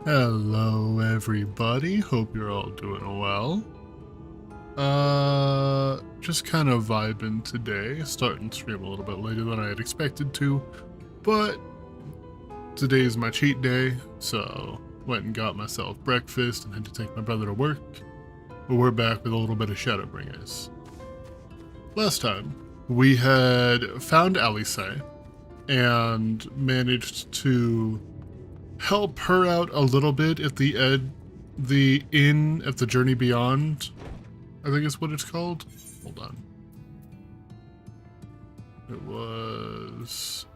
Hello everybody, hope you're all doing well. Just kind of vibing today, starting stream a little bit later than I had expected to, but today's my cheat day, so went and got myself breakfast and had to take my brother to work. But we're back with a little bit of Shadowbringers. Last time, we had found Alice and managed to help her out a little bit at the inn at the Journey Beyond, I think is what it's called. Hold on. It was...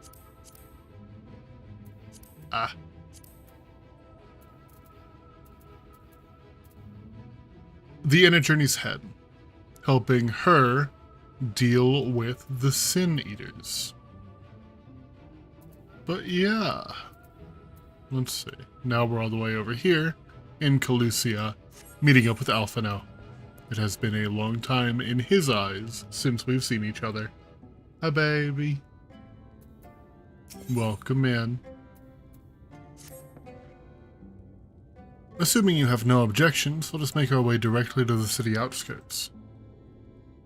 The Inn at Journey's Head, helping her deal with the Sin Eaters. But yeah. Let's see. Now we're all the way over here in Calusia, meeting up with Alpha now. It has been a long time in his eyes since we've seen each other. Hi, baby. Welcome in. Assuming you have no objections, let us make our way directly to the city outskirts.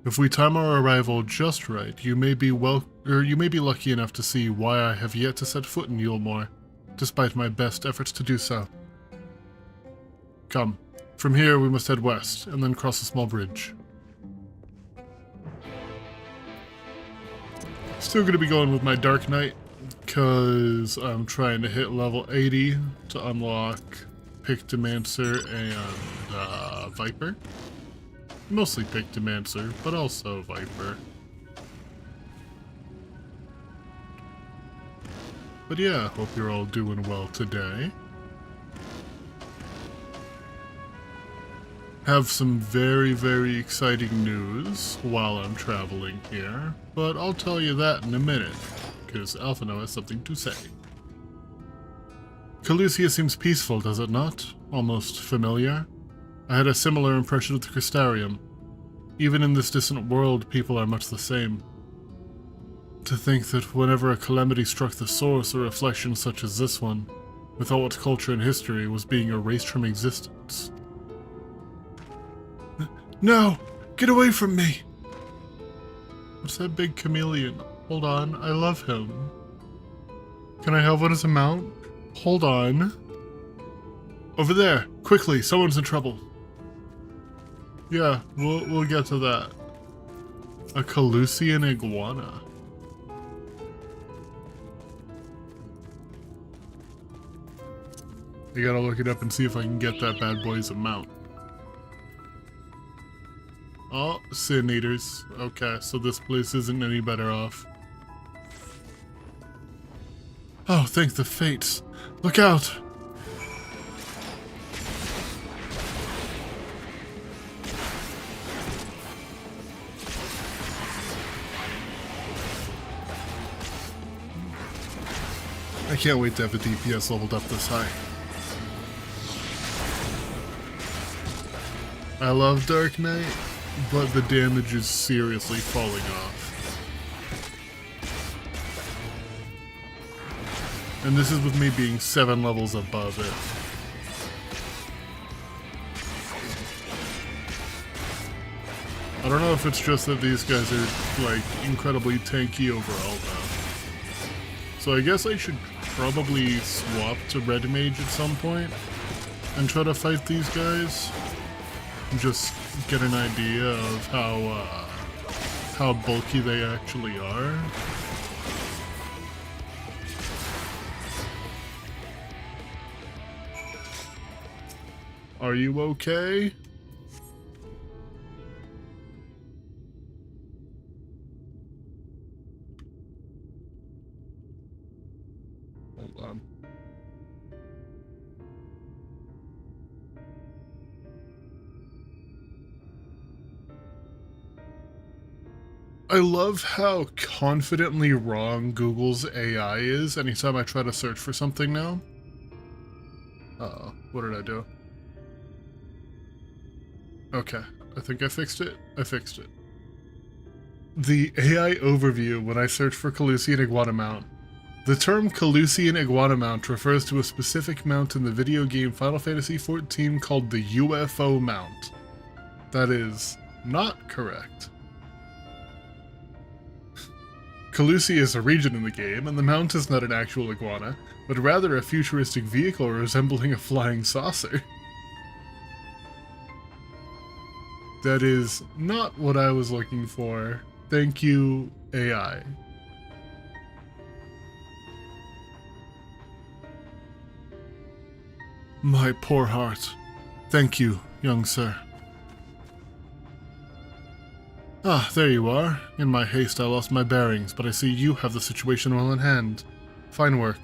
If we time our arrival just right, you may be lucky enough to see why I have yet to set foot in Yulemore, despite my best efforts to do so. Come. From here, we must head west, and then cross a small bridge. Still gonna be going with my Dark Knight, because I'm trying to hit level 80 to unlock Pictomancer and Viper. Mostly Pictomancer, but also Viper. But yeah, hope you're all doing well today. Have some very, very exciting news while I'm traveling here, but I'll tell you that in a minute, because Alphino has something to say. Calusia seems peaceful, does it not? Almost familiar. I had a similar impression of the Crystarium. Even in this distant world, people are much the same. To think that whenever a calamity struck the source, a reflection such as this one, with all its culture and history, was being erased from existence. No! Get away from me! What's that big chameleon? Hold on, I love him. Can I have one as a mount? Hold on. Over there! Quickly, someone's in trouble. Yeah, we'll get to that. A Calusian iguana. I gotta look it up and see if I can get that bad boy as a mount. Oh, Sin Eaters. Okay, so this place isn't any better off. Oh, thank the fates. Look out! I can't wait to have the DPS leveled up this high. I love Dark Knight, but the damage is seriously falling off. And this is with me being 7 levels above it. I don't know if it's just that these guys are, like, incredibly tanky overall, though. So I guess I should probably swap to Red Mage at some point and try to fight these guys. Just get an idea of how bulky they actually are. Are you okay? Hold on. I love how confidently wrong Google's AI is anytime I try to search for something now. Uh-oh, what did I do? Okay, I think I fixed it. I fixed it. The AI overview when I search for Calusian Iguana Mount The term Calusian Iguana Mount refers to a specific mount in the video game Final Fantasy XIV called the UFO Mount. That is not correct. Calusia is a region in the game, and the mount is not an actual iguana, but rather a futuristic vehicle resembling a flying saucer. That is not what I was looking for. Thank you, AI. My poor heart. Thank you, young sir. Ah, there you are. In my haste I lost my bearings, but I see you have the situation well in hand. Fine work.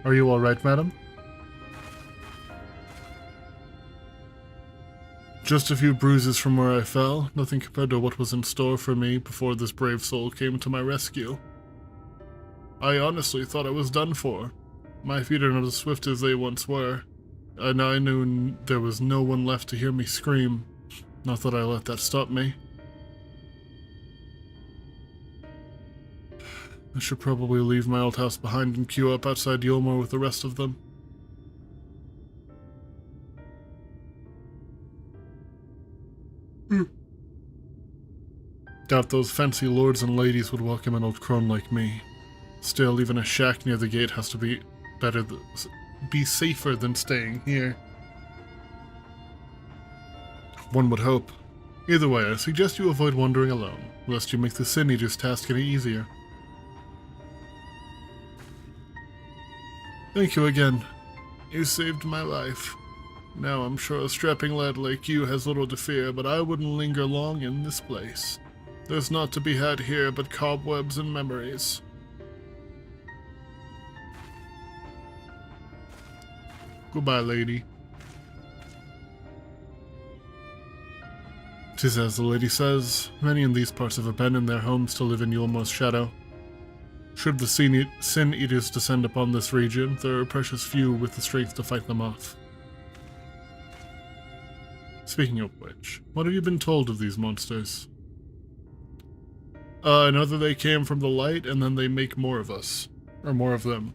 Are you all right, madam? Just a few bruises from where I fell, nothing compared to what was in store for me before this brave soul came to my rescue. I honestly thought I was done for. My feet are not as swift as they once were, and I knew there was no one left to hear me scream. Not that I let that stop me. I should probably leave my old house behind and queue up outside Yulmore with the rest of them. Doubt those fancy lords and ladies would welcome an old crone like me. Still, even a shack near the gate has to be safer than staying here. One would hope. Either way, I suggest you avoid wandering alone, lest you make the Sin Eater's task any easier. Thank you again. You saved my life. Now I'm sure a strapping lad like you has little to fear, but I wouldn't linger long in this place. There's naught to be had here but cobwebs and memories. Goodbye, lady. 'Tis as the lady says, many in these parts have abandoned their homes to live in Yulmore's shadow. Should the Sin Eaters descend upon this region, there are precious few with the strength to fight them off. Speaking of which, what have you been told of these monsters? I know that they came from the light, and then they make more of us. Or more of them.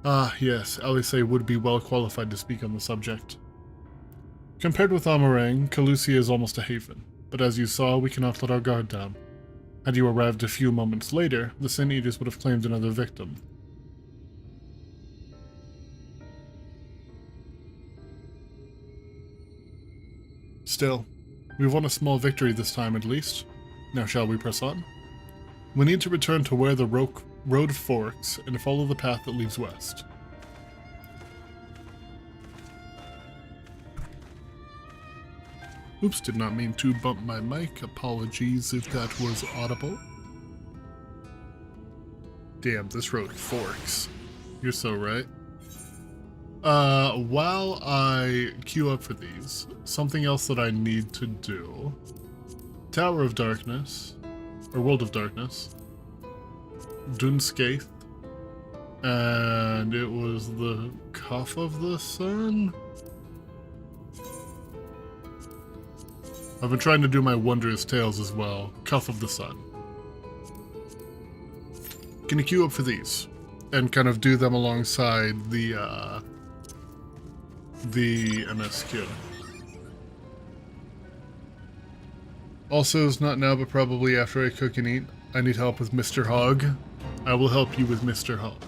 Ah, yes, Alice would be well qualified to speak on the subject. Compared with Amarang, Calusia is almost a haven, but as you saw, we cannot let our guard down. Had you arrived a few moments later, the Sin Eaters would have claimed another victim. Still, we've won a small victory this time at least. Now shall we press on? We need to return to where the road forks and follow the path that leads west. Oops, did not mean to bump my mic. Apologies if that was audible. Damn, this road forks. You're so right. While I queue up for these, something else that I need to do. Tower of Darkness, or World of Darkness, Dunskaith, and it was the Cuff of the Sun? I've been trying to do my Wondrous Tales as well. Cuff of the Sun. Can you queue up for these? And kind of do them alongside the MSQ. Also, is not now, but probably after I cook and eat. I need help with Mr. Hog. I will help you with Mr. Hog.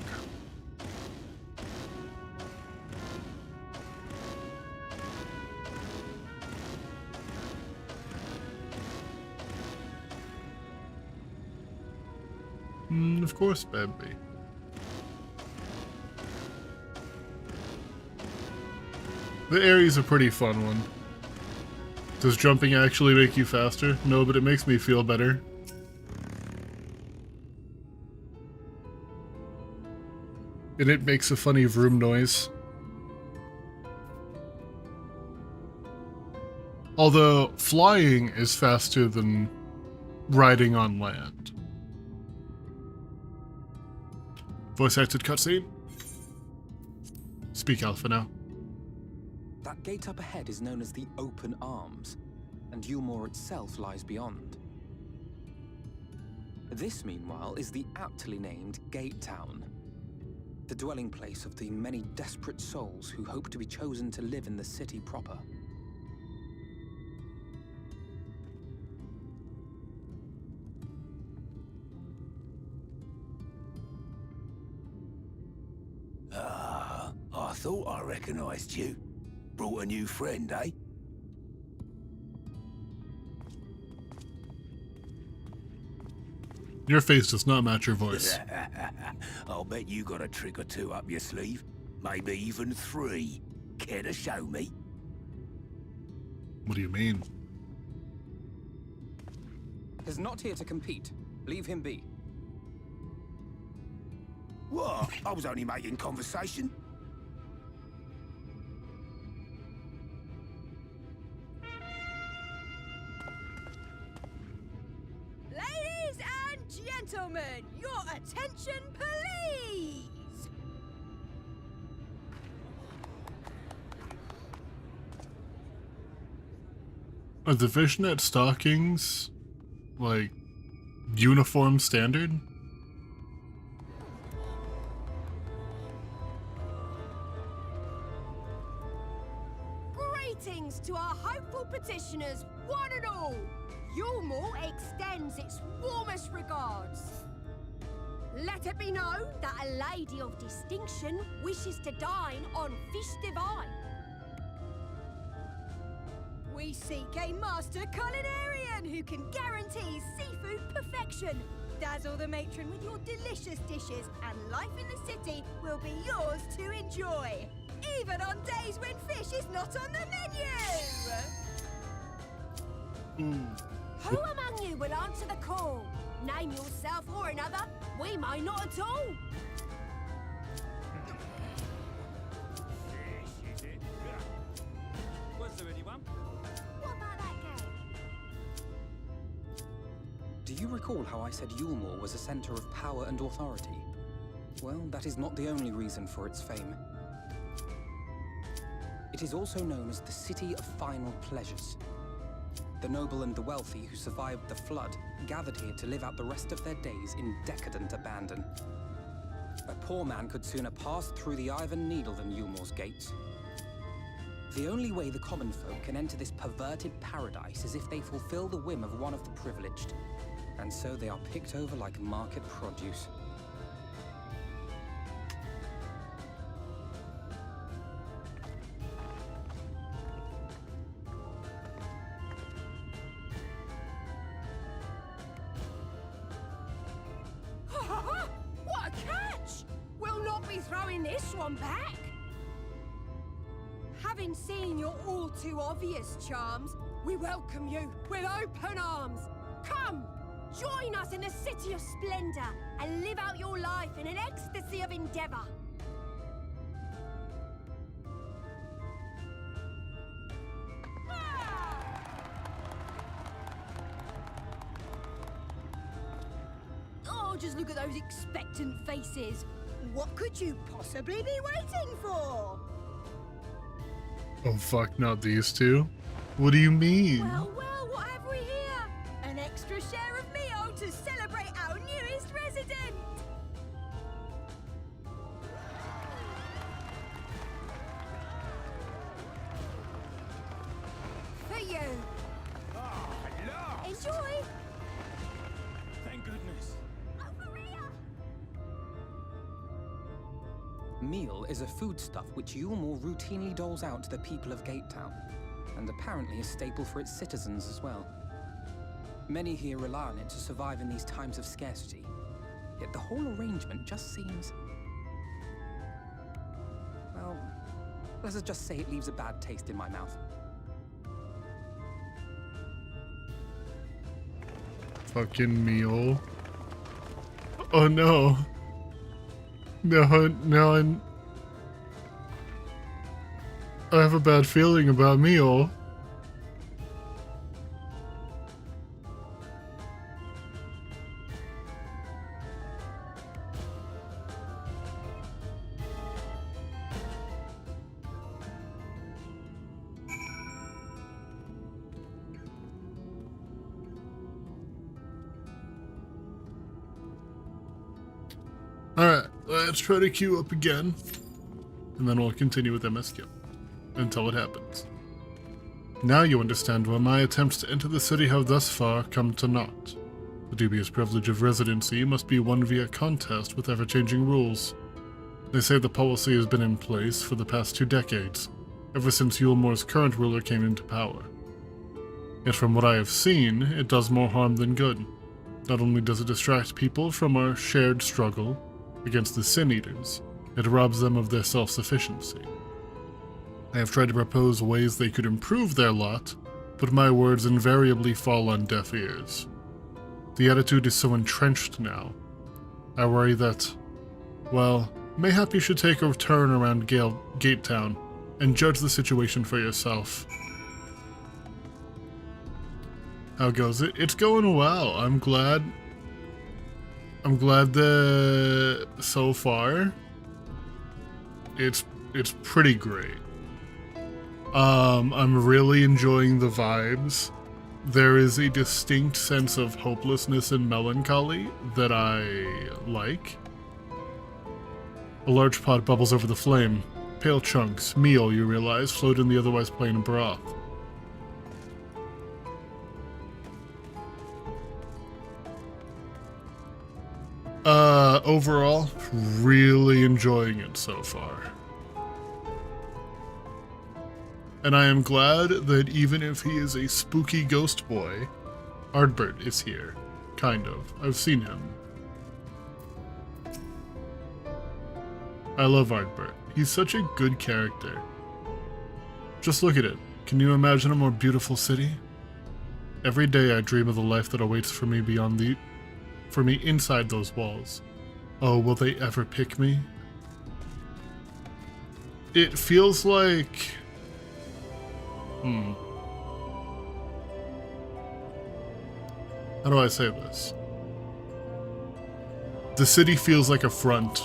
Of course, baby. The area's a pretty fun one. Does jumping actually make you faster? No, but it makes me feel better. And it makes a funny vroom noise. Although, flying is faster than riding on land. Voice acted cutscene? Speak, Alpha, now. That gate up ahead is known as the Open Arms, and Yulmore itself lies beyond. This, meanwhile, is the aptly named Gate Town, the dwelling place of the many desperate souls who hope to be chosen to live in the city proper. Ah, I thought I recognized you. Brought a new friend, eh? Your face does not match your voice. I'll bet you got a trick or two up your sleeve. Maybe even 3. Care to show me? What do you mean? He's not here to compete. Leave him be. What? I was only making conversation. Ladies and gentlemen, your attention, please! Are the fishnet stockings, like, uniform standard? Greetings to our hopeful petitioners, one and all! Yulmore extends its warmest regards. Let it be known that a lady of distinction wishes to dine on fish divine. We seek a master culinarian who can guarantee seafood perfection. Dazzle the matron with your delicious dishes, and life in the city will be yours to enjoy. Even on days when fish is not on the menu! Who among you will answer the call? Name yourself or another. We may not at all. Was there anyone? What about that girl? Do you recall how I said Yulmore was a center of power and authority? Well, that is not the only reason for its fame. It is also known as the City of Final Pleasures. The noble and the wealthy who survived the flood gathered here to live out the rest of their days in decadent abandon. A poor man could sooner pass through the Iron Needle than Yulmore's gates. The only way the common folk can enter this perverted paradise is if they fulfill the whim of one of the privileged. And so they are picked over like market produce. What a catch! We'll not be throwing this one back. Having seen your all too obvious charms, we welcome you with open arms. Come, join us in a city of splendor and live out your life in an ecstasy of endeavor. Oh, just look at those expectant faces. What could you possibly be waiting for? Oh fuck, not these two? What do you mean? Well, well, what have we here? An extra share of meal to celebrate our newest resident! For you. Enjoy! Thank goodness. Over here! Meal is a foodstuff which Yulmore routinely doles out to the people of Gate Town, and apparently a staple for its citizens as well. Many here rely on it to survive in these times of scarcity, yet the whole arrangement just seems... well, let's just say it leaves a bad taste in my mouth. Fucking meal. Oh no. No, I have a bad feeling about meal. let's try to queue up again. And then we'll continue with MSQ. Until it happens. Now you understand why my attempts to enter the city have thus far come to naught. The dubious privilege of residency must be won via contest with ever-changing rules. They say the policy has been in place for the past 2 decades, ever since Yulmore's current ruler came into power. Yet from what I have seen, it does more harm than good. Not only does it distract people from our shared struggle against the Sin Eaters, it robs them of their self-sufficiency. I have tried to propose ways they could improve their lot, but my words invariably fall on deaf ears. The attitude is so entrenched now. I worry that, well, mayhap you should take a turn around Gate Town and judge the situation for yourself. How goes it? It's going well. I'm glad that so far it's pretty great. I'm really enjoying the vibes. There is a distinct sense of hopelessness and melancholy that I like. A large pot bubbles over the flame. Pale chunks, meal, you realize, float in the otherwise plain broth. Overall, really enjoying it so far. And I am glad that even if he is a spooky ghost boy, Ardbert is here. Kind of. I've seen him. I love Ardbert. He's such a good character. Just look at it. Can you imagine a more beautiful city? Every day I dream of the life that awaits for me inside those walls. Oh, will they ever pick me? It feels like... How do I say this? The city feels like a front.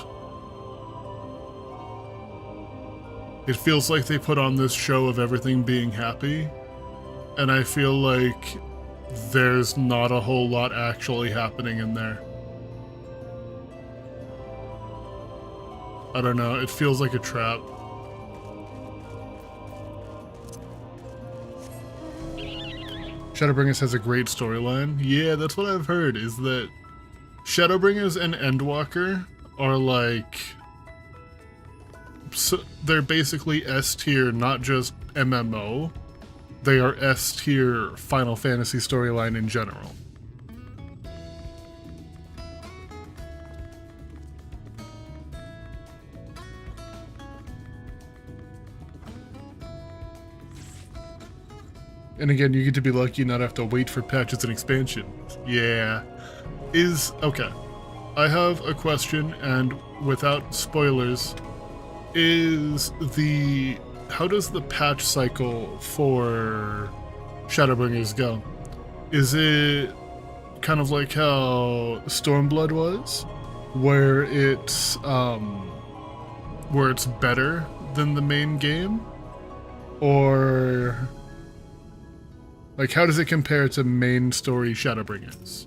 It feels like they put on this show of everything being happy, and I feel like there's not a whole lot actually happening in there. I don't know, it feels like a trap. Shadowbringers has a great storyline. Yeah, that's what I've heard, is that Shadowbringers and Endwalker are like... So they're basically S tier, not just MMO. They are S tier Final Fantasy storyline in general. And again, you get to be lucky not have to wait for patches and expansions. Yeah. Okay. I have a question, and without spoilers, how does the patch cycle for Shadowbringers go? Is it kind of like how Stormblood was, where it's better than the main game? Or like, how does it compare to main story Shadowbringers?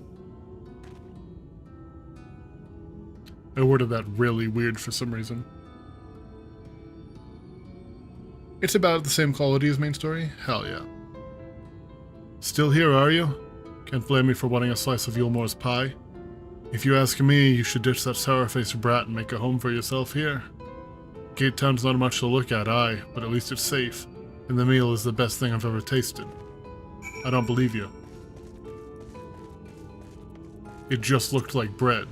I worded that really weird for some reason. It's about the same quality as main story? Hell yeah. Still here, are you? Can't blame me for wanting a slice of Yulmore's pie. If you ask me, you should ditch that sour-faced brat and make a home for yourself here. Gate Town's not much to look at, aye, but at least it's safe, and the meal is the best thing I've ever tasted. I don't believe you. It just looked like bread.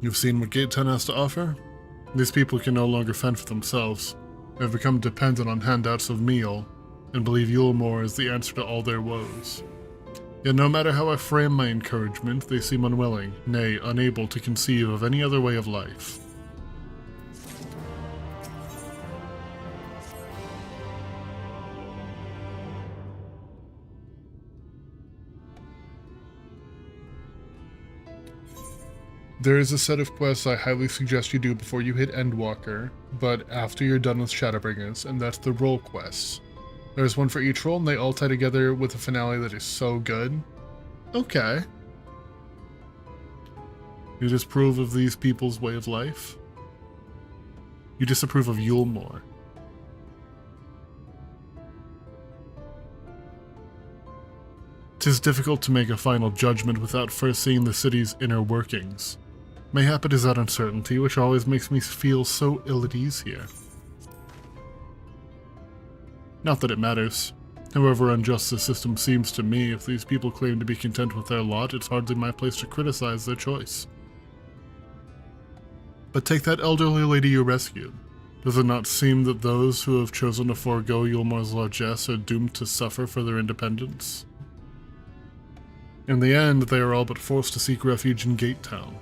You've seen what Gate Town has to offer? These people can no longer fend for themselves. They have become dependent on handouts of meal, and believe Yulmore is the answer to all their woes. Yet no matter how I frame my encouragement, they seem unwilling, nay, unable to conceive of any other way of life. There is a set of quests I highly suggest you do before you hit Endwalker, but after you're done with Shadowbringers, and that's the role quests. There's one for each role, and they all tie together with a finale that is so good. Okay. You disapprove of these people's way of life? You disapprove of Yulmore. "'Tis difficult to make a final judgment without first seeing the city's inner workings. Mayhap it is that uncertainty which always makes me feel so ill at ease here. Not that it matters. However unjust the system seems to me, if these people claim to be content with their lot, it's hardly my place to criticize their choice. But take that elderly lady you rescued. Does it not seem that those who have chosen to forego Yulmar's largesse are doomed to suffer for their independence? In the end, they are all but forced to seek refuge in Gate Town.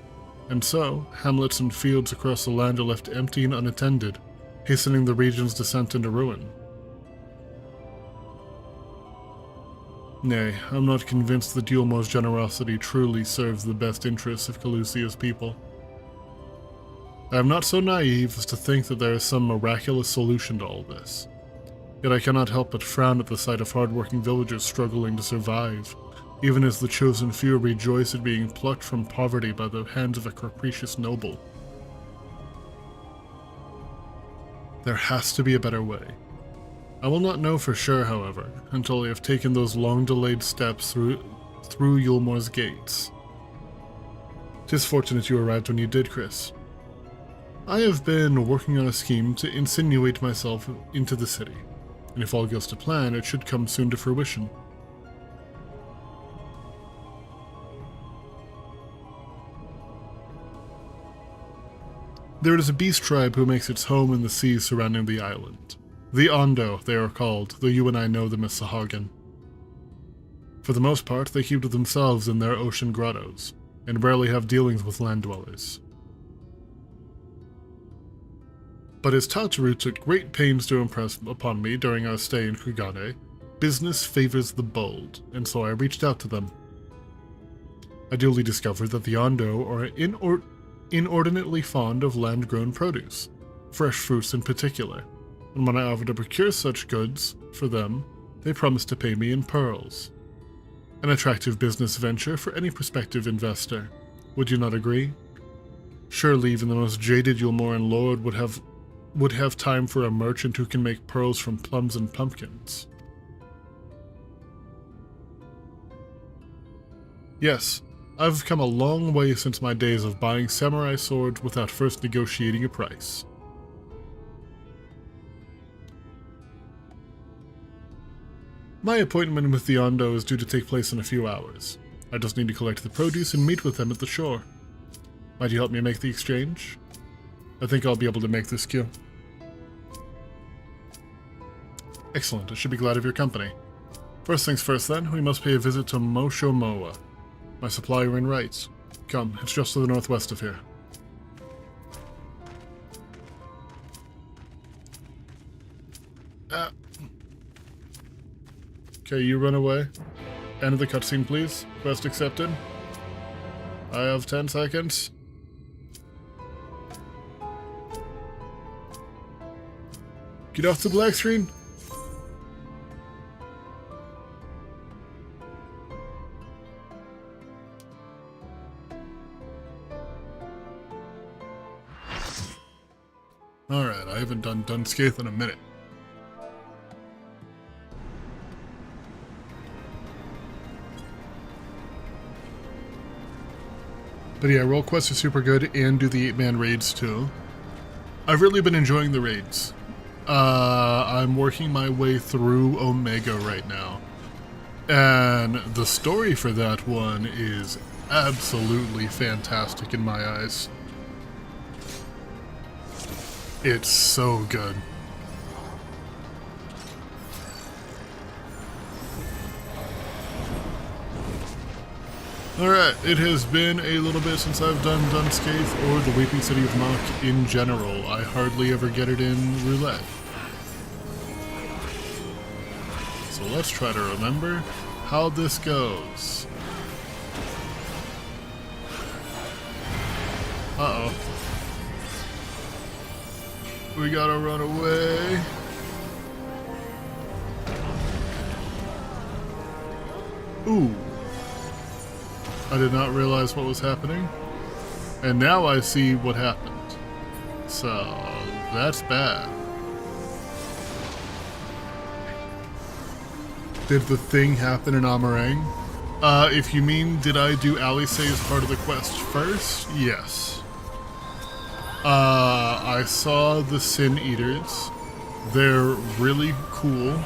And so, hamlets and fields across the land are left empty and unattended, hastening the region's descent into ruin. Nay, I'm not convinced that Yulmar's generosity truly serves the best interests of Calusia's people. I am not so naive as to think that there is some miraculous solution to all this. Yet I cannot help but frown at the sight of hard-working villagers struggling to survive, even as the chosen few rejoice at being plucked from poverty by the hands of a capricious noble. There has to be a better way. I will not know for sure, however, until I have taken those long-delayed steps through Yulmar's gates. 'Tis fortunate you arrived when you did, Chris. I have been working on a scheme to insinuate myself into the city, and if all goes to plan, it should come soon to fruition. There is a beast tribe who makes its home in the seas surrounding the island. The Ondo, they are called, though you and I know them as Sahagin. For the most part, they keep to themselves in their ocean grottos, and rarely have dealings with land dwellers. But as Tataru took great pains to impress upon me during our stay in Kugane, business favors the bold, and so I reached out to them. I duly discovered that the Ondo are inordinately fond of land-grown produce, fresh fruits in particular, and when I offered to procure such goods for them, they promised to pay me in pearls. An attractive business venture for any prospective investor. Would you not agree? Surely even the most jaded Yulmoran lord would have time for a merchant who can make pearls from plums and pumpkins. Yes, I've come a long way since my days of buying samurai swords without first negotiating a price. My appointment with the Ondo is due to take place in a few hours. I just need to collect the produce and meet with them at the shore. Might you help me make the exchange? I think I'll be able to make this queue. Excellent, I should be glad of your company. First things first then, we must pay a visit to Moshomoa, my supplier in rights. Come, it's just to the northwest of here. Okay, you run away. End of the cutscene, please. Quest accepted. I have 10 seconds. Get off the black screen. Alright, I haven't done Dunscaith in a minute. But yeah, roll quests are super good and do the 8-man raids too. I've really been enjoying the raids. I'm working my way through Omega right now. And the story for that one is absolutely fantastic in my eyes. It's so good. Alright, it has been a little bit since I've done Dunscaith or the Weeping City of Mach in general. I hardly ever get it in roulette. So let's try to remember how this goes. Uh-oh. We gotta run away. Ooh. I did not realize what was happening. And now I see what happened. So, that's bad. Did the thing happen in Amarang? If you mean, did I do Alice as part of the quest first? Yes. I saw the Sin Eaters. They're really cool.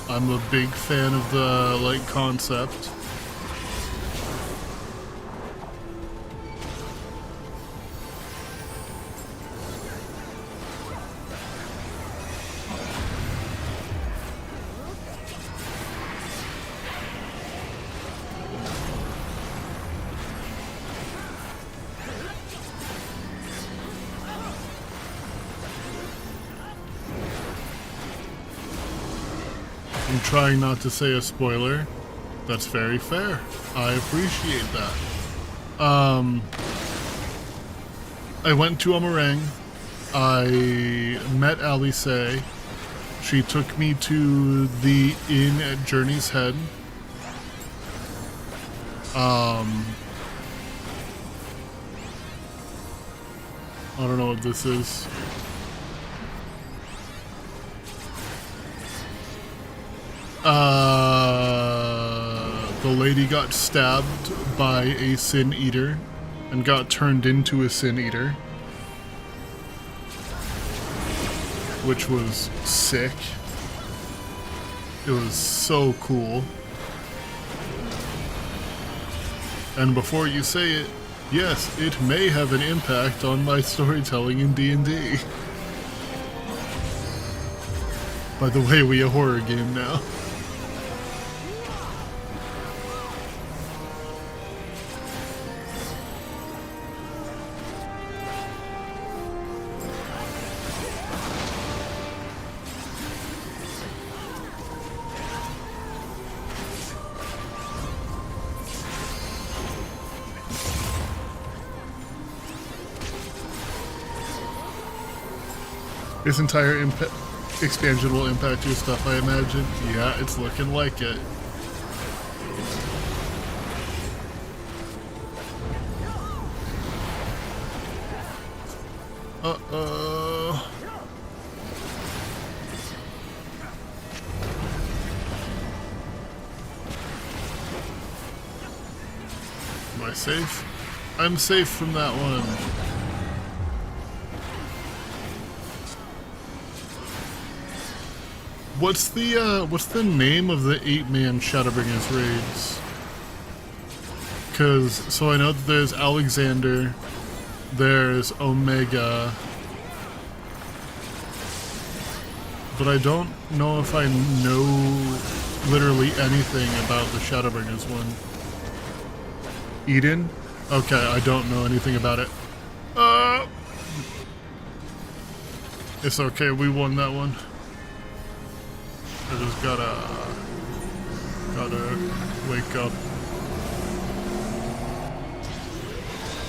I'm a big fan of the, like, concept. I'm trying not to say a spoiler. That's very fair. I appreciate that. I went to Amarang. I met Alice. She took me to the inn at Journey's Head. I don't know what this is. The lady got stabbed by a Sin Eater and got turned into a Sin Eater, which was sick. It was so cool. And before you say it, yes, it may have an impact on my storytelling in D&D. By the way, we a horror game now. This entire expansion will impact your stuff, I imagine. Yeah, it's looking like it. Uh-oh. Am I safe? I'm safe from that one. What's the name of the 8-man Shadowbringers raids? So I know that there's Alexander, there's Omega, but I don't know if I know literally anything about the Shadowbringers one. Eden? Okay, I don't know anything about it. It's okay, we won that one. I just gotta wake up.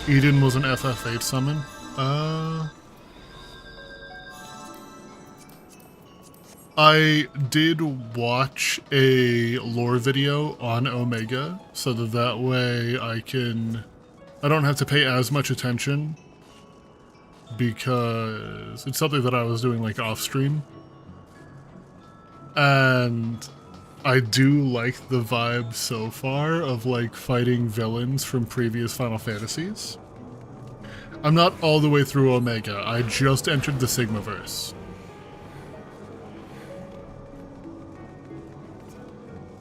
Eden was an FF8 summon. I did watch a lore video on Omega, so that way I don't have to pay as much attention, because it's something that I was doing like off stream. And I do like the vibe so far of like fighting villains from previous Final Fantasies. I'm not all the way through Omega, I just entered the Sigmaverse.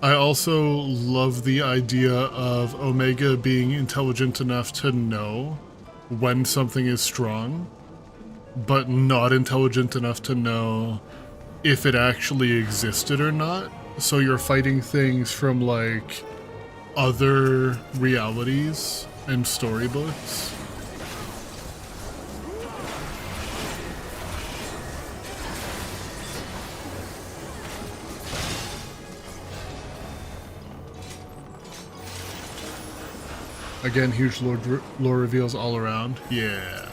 I also love the idea of Omega being intelligent enough to know when something is strong, but not intelligent enough to know if it actually existed or not. So you're fighting things from like other realities and storybooks. Again, huge lore reveals all around. Yeah.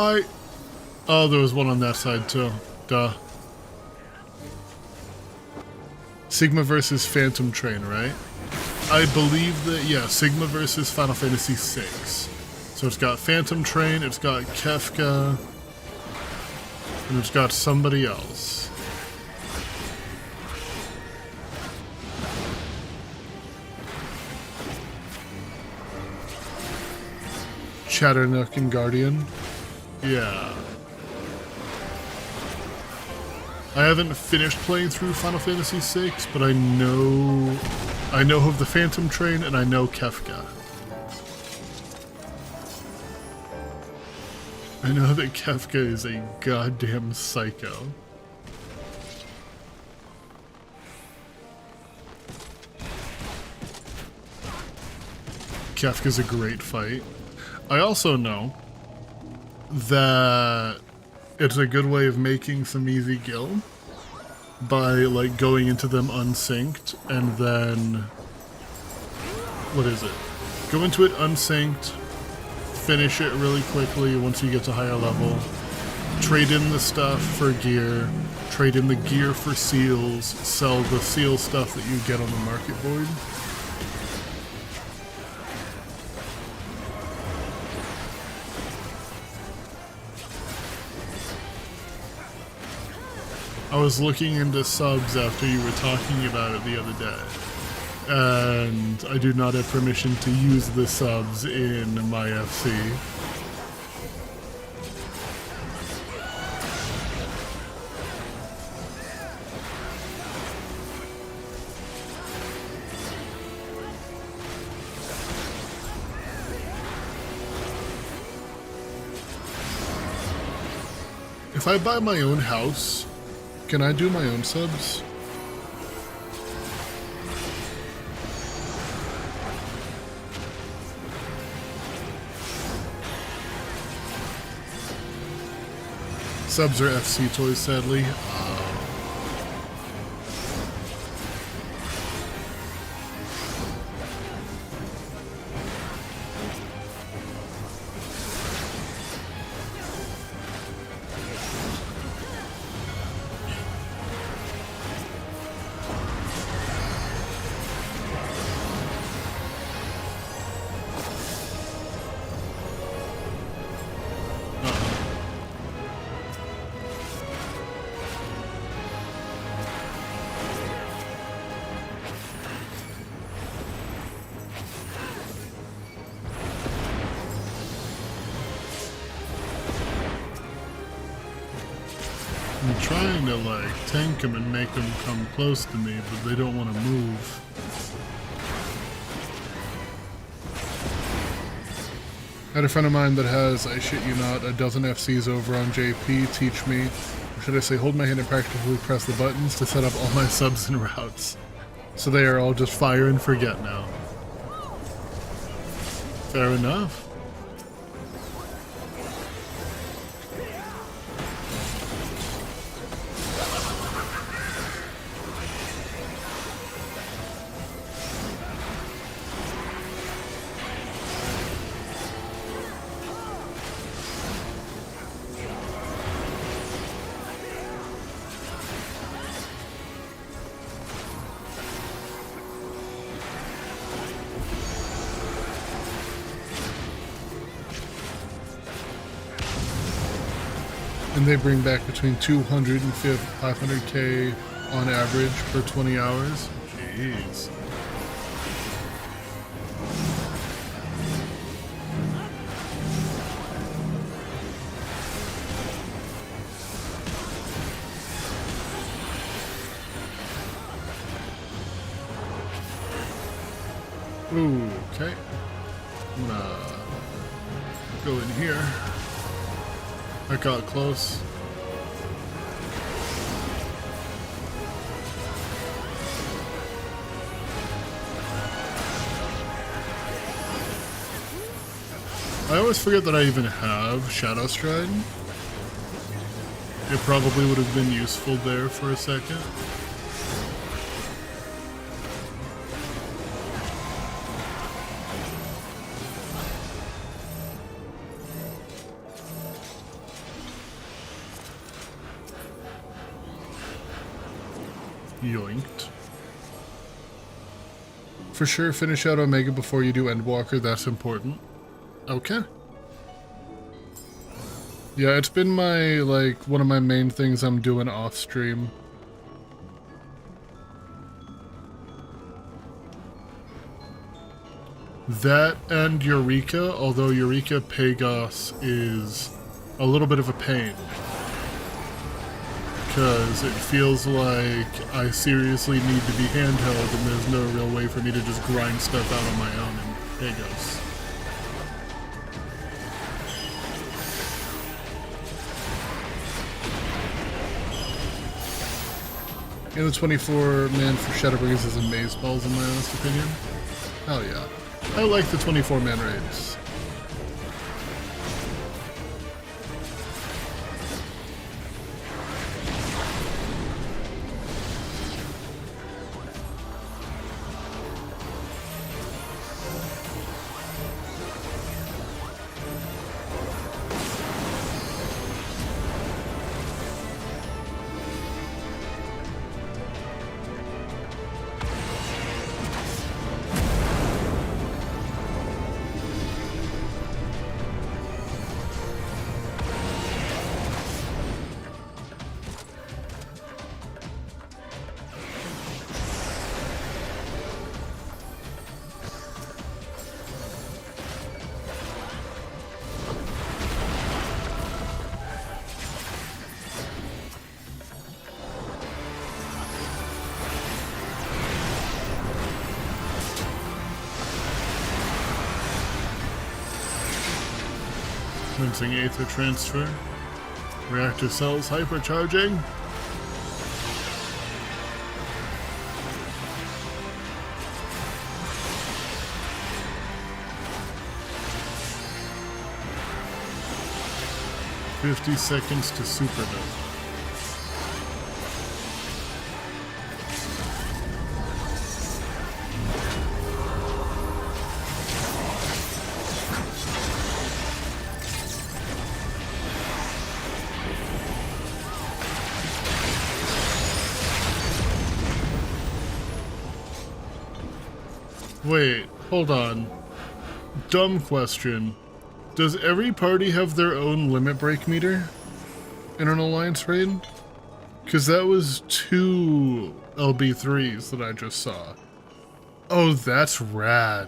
Oh, there was one on that side too. Duh. Sigma versus Phantom Train, right? I believe that, yeah, Sigma versus Final Fantasy VI. So it's got Phantom Train, it's got Kefka, and it's got somebody else. Chatternook and Guardian. Yeah. I haven't finished playing through Final Fantasy VI, but I know of the Phantom Train and I know Kefka. I know that Kefka is a goddamn psycho. Kefka's a great fight. I also know that it's a good way of making some easy gil by like going into them unsynced and then what is it? Go into it unsynced, finish it really quickly once you get to higher level, trade in the stuff for gear, trade in the gear for seals, sell the seal stuff that you get on the market board. I was looking into subs after you were talking about it the other day, and I do not have permission to use the subs in my FC. If I buy my own house, can I do my own subs? Subs are FC toys, sadly. I'm trying to like tank them and make them come close to me, but they don't want to move. I had a friend of mine that has, I shit you not, a dozen FCs over on JP teach me, or should I say hold my hand and practically press the buttons to set up all my subs and routes. So they are all just fire and forget now. Fair enough. And they bring back between 200 and 500k on average per 20 hours. Jeez. Ooh, okay. I'm gonna go in here. I got close. I always forget that I even have Shadow Stride. It probably would have been useful there for a second. Yoinked. For sure, finish out Omega before you do Endwalker, that's important. Okay. Yeah, it's been my, like, one of my main things I'm doing off stream. That and Eureka, although Eureka Pagos is a little bit of a pain. Because it feels like I seriously need to be handheld and there's no real way for me to just grind stuff out on my own in Pagos. And the 24-man for Shadowbringers is amazeballs in my honest opinion. Hell yeah. I like the 24-man raids. Commencing Aether transfer. Reactor cells hypercharging. "50 seconds to supernova." Wait, hold on. Dumb question. Does every party have their own limit break meter in an alliance raid? Because that was 2 LB3s that I just saw. Oh, that's rad.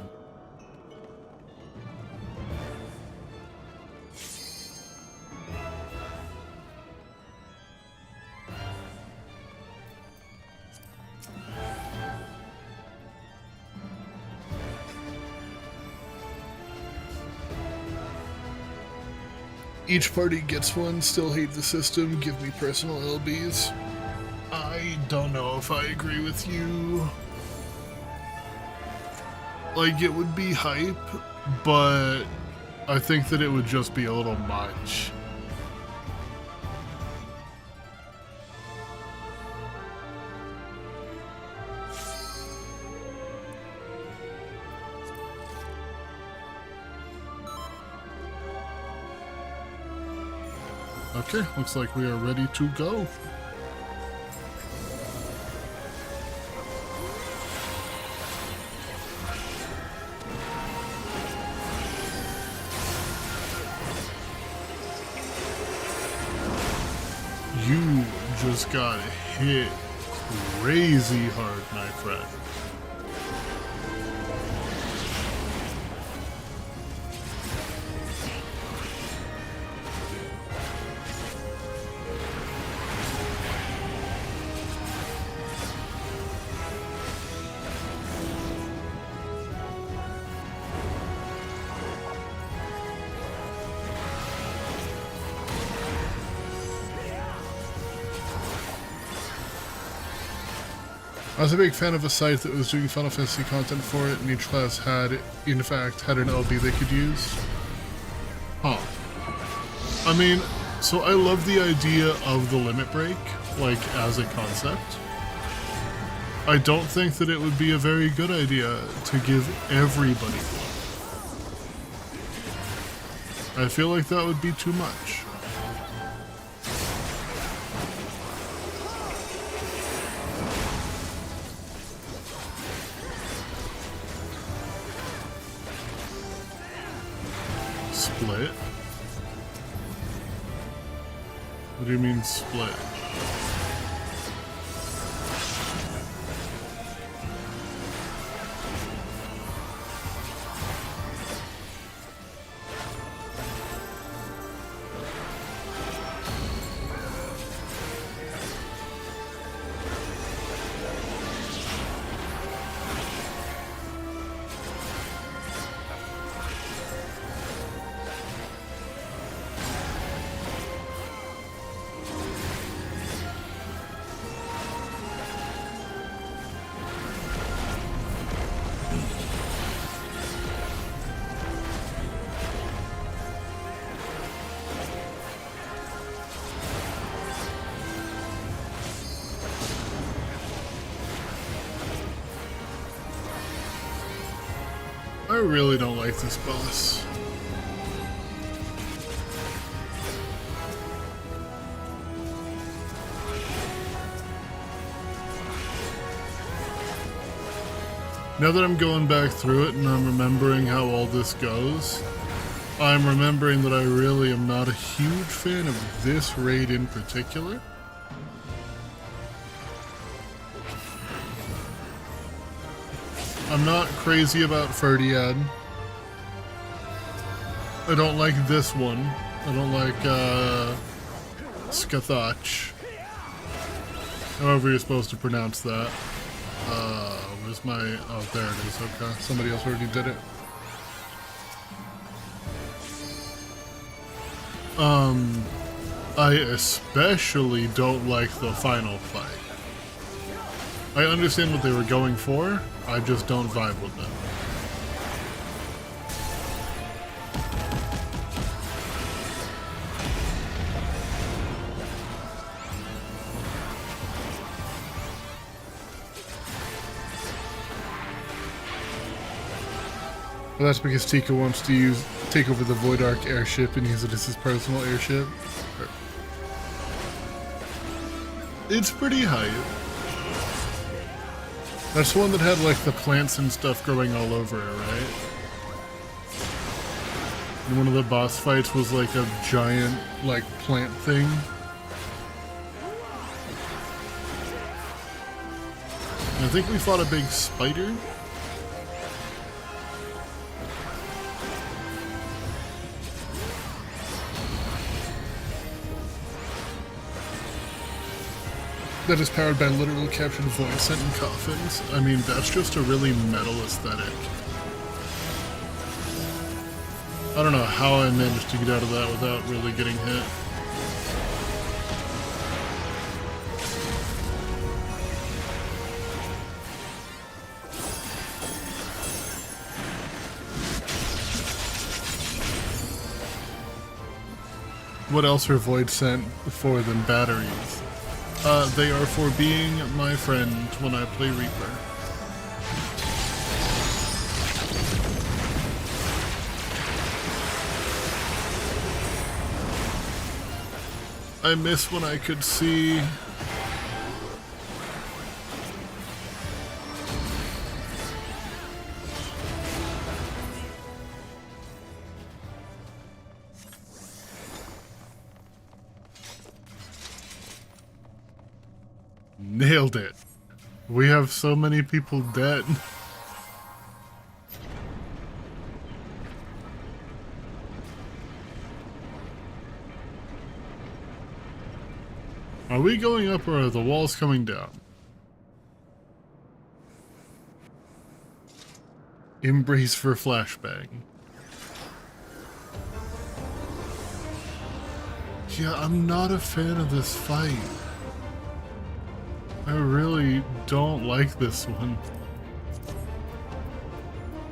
Each party gets one, still hate the system, give me personal LBs. I don't know if I agree with you. Like, it would be hype, but I think that it would just be a little much. Okay, looks like we are ready to go. You just got hit crazy hard, my friend. I was a big fan of a site that was doing Final Fantasy content for it, and each class had, in fact, had an LB they could use. Huh. I mean, so I love the idea of the limit break, like, as a concept. I don't think that it would be a very good idea to give everybody one. I feel like that would be too much. Split? What do you mean split? I really don't like this boss. Now that I'm going back through it and I'm remembering how all this goes, I'm remembering that I really am not a huge fan of this raid in particular. I'm not crazy about Ferdiad. I don't like this one. I don't like Skathach. However you're supposed to pronounce that. Where's my... oh, there it is. Okay. Somebody else already did it. I especially don't like the final fight. I understand what they were going for, I just don't vibe with them. Well, that's because Tika wants to take over the Void Ark airship and use it as his personal airship. It's pretty hype. That's the one that had like the plants and stuff growing all over it, right? And one of the boss fights was like a giant like plant thing. And I think we fought a big spider. That is powered by literal captured void sent in coffins. I mean, that's just a really metal aesthetic. I don't know how I managed to get out of that without really getting hit. What else are void sent for than batteries? They are for being my friend when I play Reaper. I miss when I could see... Nailed it. We have so many people dead. Are we going up or are the walls coming down? Embrace for flashbang. Yeah, I'm not a fan of this fight. I really don't like this one.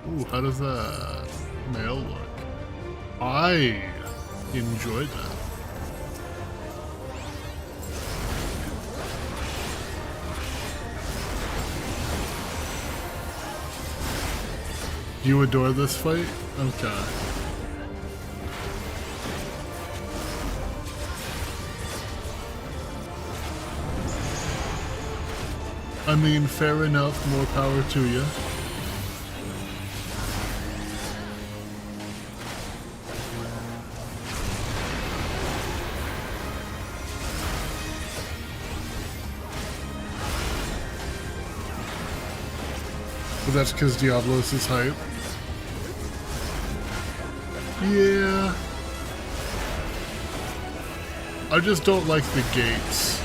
Ooh, how does that male look? I enjoyed that. You adore this fight? Okay. I mean, fair enough, more power to you. But that's because Diablos is hype. Yeah. I just don't like the gates.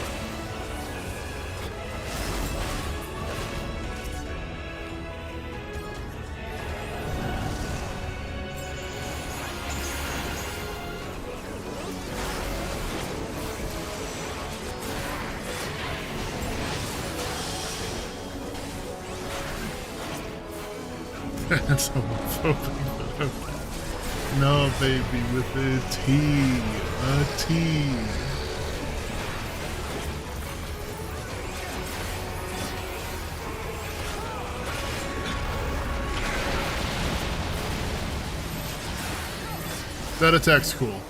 That's homophobic. No, baby, with a T. A T. That attack's cool.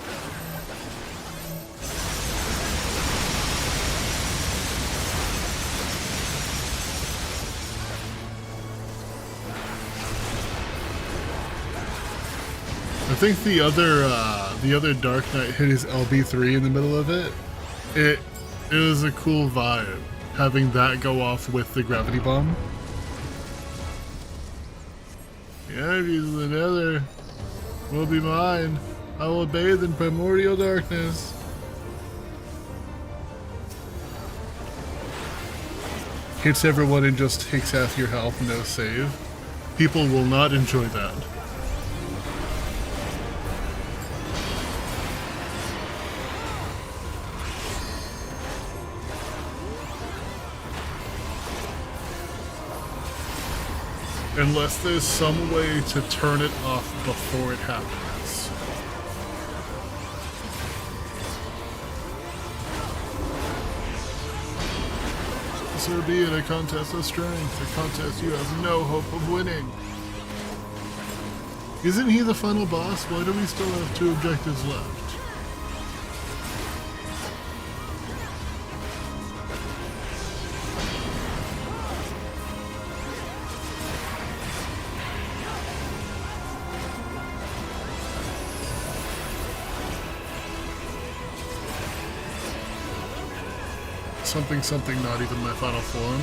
I think the other Dark Knight hit his LB3 in the middle of it. It was a cool vibe, having that go off with the gravity bomb. The energies of the Nether will be mine. I will bathe in primordial darkness. Hits everyone and just takes half your health, no save. People will not enjoy that. Unless there's some way to turn it off before it happens. So be it a contest of strength, a contest you have no hope of winning. Isn't he the final boss? Why do we still have 2 objectives left? Something not even my final form.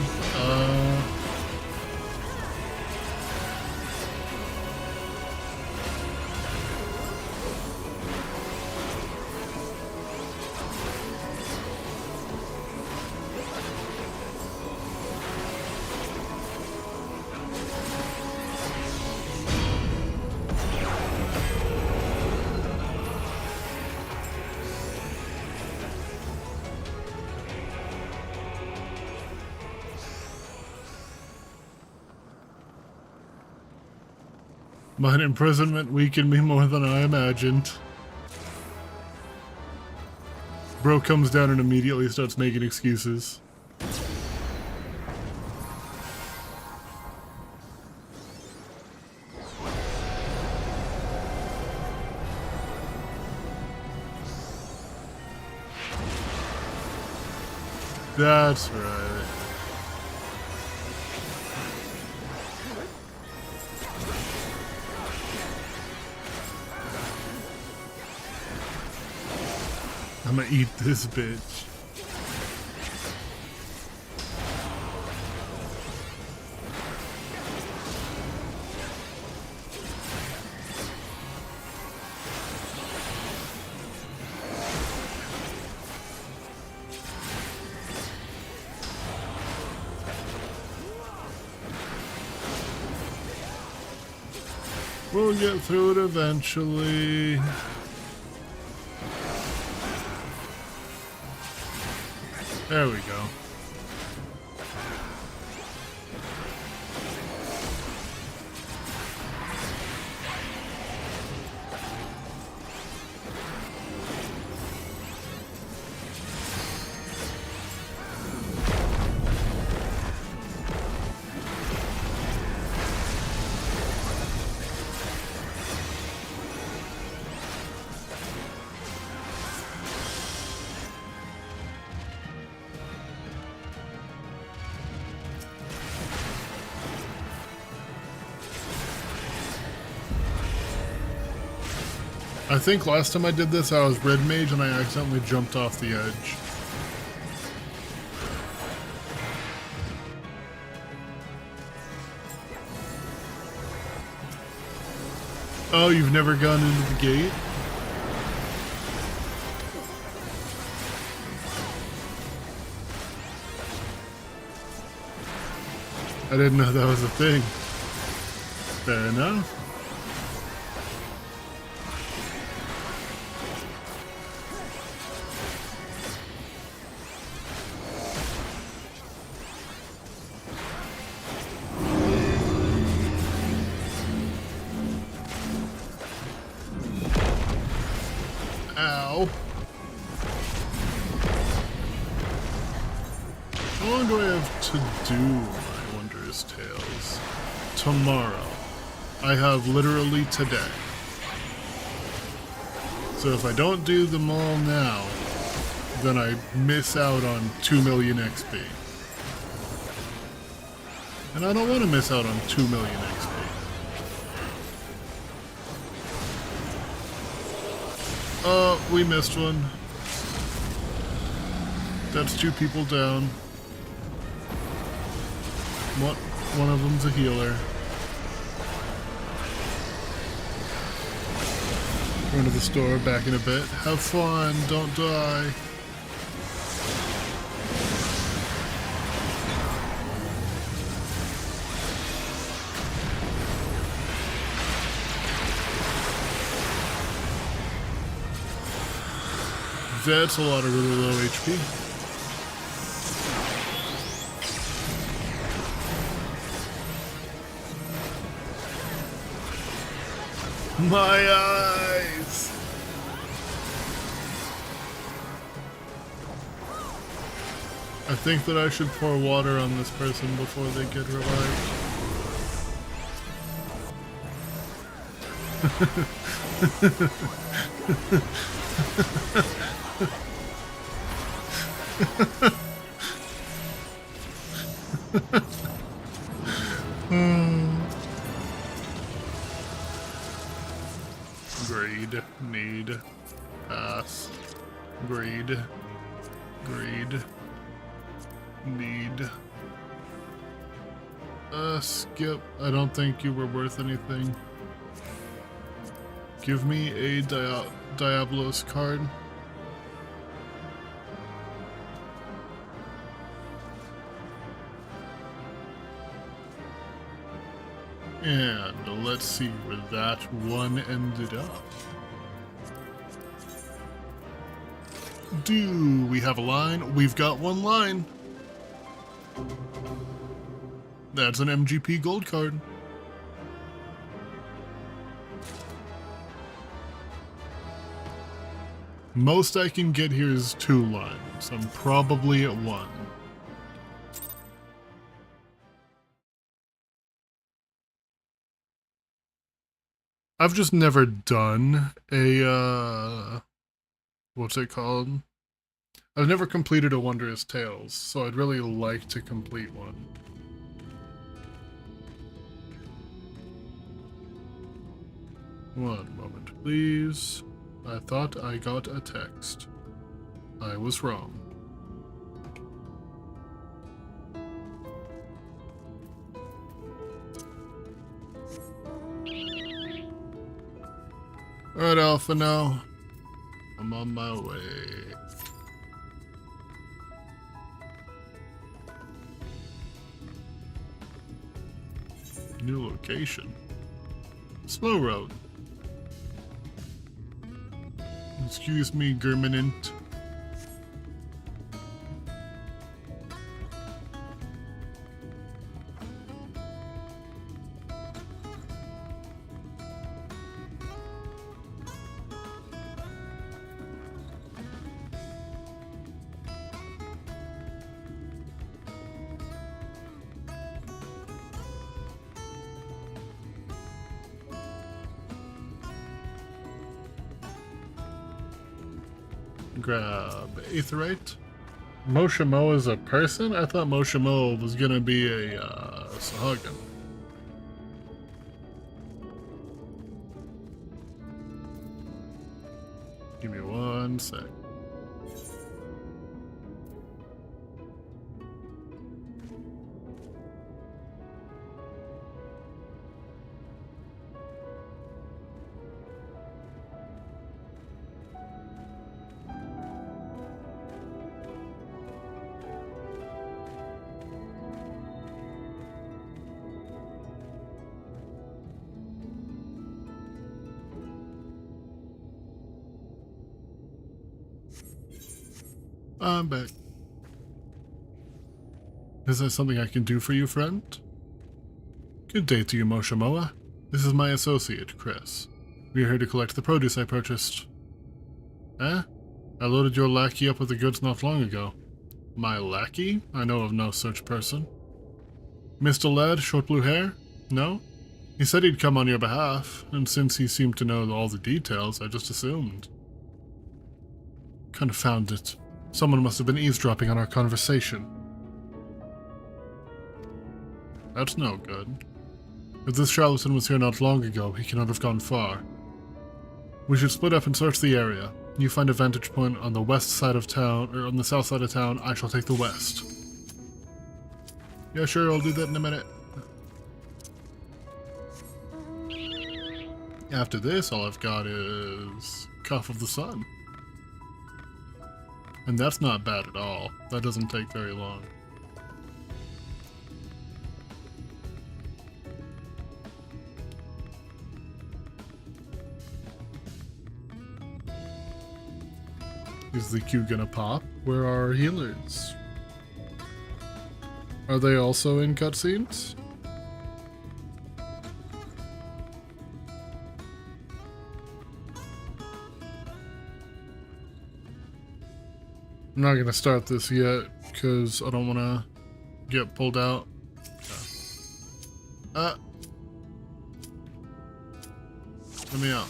My imprisonment weakened me more than I imagined. Bro comes down and immediately starts making excuses. That's right. I'm gonna eat this bitch. We'll get through it eventually. There we go. I think last time I did this, I was red mage and I accidentally jumped off the edge. Oh, you've never gone into the gate? I didn't know that was a thing. Fair enough. Ow. How long do I have to do my Wondrous Tales? Tomorrow. I have literally today. So if I don't do them all now, then I miss out on 2 million XP. And I don't want to miss out on 2 million XP. Oh, we missed one. That's 2 people down. One of them's a healer. Run to the store, back in a bit. Have fun, don't die. That's a lot of really low HP. My eyes! I think that I should pour water on this person before they get revived. Greed, need, pass, greed, greed, need. Skip. I don't think you were worth anything. Give me a Diablos card. And let's see where that one ended up. Do we have a line? We've got one line. That's an MGP gold card. Most I can get here is 2 lines. I'm probably at 1. I've just never done a, what's it called? I've never completed a Wondrous Tales, so I'd really like to complete one. One moment, please. I thought I got a text. I was wrong. Alright, Alpha, now. I'm on my way. New location. Slow road. Excuse me, Germinant. Grab Aetherite. Moshimo is a person? I thought Moshimo was gonna be a Sahagin. Give me 1 sec. I'm back. Is there something I can do for you, friend? Good day to you, Moshamoa. This is my associate, Chris. We are here to collect the produce I purchased. Eh? I loaded your lackey up with the goods not long ago. My lackey? I know of no such person. Mr. Lad, short blue hair? No? He said he'd come on your behalf, and since he seemed to know all the details, I just assumed. Confound it. Someone must have been eavesdropping on our conversation. That's no good. If this charlatan was here not long ago, he cannot have gone far. We should split up and search the area. You find a vantage point on the west side of town, or on the south side of town. I shall take the west. Yeah, sure, I'll do that in a minute. After this, all I've got is Cuff of the Sun. And that's not bad at all. That doesn't take very long. Is the queue gonna pop? Where are our healers? Are they also in cutscenes? I'm not gonna start this yet because I don't want to get pulled out. Let me out.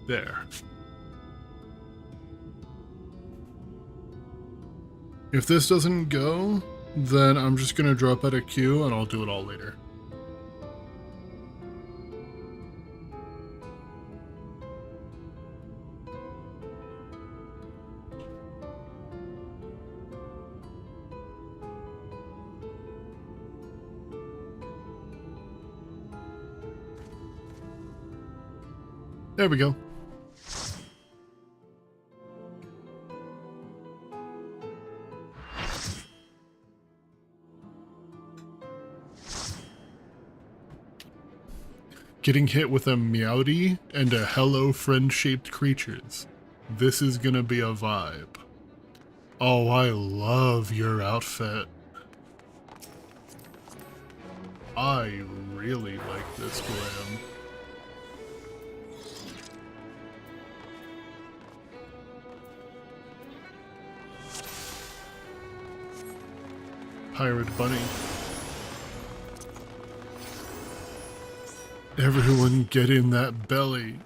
There. If this doesn't go, then I'm just gonna drop out a queue and I'll do it all later. There we go. Getting hit with a Meowdy and a Hello Friend-shaped creatures. This is gonna be a vibe. Oh, I love your outfit. I really like this glam. Pirate Bunny. Everyone get in that belly.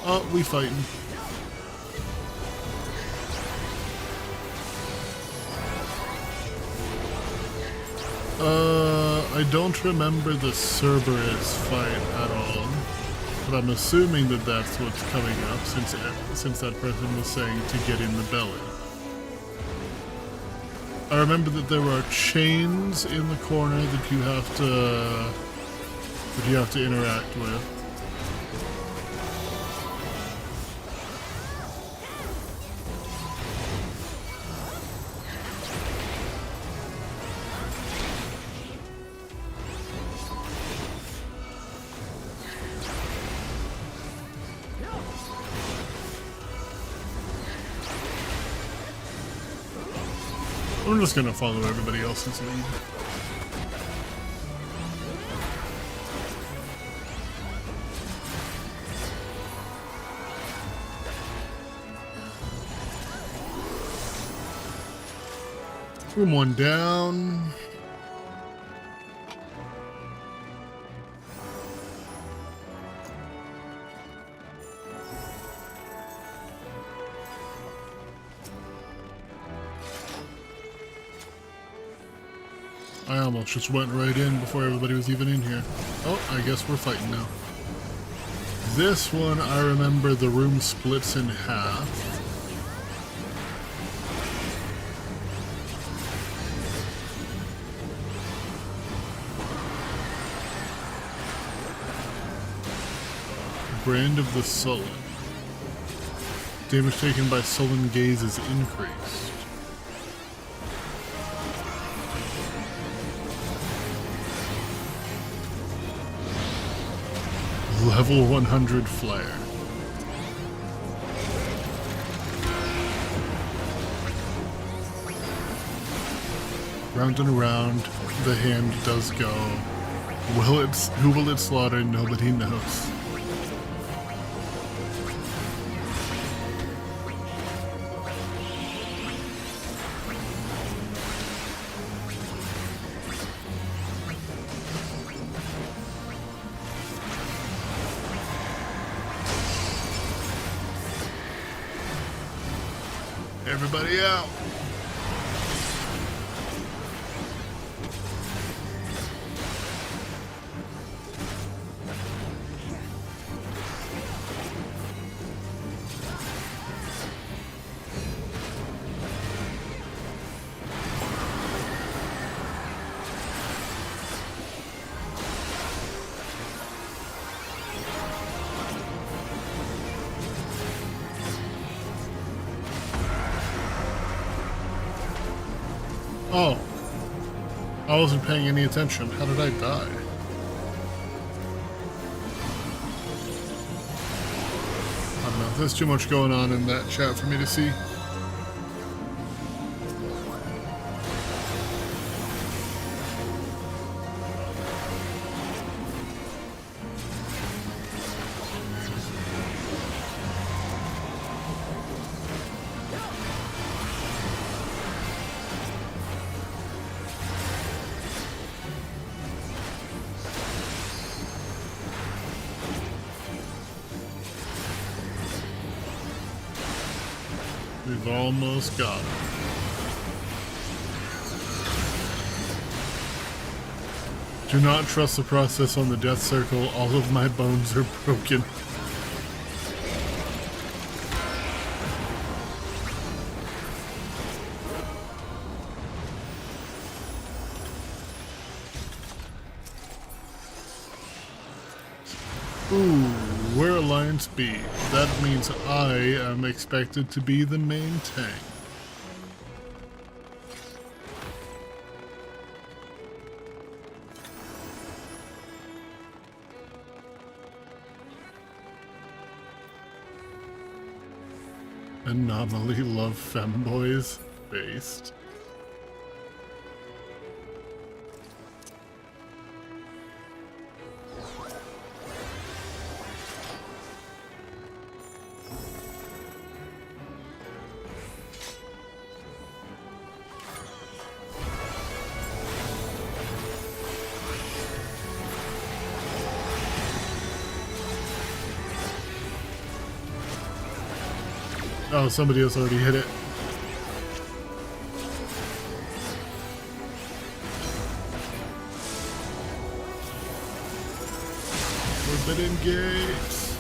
Oh, we fighting. I don't remember the Cerberus fight at all, but I'm assuming that that's what's coming up since that person was saying to get in the belly. I remember that there are chains in the corner that you have to interact with. I'm just gonna follow everybody else's lead. Room 1 down. I almost just went right in before everybody was even in here. Oh, I guess we're fighting now. This one, I remember the room splits in half. Brand of the Sullen. Damage taken by Sullen Gaze is increased. level 100 flare. Round and around, the hand does go. Who will it slaughter? Nobody knows. Everybody out! Oh, I wasn't paying any attention. How did I die? I don't know. There's too much going on in that chat for me to see. We've almost got it. Do not trust the process on the death circle. All of my bones are broken. Ooh, we're Alliance B. That means I am expected to be the main tank. Anomaly love femboys based. Oh, somebody else already hit it. Forbidden gates.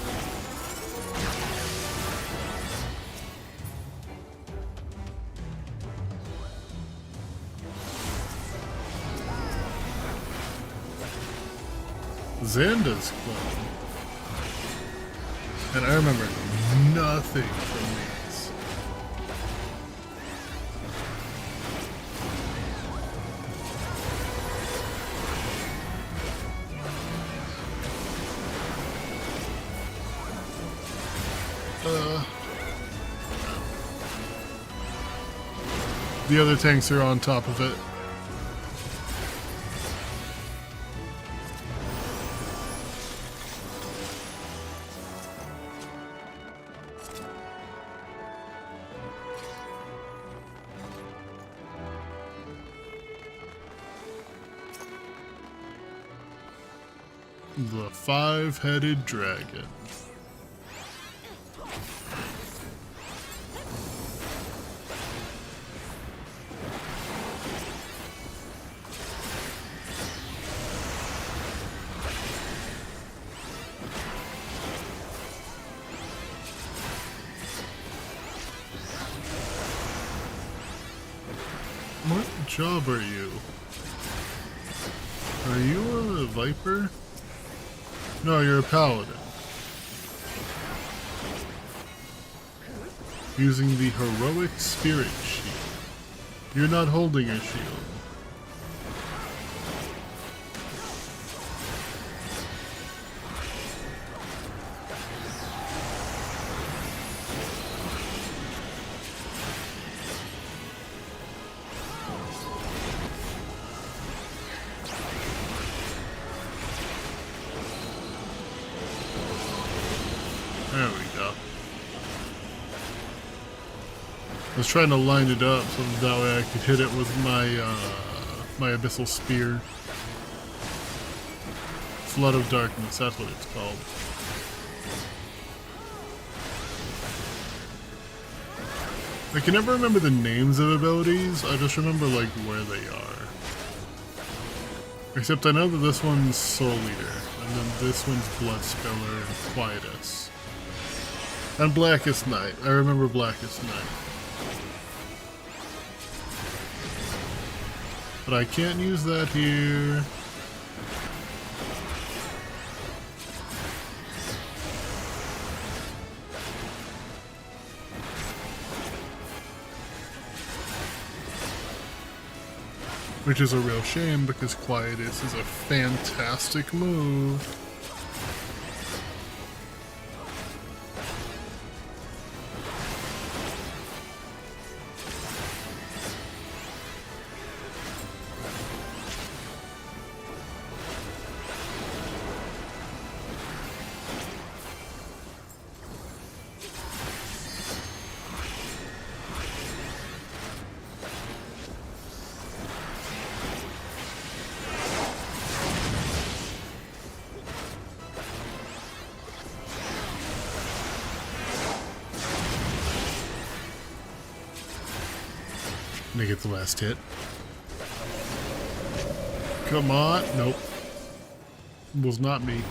Xanda's clone. And I remember nothing from these. The other tanks are on top of it. The five-headed dragon. What job are you? Are you a Viper? No, you're a Paladin. Using the heroic spirit shield. You're not holding a shield. I was trying to line it up so that way I could hit it with my my abyssal spear. Flood of Darkness, that's what it's called. I can never remember the names of abilities, I just remember like where they are. Except I know that this one's Soul Eater, and then this one's Blood Spiller and Quietus. And Blackest Night, I remember Blackest Night. But I can't use that here. Which is a real shame because Quietus is a fantastic move. Gonna get the last hit. Come on. Nope. Was not me.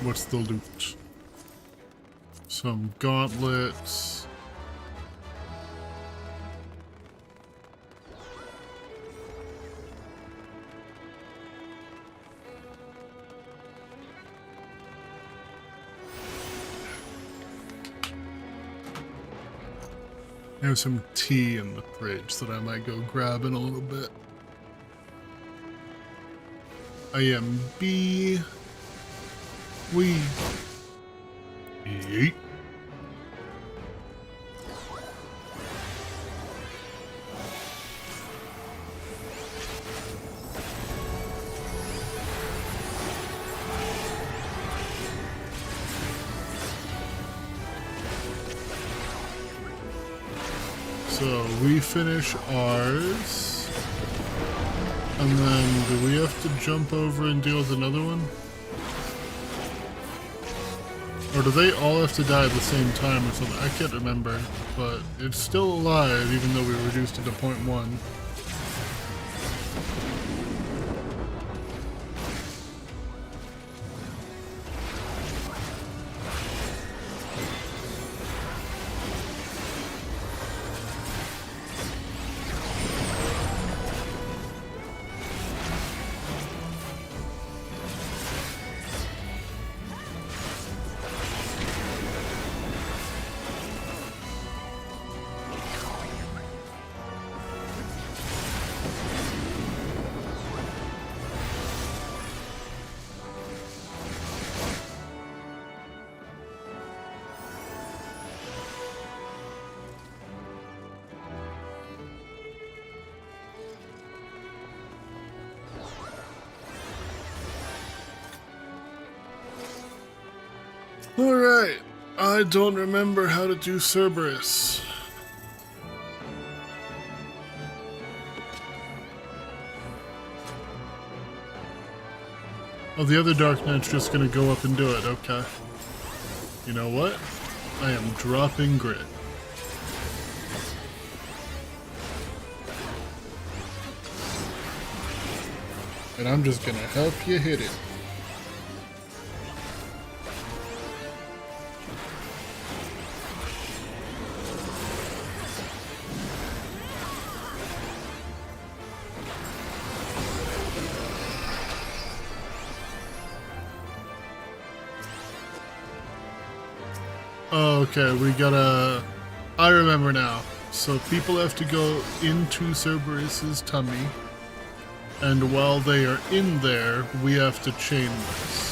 What's the loot? Some gauntlets. I have some tea in the fridge that I might go grab in a little bit. I am B. We. Yeet. So we finish ours, and then do we have to jump over and deal with another one? Or do they all have to die at the same time or something? I can't remember, but it's still alive even though we reduced it to 0.1. Alright, I don't remember how to do Cerberus. Oh, the other Dark Knight's just gonna go up and do it, okay. You know what? I am dropping grit. And I'm just gonna help you hit it. Oh, okay, we gotta... I remember now. So people have to go into Cerberus's tummy, and while they are in there, we have to chain this.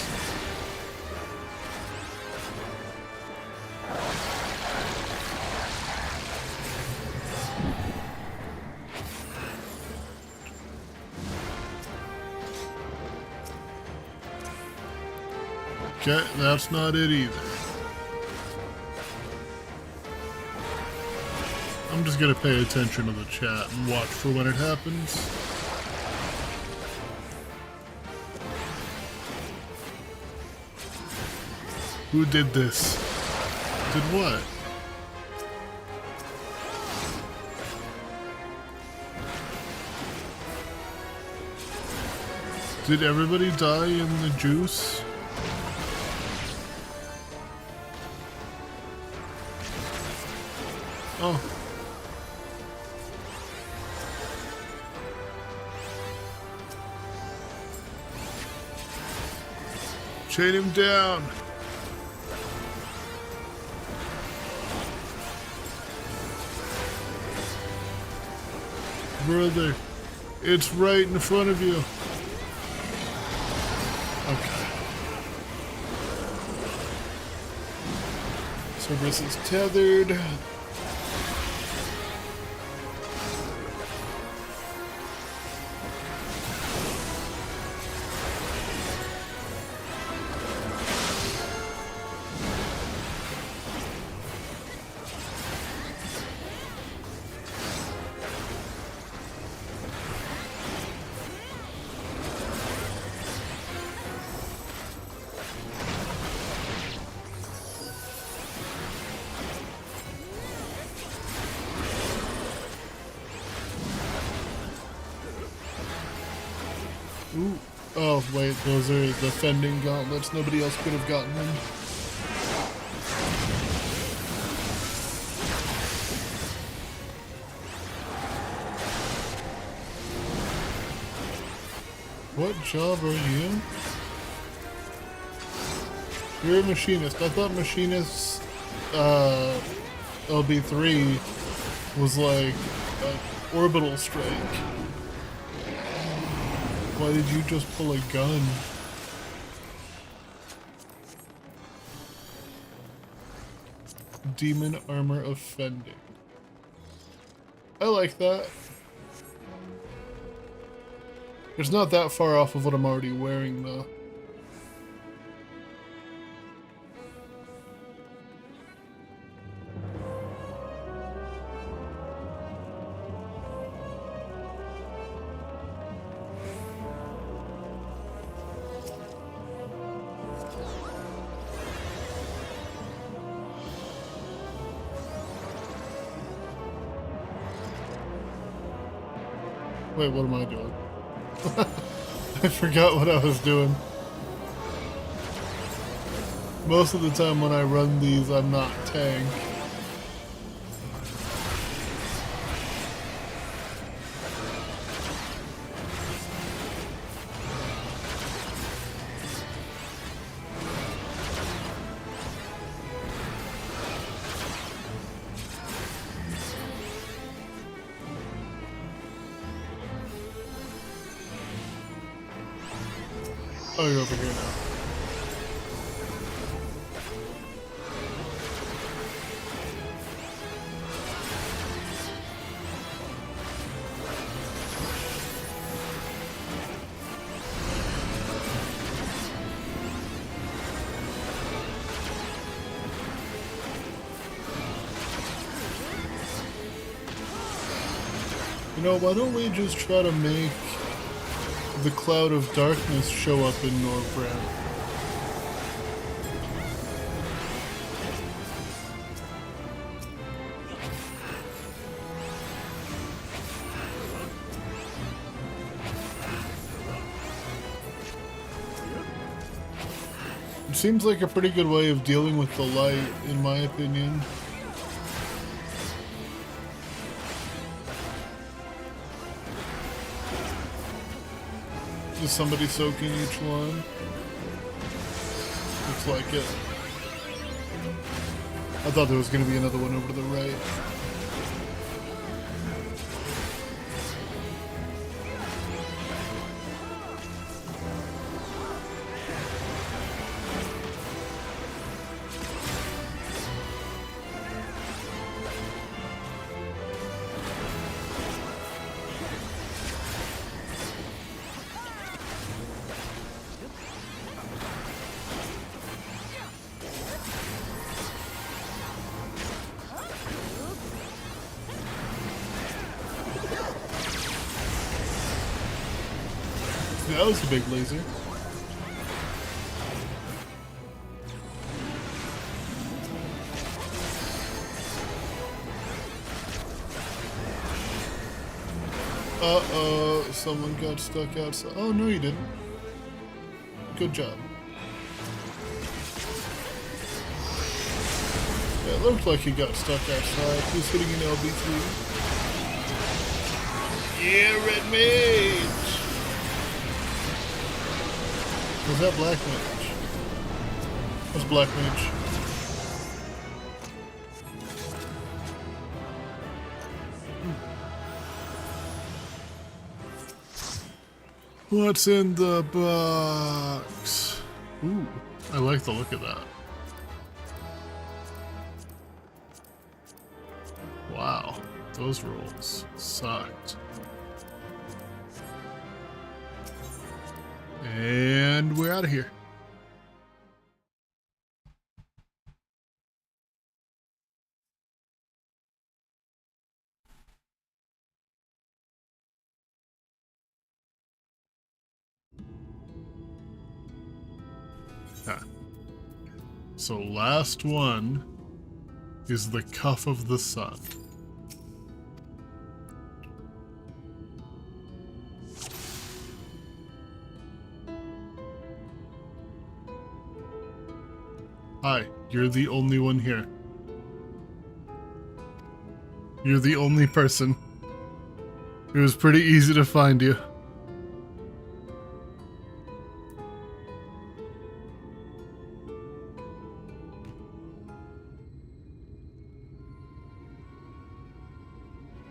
Okay, that's not it either. I'm just gonna pay attention to the chat and watch for when it happens. Who did this? Did what? Did everybody die in the juice? Oh. Chain him down. Brother, it's right in front of you. Okay. Cerberus is tethered. Ooh. Oh, wait, those are the fending gauntlets. Nobody else could have gotten them. What job are you? You're a machinist. I thought machinists, LB3 was like an orbital strike. Why did you just pull a gun? Demon armor of fending. I like that. It's not that far off of what I'm already wearing though. Wait, what am I doing? I forgot what I was doing. Most of the time when I run these, I'm not tank. Oh, you're over here now. You know, why don't we just try to make the cloud of darkness show up in Norbrand? It seems like a pretty good way of dealing with the light, in my opinion. Is somebody soaking each one? Looks like it. I thought there was going to be another one over to the right. That was a big laser. Uh-oh, someone got stuck outside. Oh, no you didn't. Good job. Yeah, it looked like he got stuck outside. He's hitting an LB3. Yeah, red mage! Was that black mage? That's black mage. What's in the box? Ooh, I like the look of that. Wow, those rolls sucked. And we're out of here. So last one is the Cuff of the Sun. Hi, you're the only one here. You're the only person. It was pretty easy to find you.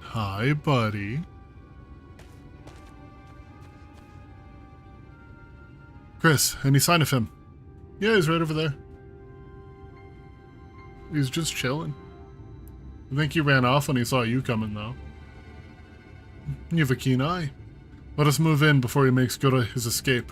Hi, buddy. Chris, any sign of him? Yeah, he's right over there. He's just chilling. I think he ran off when he saw you coming, though. You have a keen eye. Let us move in before he makes good of his escape.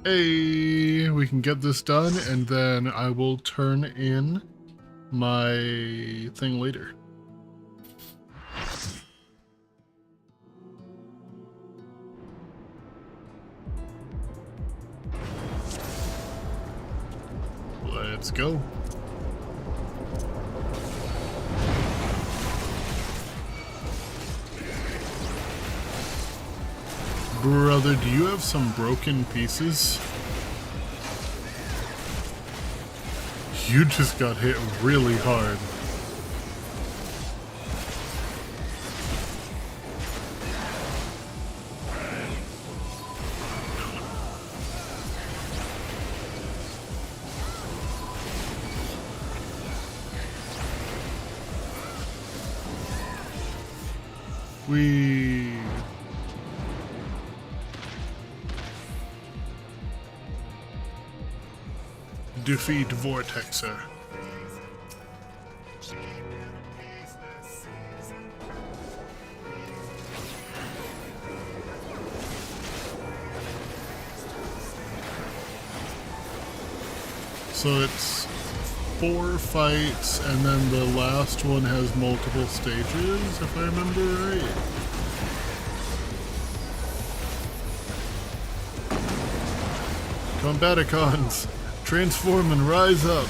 Hey, we can get this done, and then I will turn in my thing later. Let's go. Brother, do you have some broken pieces? You just got hit really hard. We defeat Vortexer. So it's 4 fights, and then the last one has multiple stages, if I remember right. Combaticons, transform and rise up.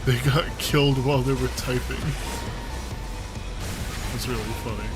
They got killed while they were typing. That's really funny.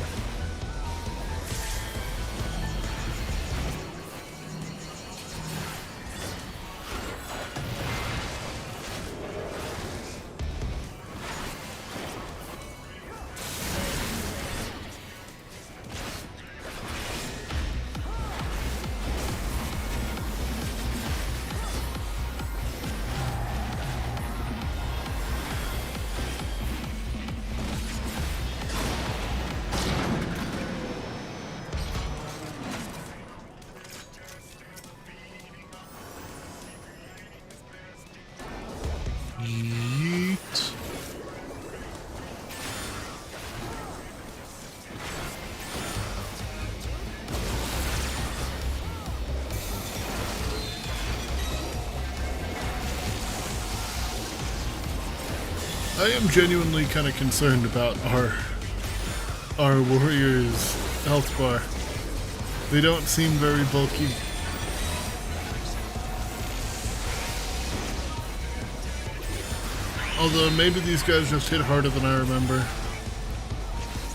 I am genuinely kind of concerned about our warriors' health bar. They don't seem very bulky. Although maybe these guys just hit harder than I remember.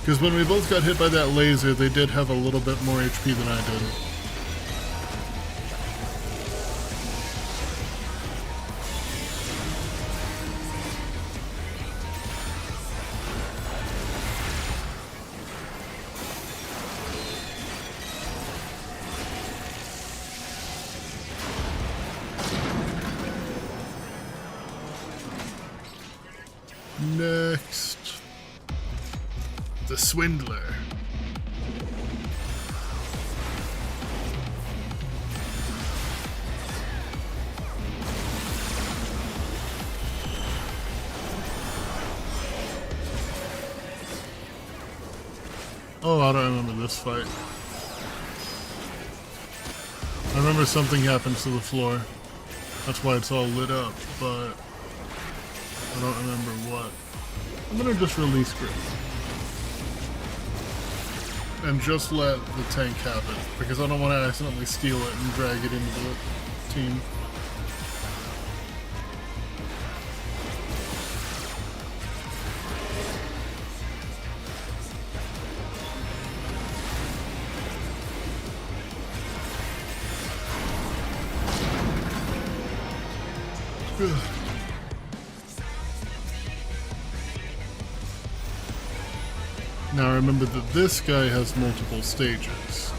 Because when we both got hit by that laser, they did have a little bit more HP than I did. Next, the Swindler. Oh, I don't remember this fight. I remember something happened to the floor. That's why it's all lit up, but I don't remember what. I'm gonna just release grip. And just let the tank have it, because I don't want to accidentally steal it and drag it into the team. Now remember that this guy has multiple stages.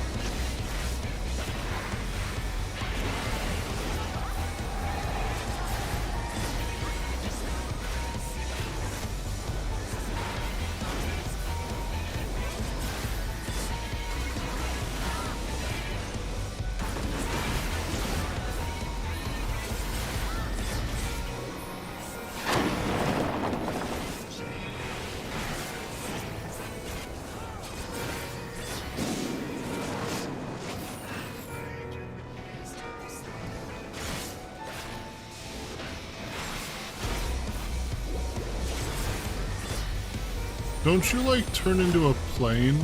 Don't you, like, turn into a plane?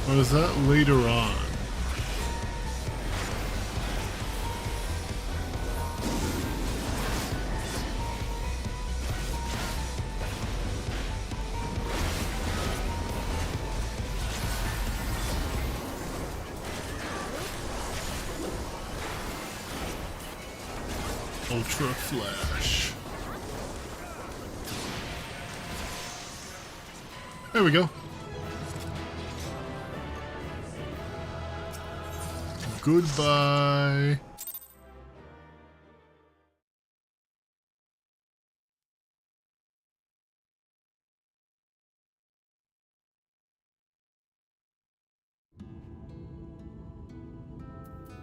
Or is that later on? Ultra Flash. There we go. Goodbye.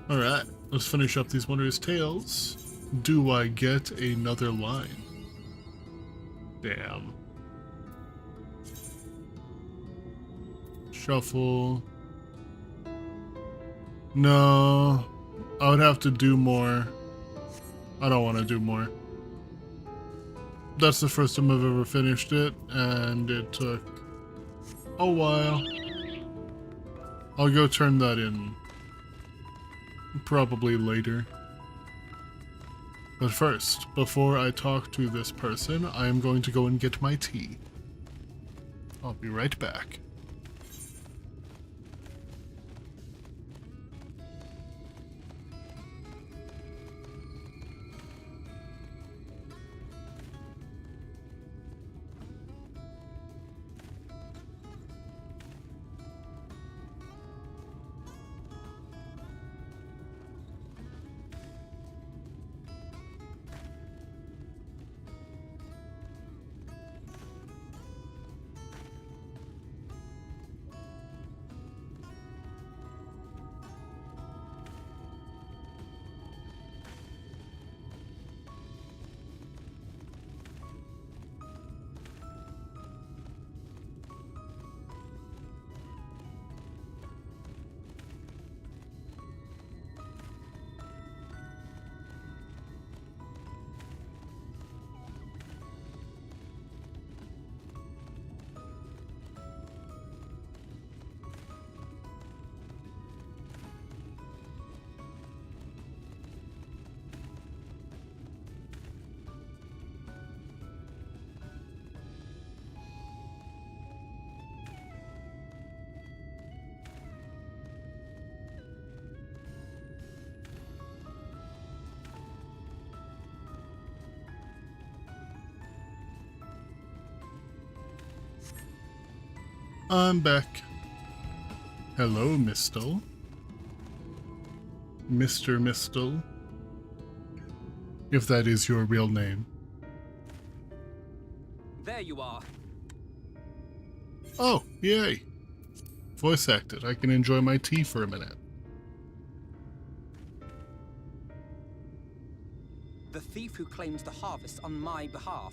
Alright, let's finish up these Wondrous Tales. Do I get another line? Damn. Shuffle. No. I would have to do more. I don't want to do more. That's the first time I've ever finished it, and it took a while. I'll go turn that in probably later. But first, before I talk to this person, I am going to go and get my tea. I'll be right back. I'm back. Hello, Mistle. Mr. Mistle. If that is your real name. There you are. Oh, yay. Voice acted. I can enjoy my tea for a minute. The thief who claims the harvest on my behalf.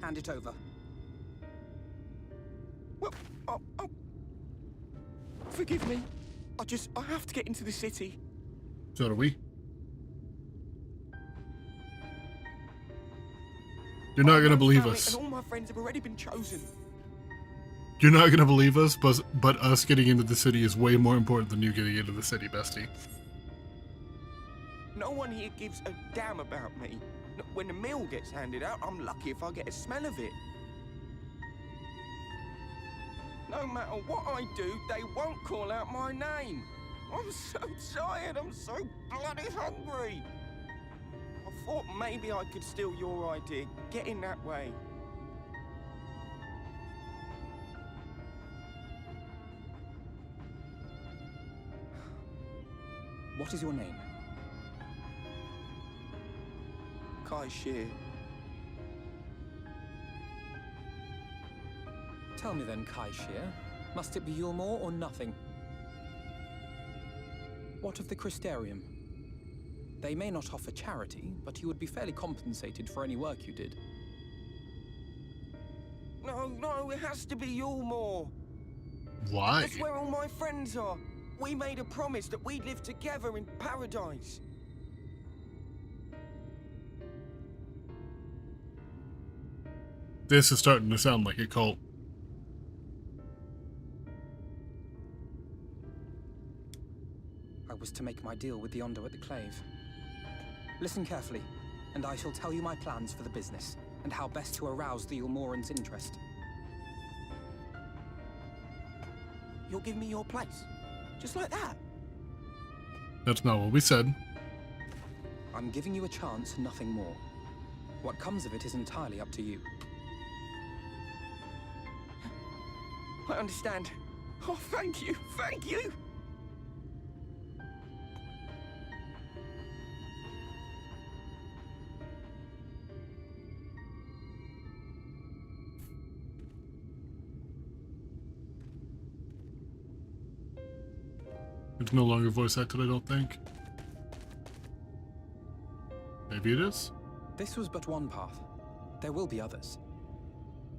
Hand it over. Well, forgive me. I have to get into the city. So do we. You're not gonna believe us. And all my friends have already been chosen. You're not gonna believe us, but us getting into the city is way more important than you getting into the city, bestie. No one here gives a damn about me. When the meal gets handed out, I'm lucky if I get a smell of it. No matter what I do, they won't call out my name. I'm so tired, I'm so bloody hungry. I thought maybe I could steal your idea, get in that way. What is your name? Kai Shear. Tell me then, Kai Shear. Must it be Yulmore or nothing? What of the Crystarium? They may not offer charity, but you would be fairly compensated for any work you did. No, it has to be Yulmore. Why? That's where all my friends are. We made a promise that we'd live together in paradise. This is starting to sound like a cult. I was to make my deal with the Ondo at the Clave. Listen carefully, and I shall tell you my plans for the business, and how best to arouse the Yulmoran's interest. You'll give me your place? Just like that? That's not what we said. I'm giving you a chance, nothing more. What comes of it is entirely up to you. I understand. Oh, thank you, thank you! It's no longer voice acted, I don't think. Maybe it is? This was but one path. There will be others.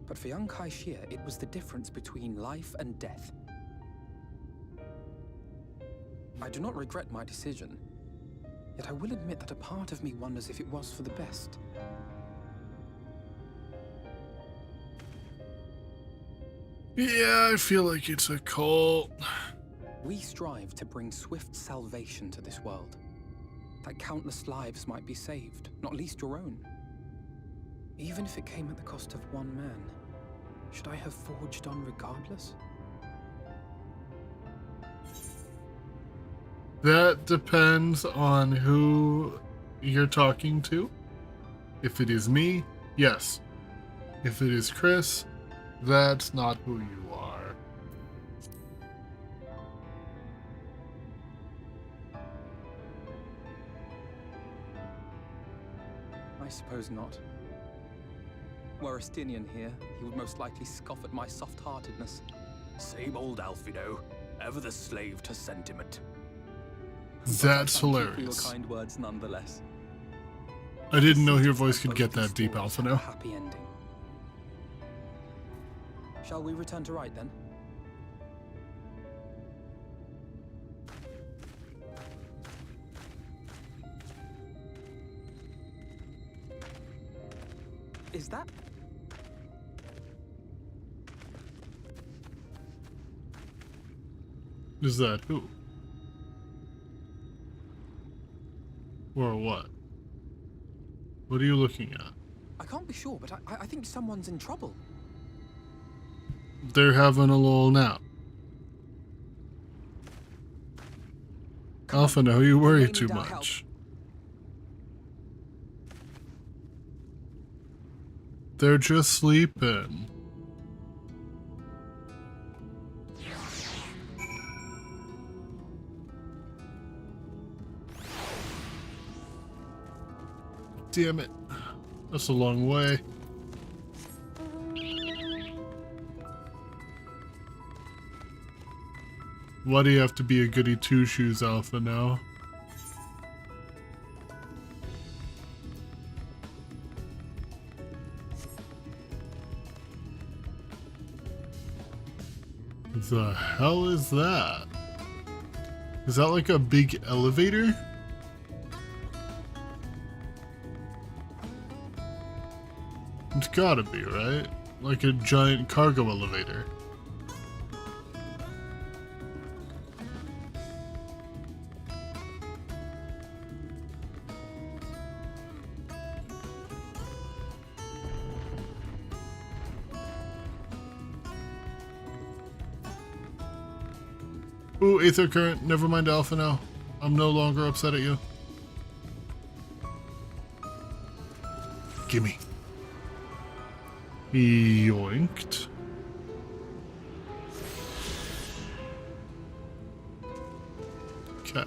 But for young Kai Shear, it was the difference between life and death. I do not regret my decision, yet I will admit that a part of me wonders if it was for the best. Yeah, I feel like it's a cult. We strive to bring swift salvation to this world, that countless lives might be saved, not least your own. Even if it came at the cost of one man, should I have forged on regardless? That depends on who you're talking to. If it is me, yes. If it is Chris, that's not who you are. I suppose not. Were Estinian here, he would most likely scoff at my soft-heartedness. Same old Alfido, ever the slave to sentiment. That's Thank you for your hilarious. kind words nonetheless. I didn't know your voice could get that deep, Stories have a Alphino. happy ending. Shall we return to Rite then? Is that? Is that who? Or what? What are you looking at? I can't be sure, but I think someone's in trouble. They're having a little nap. Alphino, you worry too much. They're just sleeping. damn it. That's a long way. Why do you have to be a goody two-shoes alpha now? The hell is that? Is that like a big elevator? It's gotta be, right? Like a giant cargo elevator. Ooh, Aether Current. Never mind Alpha now. I'm no longer upset at you. Gimme. Yoinked. Okay.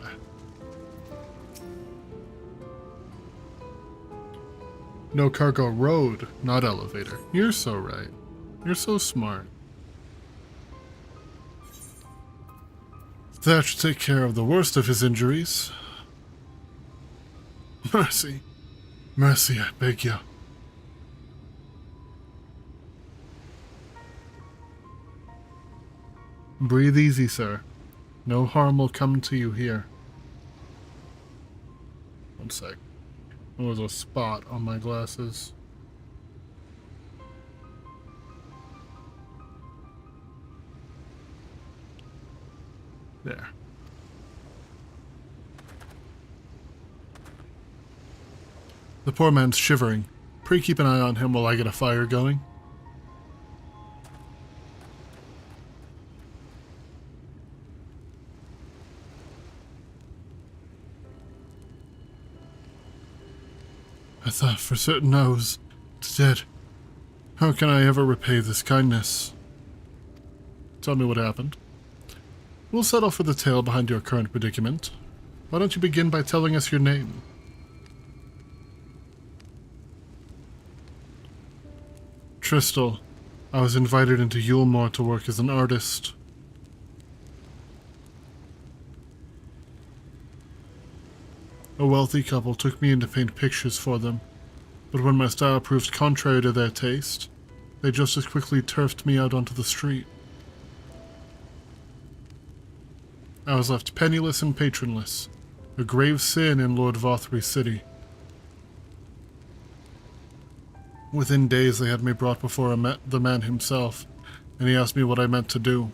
No cargo road, not elevator. You're so right. You're so smart. That should take care of the worst of his injuries. Mercy. Mercy, I beg you. Breathe easy, sir. No harm will come to you here. One sec. There was a spot on my glasses. There. The poor man's shivering. Pray keep an eye on him while I get a fire going. I thought for certain I was dead. How can I ever repay this kindness? Tell me what happened. We'll settle for the tale behind your current predicament. Why don't you begin by telling us your name? Tristal. I was invited into Yulmore to work as an artist. A wealthy couple took me in to paint pictures for them, but when my style proved contrary to their taste, they just as quickly turfed me out onto the street. I was left penniless and patronless, a grave sin in Lord Vothry City. Within days they had me brought before the man himself, and he asked me what I meant to do.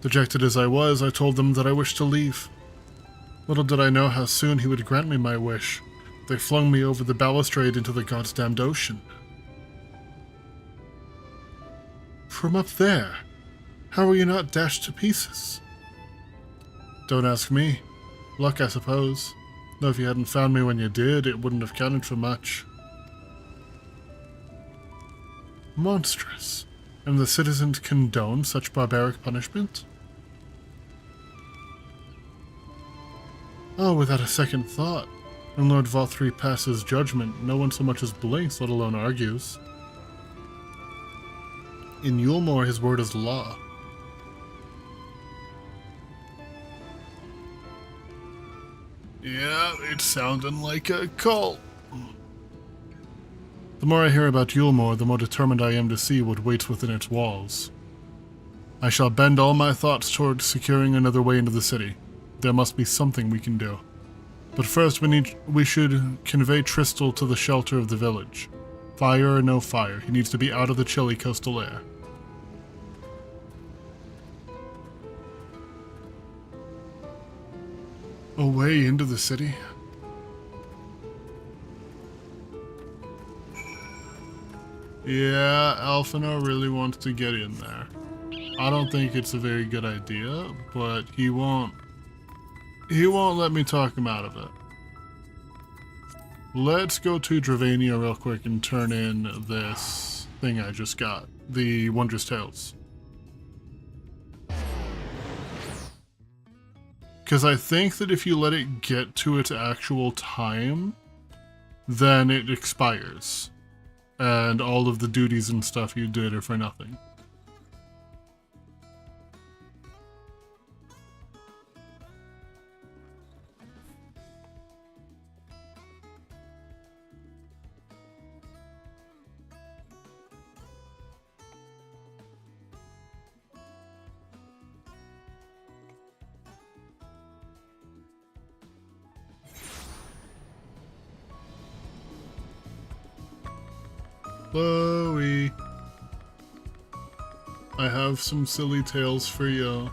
Dejected as I was, I told them that I wished to leave. Little did I know how soon he would grant me my wish. They flung me over the balustrade into the goddamned ocean. From up there, how were you not dashed to pieces? Don't ask me. Luck, I suppose. Though if you hadn't found me when you did, it wouldn't have counted for much. Monstrous. And the citizens condone such barbaric punishment? Oh, without a second thought. When Lord Vothry passes judgment, no one so much as blinks, let alone argues. In Yulmore, his word is law. Yeah, it's sounding like a cult. The more I hear about Yulmore, the more determined I am to see what waits within its walls. I shall bend all my thoughts toward securing another way into the city. There must be something we can do. But first we should convey Tristal to the shelter of the village. Fire or no fire, he needs to be out of the chilly coastal air. Away into the city? Yeah, Alphino really wants to get in there. I don't think it's a very good idea, but he won't let me talk him out of it. Let's go to Dravania real quick and turn in this thing I just got. The Wondrous Tales. Because I think that if you let it get to its actual time, then it expires. And all of the duties and stuff you did are for nothing. Chloe, I have some silly tales for you.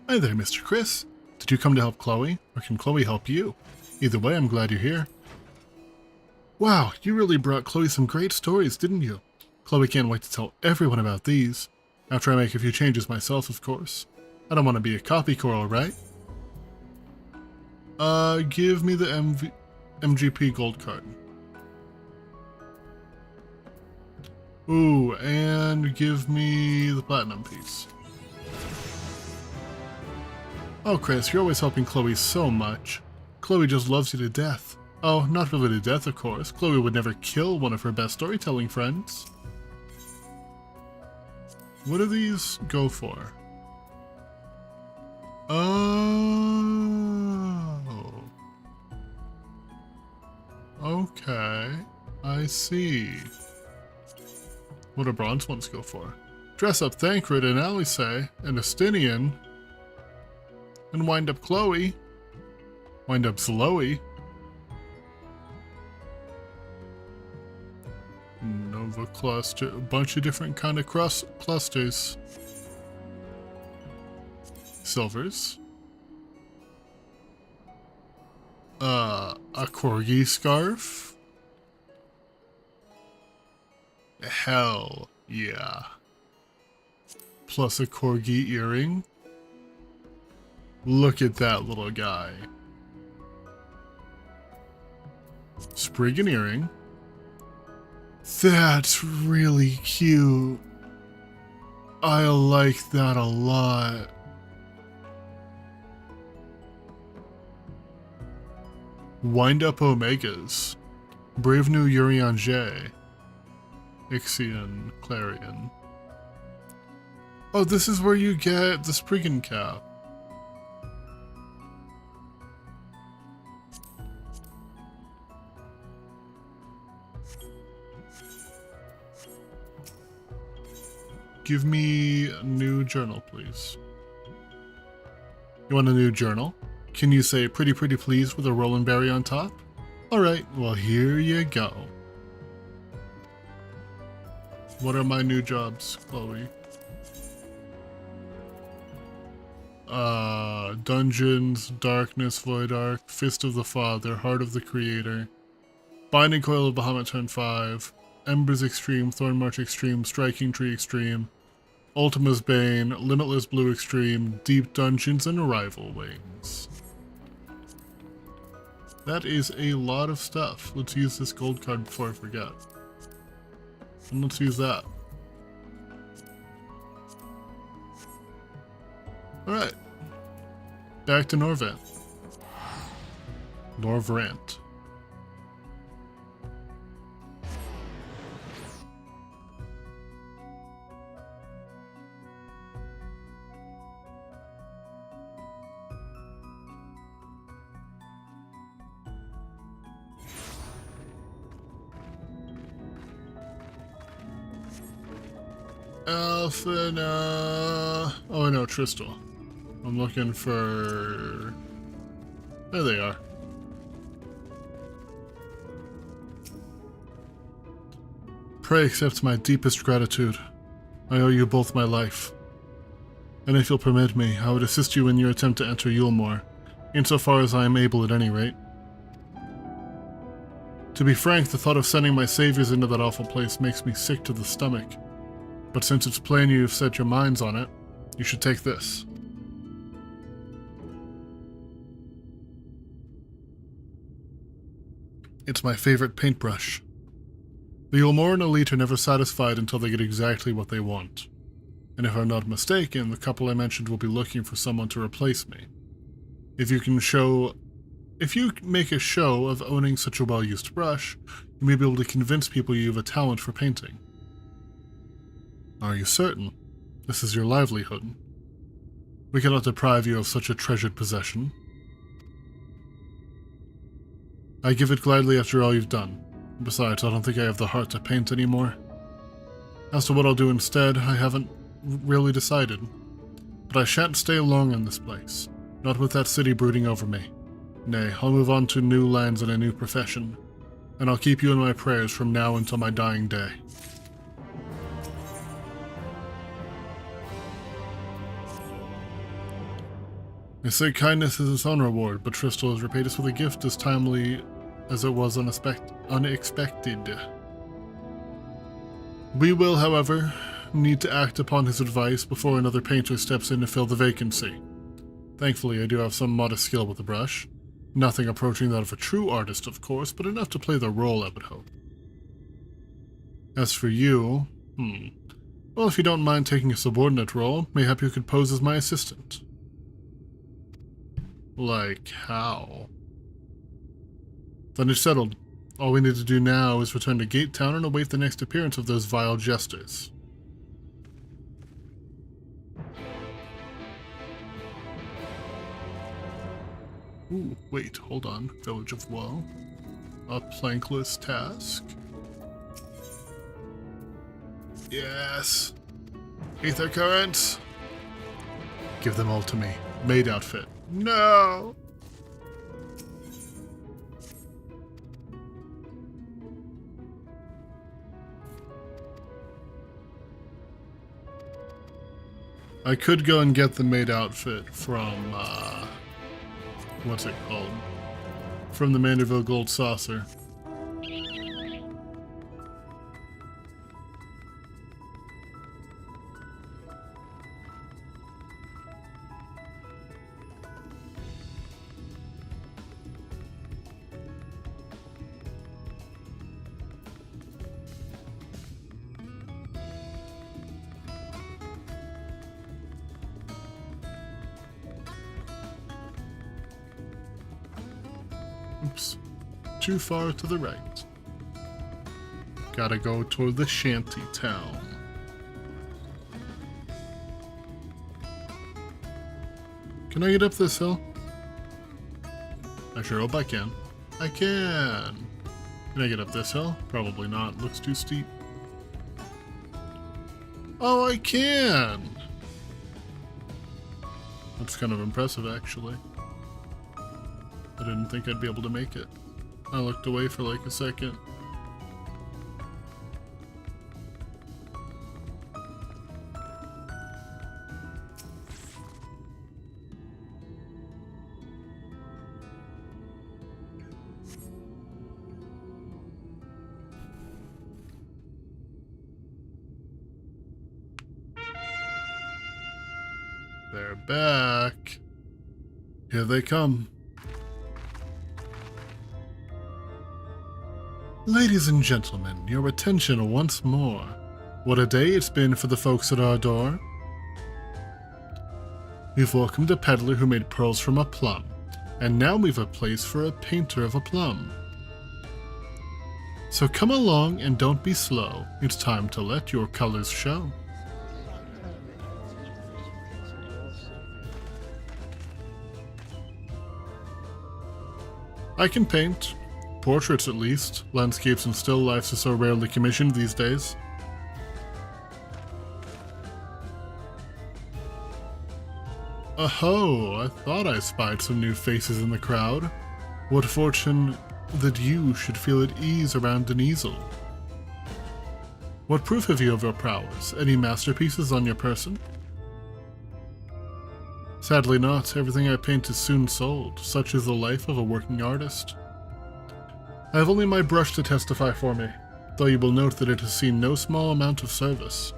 Hi there, Mr. Chris. Did you come to help Chloe, or can Chloe help you? Either way, I'm glad you're here. Wow, you really brought Chloe some great stories, didn't you? Chloe can't wait to tell everyone about these. After I make a few changes myself, of course. I don't want to be a copy coral, right? Give me the MGP gold card. Ooh, and give me the platinum piece. Oh, Chris, you're always helping Chloe so much. Chloe just loves you to death. Oh, not really to death, of course. Chloe would never kill one of her best storytelling friends. What do these go for? Oh. Okay. I see. What do bronze ones go for? Dress up Thancred and Alice, and Estinian. And wind up Chloe. Wind up Zoe. Nova cluster. A bunch of different kind of clusters. Silvers. A corgi scarf. Hell yeah. Plus a corgi earring. Look at that little guy. Spriggan earring. That's really cute. I like that a lot. Wind up Omegas. Brave New Urianger. Ixion Clarion. Oh, this is where you get the Spriggan cap. Give me a new journal, please. You want a new journal? Can you say pretty please with a rolling berry on top? Alright, well here you go. What are my new jobs, Chloe? Dungeons, Darkness, Void Arc, Fist of the Father, Heart of the Creator, Binding Coil of Bahamut Turn 5, Embers Extreme, Thornmarch Extreme, Striking Tree Extreme, Ultima's Bane, Limitless Blue Extreme, Deep Dungeons, and Rival Wings. That is a lot of stuff. Let's use this gold card before I forget. And let's use that. Alright. Back to Norvant. Norvrant. Alphina. Oh no, Tristal. I'm looking for... There they are. Pray accept my deepest gratitude. I owe you both my life. And if you'll permit me, I would assist you in your attempt to enter Yulmore, insofar as I am able at any rate. To be frank, the thought of sending my saviors into that awful place makes me sick to the stomach. But since it's plain you've set your minds on it, you should take this. It's my favorite paintbrush. The Yulmoran elite are never satisfied until they get exactly what they want. And if I'm not mistaken, the couple I mentioned will be looking for someone to replace me. If you make a show of owning such a well-used brush, you may be able to convince people you have a talent for painting. Are you certain? This is your livelihood. We cannot deprive you of such a treasured possession. I give it gladly after all you've done. Besides, I don't think I have the heart to paint anymore. As to what I'll do instead, I haven't really decided. But I shan't stay long in this place, not with that city brooding over me. Nay, I'll move on to new lands and a new profession, and I'll keep you in my prayers from now until my dying day. They say kindness is its own reward, but Tristal has repaid us with a gift as timely as it was unexpected. We will, however, need to act upon his advice before another painter steps in to fill the vacancy. Thankfully, I do have some modest skill with the brush. Nothing approaching that of a true artist, of course, but enough to play the role, I would hope. As for you, well, if you don't mind taking a subordinate role, mayhap you could pose as my assistant. Like how? Then it's settled. All we need to do now is return to Gate Town and await the next appearance of those vile jesters. Ooh, wait, hold on. Village of Woe. A plankless task. Yes! Ether currents! Give them all to me. Maid outfit. No! I could go and get the maid outfit from, what's it called? From the Manderville Gold Saucer. Oops. Too far to the right. Gotta go toward the shanty town. Can I get up this hill? I sure hope I can. I can! Can I get up this hill? Probably not. Looks too steep. Oh, I can! That's kind of impressive, actually. I didn't think I'd be able to make it. I looked away for like a second. They're back. Here they come. Ladies and gentlemen, your attention once more. What a day it's been for the folks at our door. We've welcomed a peddler who made pearls from a plum, and now we've a place for a painter of a plum. So come along and don't be slow. It's time to let your colors show. I can paint. Portraits, at least. Landscapes and still lifes are so rarely commissioned these days. Aho! I thought I spied some new faces in the crowd. What fortune that you should feel at ease around an easel. What proof have you of your prowess? Any masterpieces on your person? Sadly not. Everything I paint is soon sold. Such is the life of a working artist. I have only my brush to testify for me, though you will note that it has seen no small amount of service.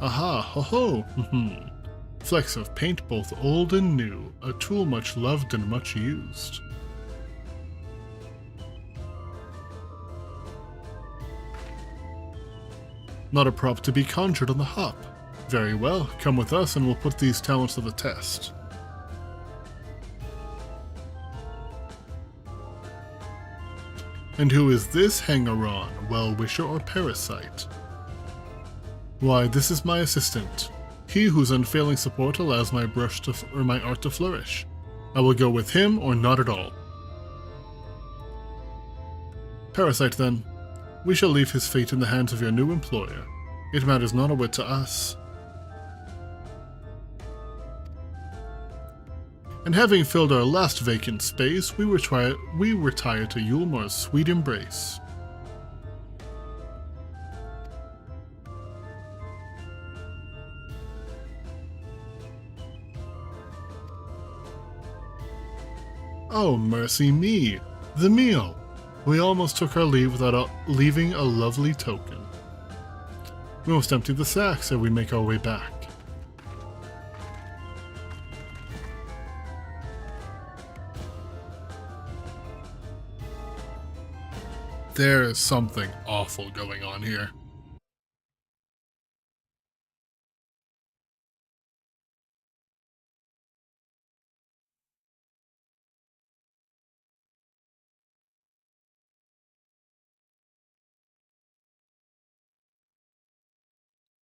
Aha, ho-ho! Flecks of paint both old and new, a tool much loved and much used. Not a prop to be conjured on the hop. Very well, come with us and we'll put these talents to the test. And who is this hanger-on, well-wisher or parasite? Why, this is my assistant. He whose unfailing support allows my my art to flourish. I will go with him or not at all. Parasite then. We shall leave his fate in the hands of your new employer. It matters not a whit to us. And having filled our last vacant space, we retire to Yulmar's sweet embrace. Oh, mercy me! The meal! We almost took our leave without leaving a lovely token. We must empty the sacks ere we make our way back. There is something awful going on here.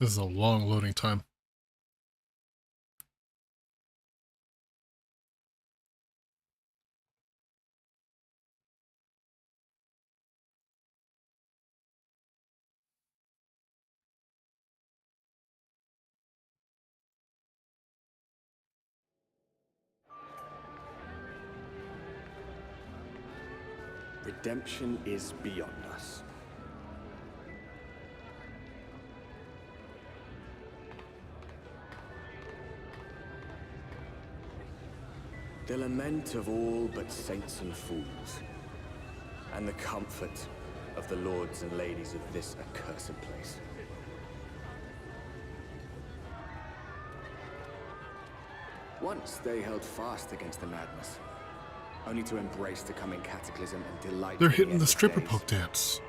This is a long loading time. Redemption is beyond us. The lament of all but saints and fools, and the comfort of the lords and ladies of this accursed place. Once they held fast against the madness, only to embrace the coming cataclysm and delight. They're in hitting the epic stripper days. poke dance.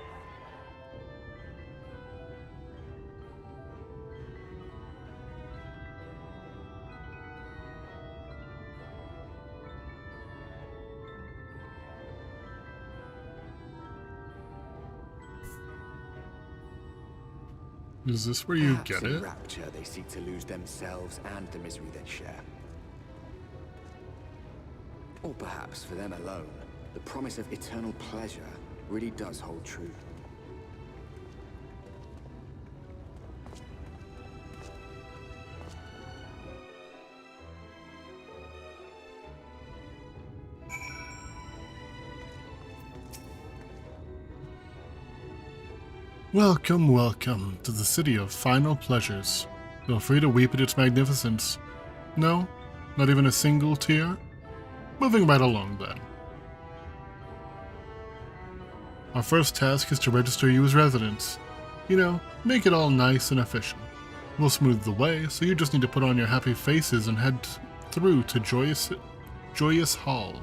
Is this where you Perhaps get in it? rapture, they seek to lose themselves and the misery they share. Or perhaps for them alone, the promise of eternal pleasure really does hold true. Welcome, welcome to the city of final pleasures. Feel free to weep at its magnificence. No? Not even a single tear? Moving right along then. Our first task is to register you as residents. You know, make it all nice and efficient. We'll smooth the way, so you just need to put on your happy faces and head through to Joyous Hall.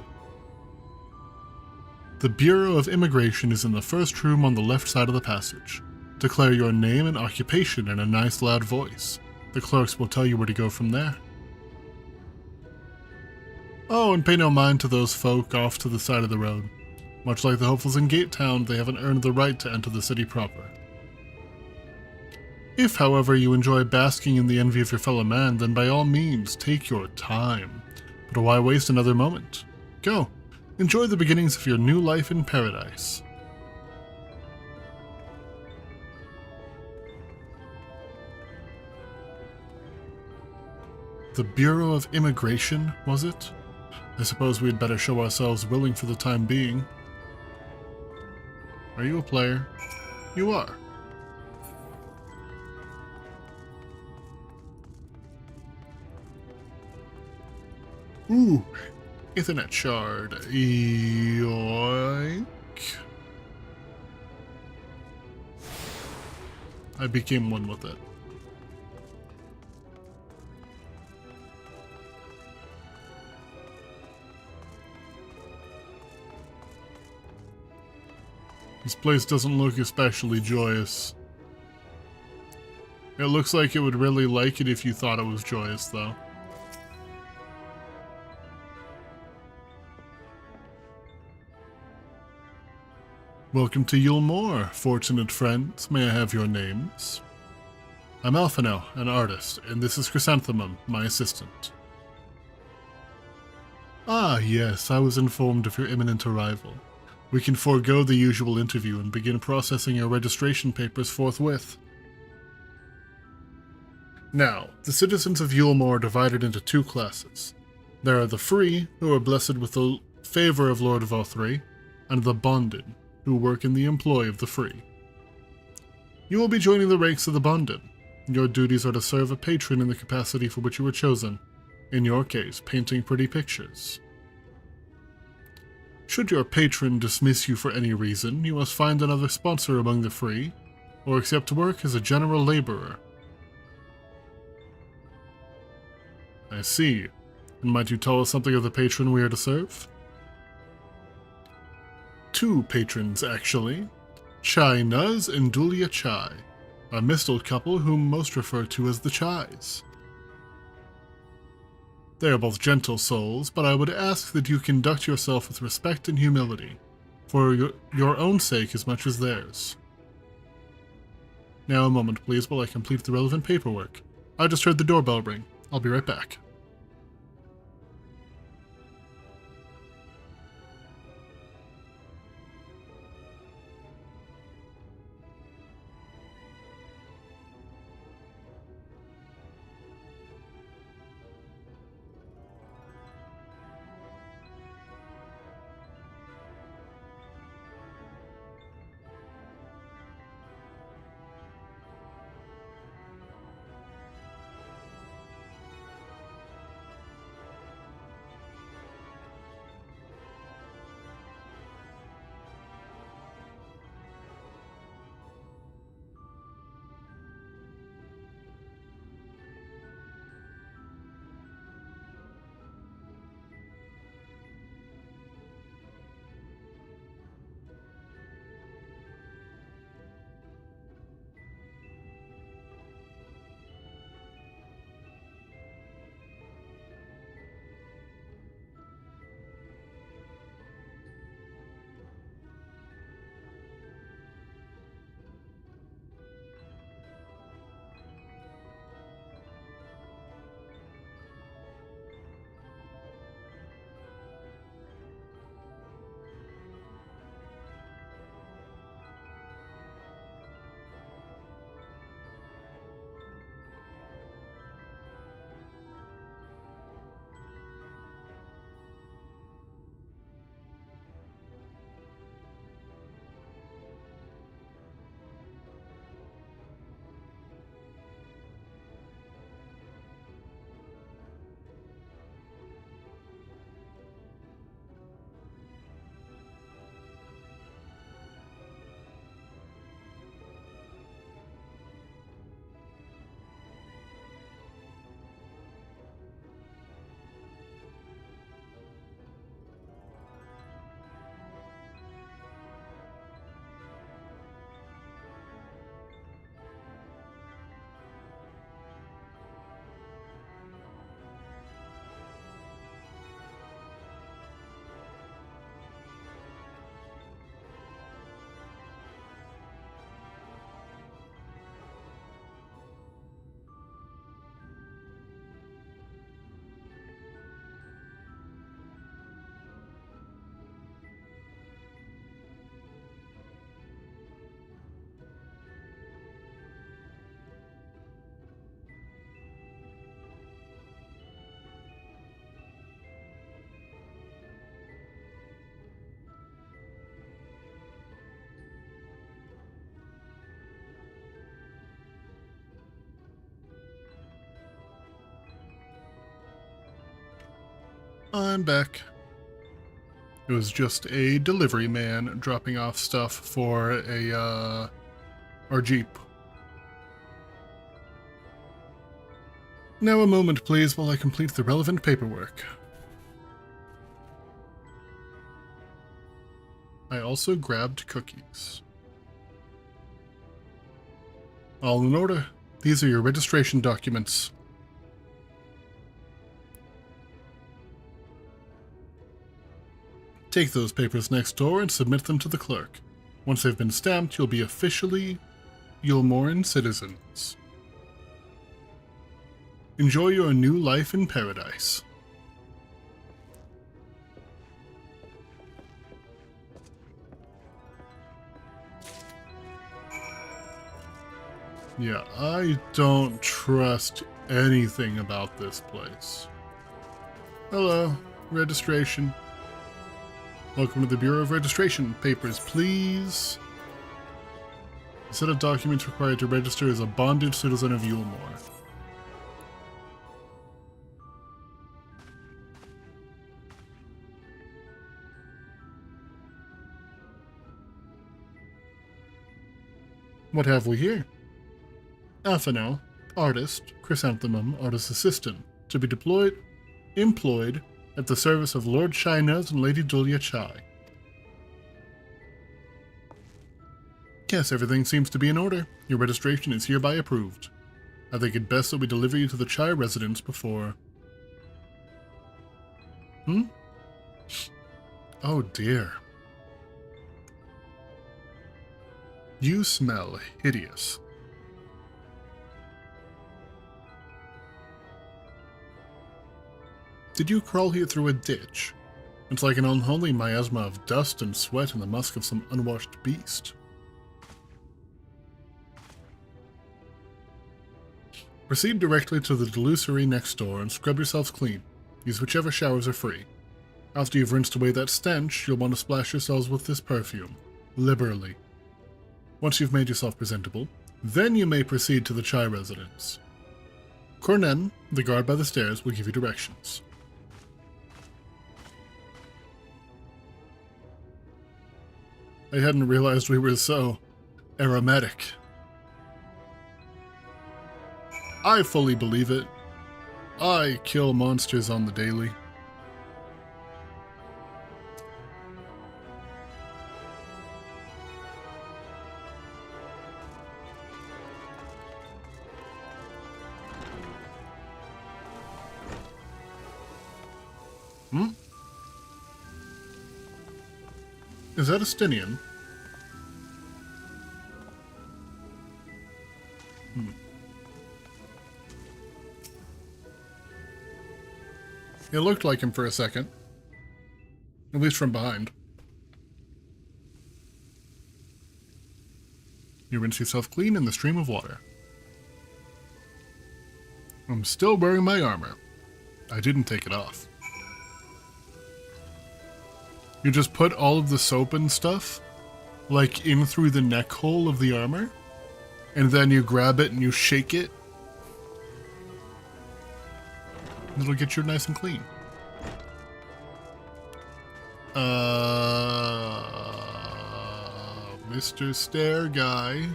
The Bureau of Immigration is in the first room on the left side of the passage. Declare your name and occupation in a nice loud voice. The clerks will tell you where to go from there. Oh, and pay no mind to those folk off to the side of the road. Much like the hopefuls in Gate Town, they haven't earned the right to enter the city proper. If, however, you enjoy basking in the envy of your fellow man, then by all means, take your time. But why waste another moment? Go. Enjoy the beginnings of your new life in paradise. The Bureau of Immigration, was it? I suppose we'd better show ourselves willing for the time being. Are you a player? You are. Ooh. Ethernet shard. Yoink. I became one with it. This place doesn't look especially joyous. It looks like it would really like it if you thought it was joyous, though. Welcome to Yulmore, fortunate friends. May I have your names? I'm Alphino, an artist, and this is Chrysanthemum, my assistant. Ah, yes, I was informed of your imminent arrival. We can forego the usual interview and begin processing your registration papers forthwith. Now, the citizens of Yulmore are divided into two classes. There are the free, who are blessed with the favor of Lord of all three, and the bonded, who work in the employ of the free. You will be joining the ranks of the bonded. Your duties are to serve a patron in the capacity for which you were chosen, in your case, painting pretty pictures. Should your patron dismiss you for any reason, you must find another sponsor among the free, or accept work as a general laborer. I see. And might you tell us something of the patron we are to serve? Two patrons, actually. Chai Nuz and Dulia Chai, a Mistle couple whom most refer to as the Chais. They are both gentle souls, but I would ask that you conduct yourself with respect and humility, for your own sake as much as theirs. Now a moment, please, while I complete the relevant paperwork. I just heard the doorbell ring. I'll be right back. I'm back. It was just a delivery man dropping off stuff for our Jeep. Now a moment, please, while I complete the relevant paperwork. I also grabbed cookies. All in order. These are your registration documents. Take those papers next door and submit them to the clerk. Once they've been stamped, you'll be officially Yulmoran citizens. Enjoy your new life in paradise. Yeah, I don't trust anything about this place. Hello, registration. Welcome to the Bureau of Registration. Papers, please. The set of documents required to register as a bonded citizen of Yulmore. What have we here? Aphano, artist, chrysanthemum, artist assistant, to be employed at the service of Lord Shinez and Lady Julia Chai. Yes, everything seems to be in order. Your registration is hereby approved. I think it best that we deliver you to the Chai residence before... Oh dear. You smell hideous. Did you crawl here through a ditch? It's like an unholy miasma of dust and sweat and the musk of some unwashed beast. Proceed directly to the delusory next door and scrub yourselves clean. Use whichever showers are free. After you've rinsed away that stench, you'll want to splash yourselves with this perfume, liberally. Once you've made yourself presentable, then you may proceed to the Chai residence. Cornen, the guard by the stairs, will give you directions. I hadn't realized we were so aromatic. I fully believe it. I kill monsters on the daily. Is that a Stinian? It looked like him for a second. At least from behind. You rinse yourself clean in the stream of water. I'm still wearing my armor. I didn't take it off. You just put all of the soap and stuff, like, in through the neck hole of the armor, and then you grab it and you shake it. It'll get you nice and clean. Mr. Stair Guy.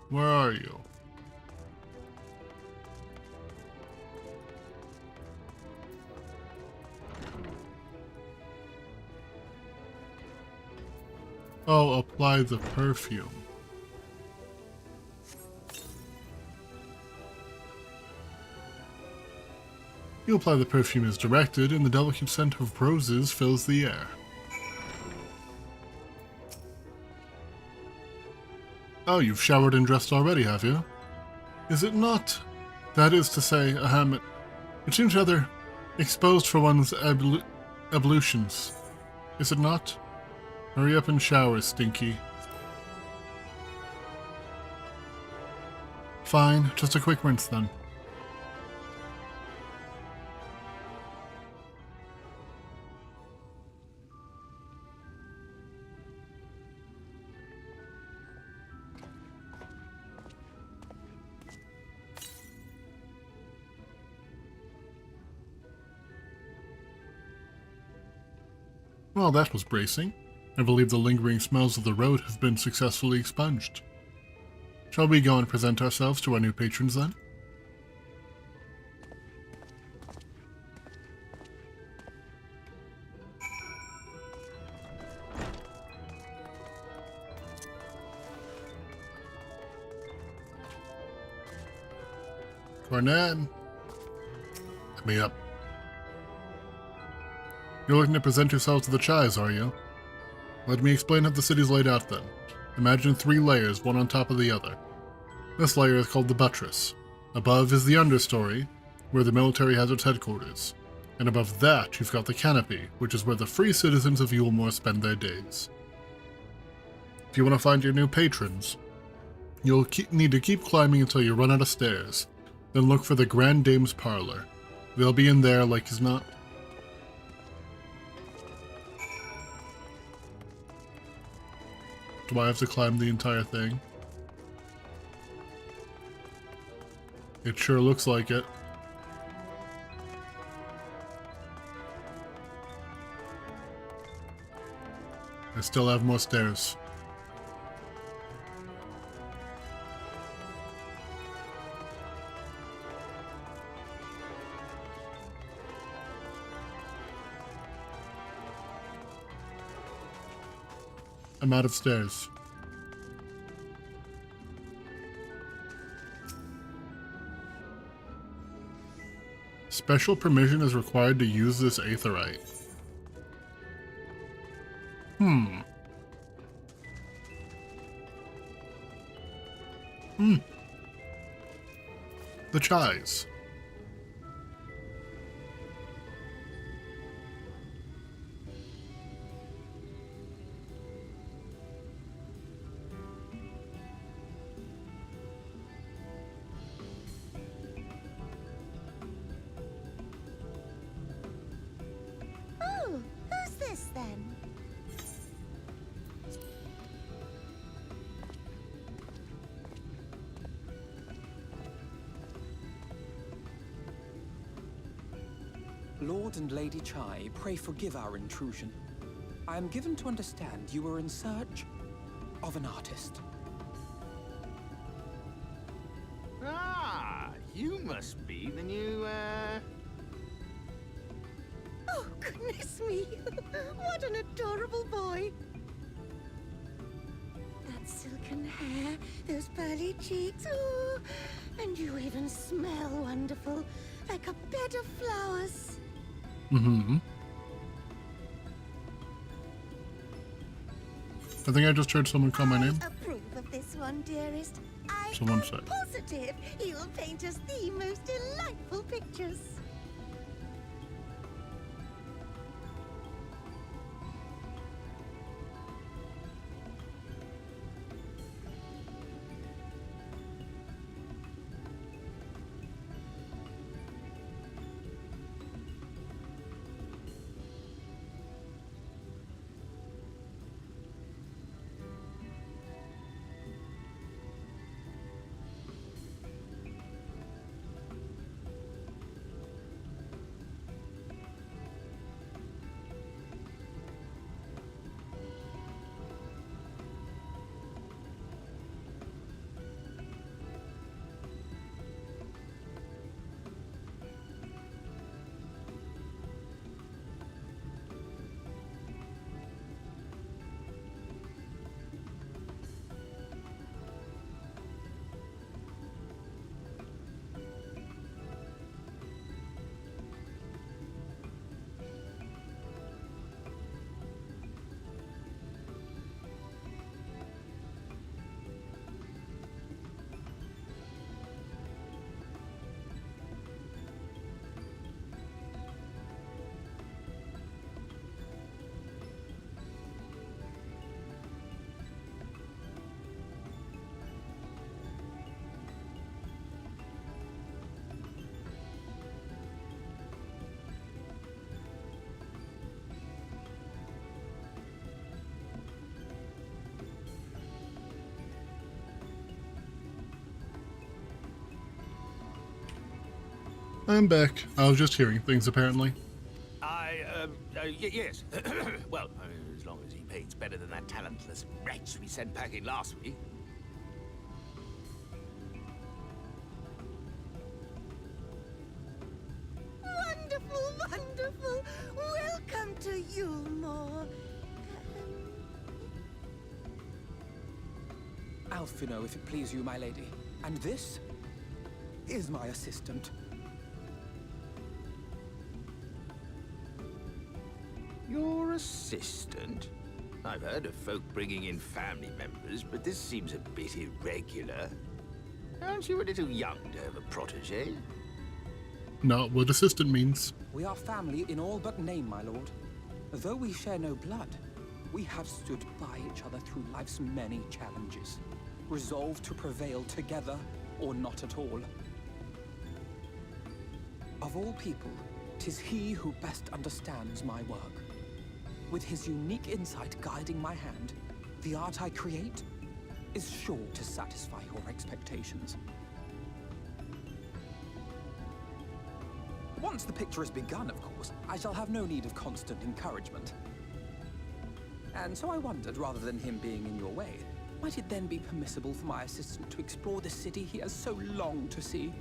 Where are you? Oh, apply the perfume. You apply the perfume as directed, and the delicate scent of roses fills the air. Oh, you've showered and dressed already, have you? Is it not? That is to say, it seems rather exposed for one's ablutions. Is it not? Hurry up and shower, Stinky. Fine, just a quick rinse then. Well, that was bracing. I believe the lingering smells of the road have been successfully expunged. Shall we go and present ourselves to our new patrons then? Cornet, let me up. You're looking to present yourselves to the Chais, are you? Let me explain how the city's laid out then. Imagine 3 layers, one on top of the other. This layer is called the buttress. Above is the understory, where the military has its headquarters. And above that, you've got the canopy, which is where the free citizens of Yulmore spend their days. If you want to find your new patrons, you'll need to keep climbing until you run out of stairs. Then look for the Grand Dame's parlor. They'll be in there like as not. Do I have to climb the entire thing? It sure looks like it. I still have more stairs. I'm out of stairs. Special permission is required to use this aetheryte. The Chais. Oh, who's this then? Lord and Lady Chai, pray forgive our intrusion. I am given to understand you were in search of an artist. Ah, you must be the new, Oh, goodness me! What an adorable boy! That silken hair, those pearly cheeks, oh, and you even smell wonderful, like a bed of flowers. Mm-hmm. I think I just heard someone call my name. I approve of this one, dearest. I Someone am said. positive he will paint us the most delightful pictures. I'm back. I was just hearing things, apparently. Yes. Well, as long as he paints better than that talentless wretch we sent packing last week. Wonderful, wonderful! Welcome to Yulmore. Alphino, if it please you, my lady. And this? is my assistant. Your assistant? I've heard of folk bringing in family members, but this seems a bit irregular. Aren't you a little young to have a protege? Not what assistant means. We are family in all but name, my lord. Though we share no blood, we have stood by each other through life's many challenges, resolved to prevail together or not at all. Of all people, 'tis he who best understands my work. With his unique insight guiding my hand, the art I create is sure to satisfy your expectations. Once the picture is begun, of course, I shall have no need of constant encouragement. And so I wondered, rather than him being in your way, might it then be permissible for my assistant to explore the city he has so longed to see?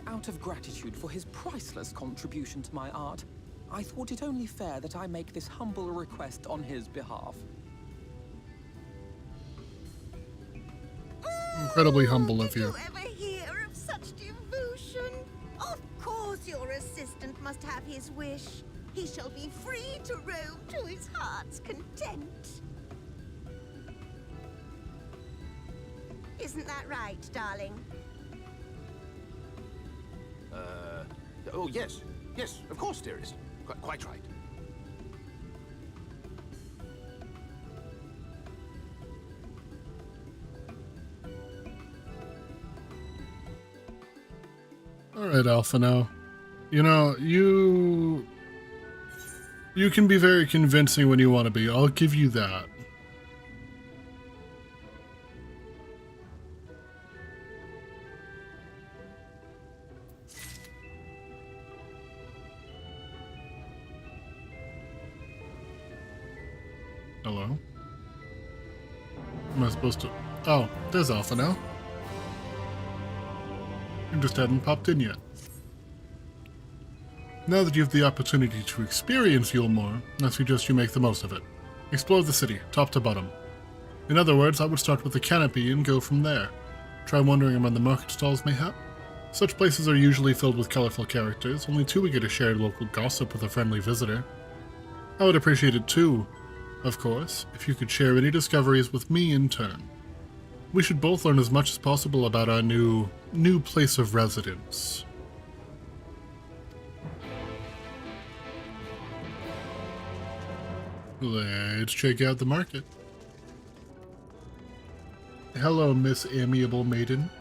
Out of gratitude for his priceless contribution to my art, I thought it only fair that I make this humble request on his behalf. Incredibly humble of you. Did you ever hear of such devotion? Of course your assistant must have his wish. He shall be free to roam to his heart's content. Isn't that right, darling? Oh, yes. Yes, of course, dearest. Quite right. Alright, Alpha now. You know, you can be very convincing when you want to be. I'll give you that. Hello? Am I supposed to... Oh, there's Alpha now. You just hadn't popped in yet. Now that you have the opportunity to experience Yulmore, I suggest you make the most of it. Explore the city, top to bottom. In other words, I would start with the canopy and go from there. Try wandering around the market stalls, mayhap. Such places are usually filled with colorful characters, only too eager to share local gossip with a friendly visitor. I would appreciate it too, of course, if you could share any discoveries with me in turn. We should both learn as much as possible about our new place of residence. Let's check out the market. Hello, Miss Amiable Maiden.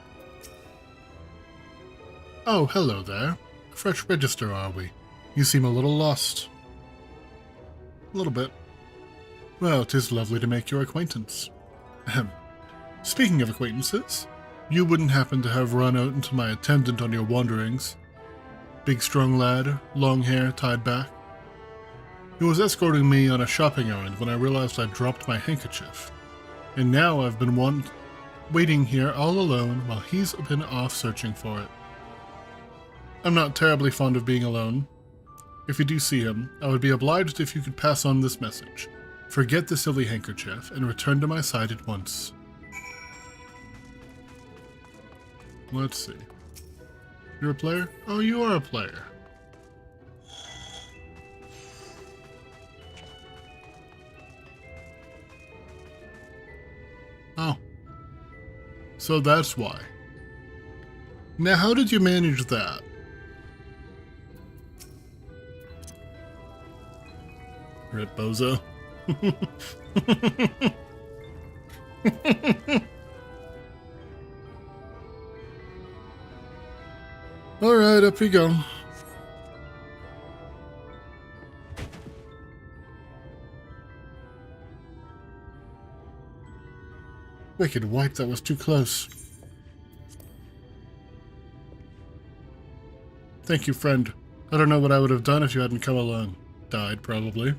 Oh, hello there. A fresh register, are we? You seem a little lost. A little bit. Well, 'tis lovely to make your acquaintance. Ahem. Speaking of acquaintances, you wouldn't happen to have run out into my attendant on your wanderings? Big strong lad, long hair tied back. He was escorting me on a shopping errand when I realized I'd dropped my handkerchief. And now I've been waiting here all alone while he's been off searching for it. I'm not terribly fond of being alone. If you do see him, I would be obliged if you could pass on this message. Forget the silly handkerchief and return to my side at once. Let's see. You're a player? Oh, you are a player. Oh. So that's why. Now, how did you manage that? Rip bozo. Alright, up we go. Wicked white, that was too close. Thank you, friend. I don't know what I would have done if you hadn't come along. Died, probably.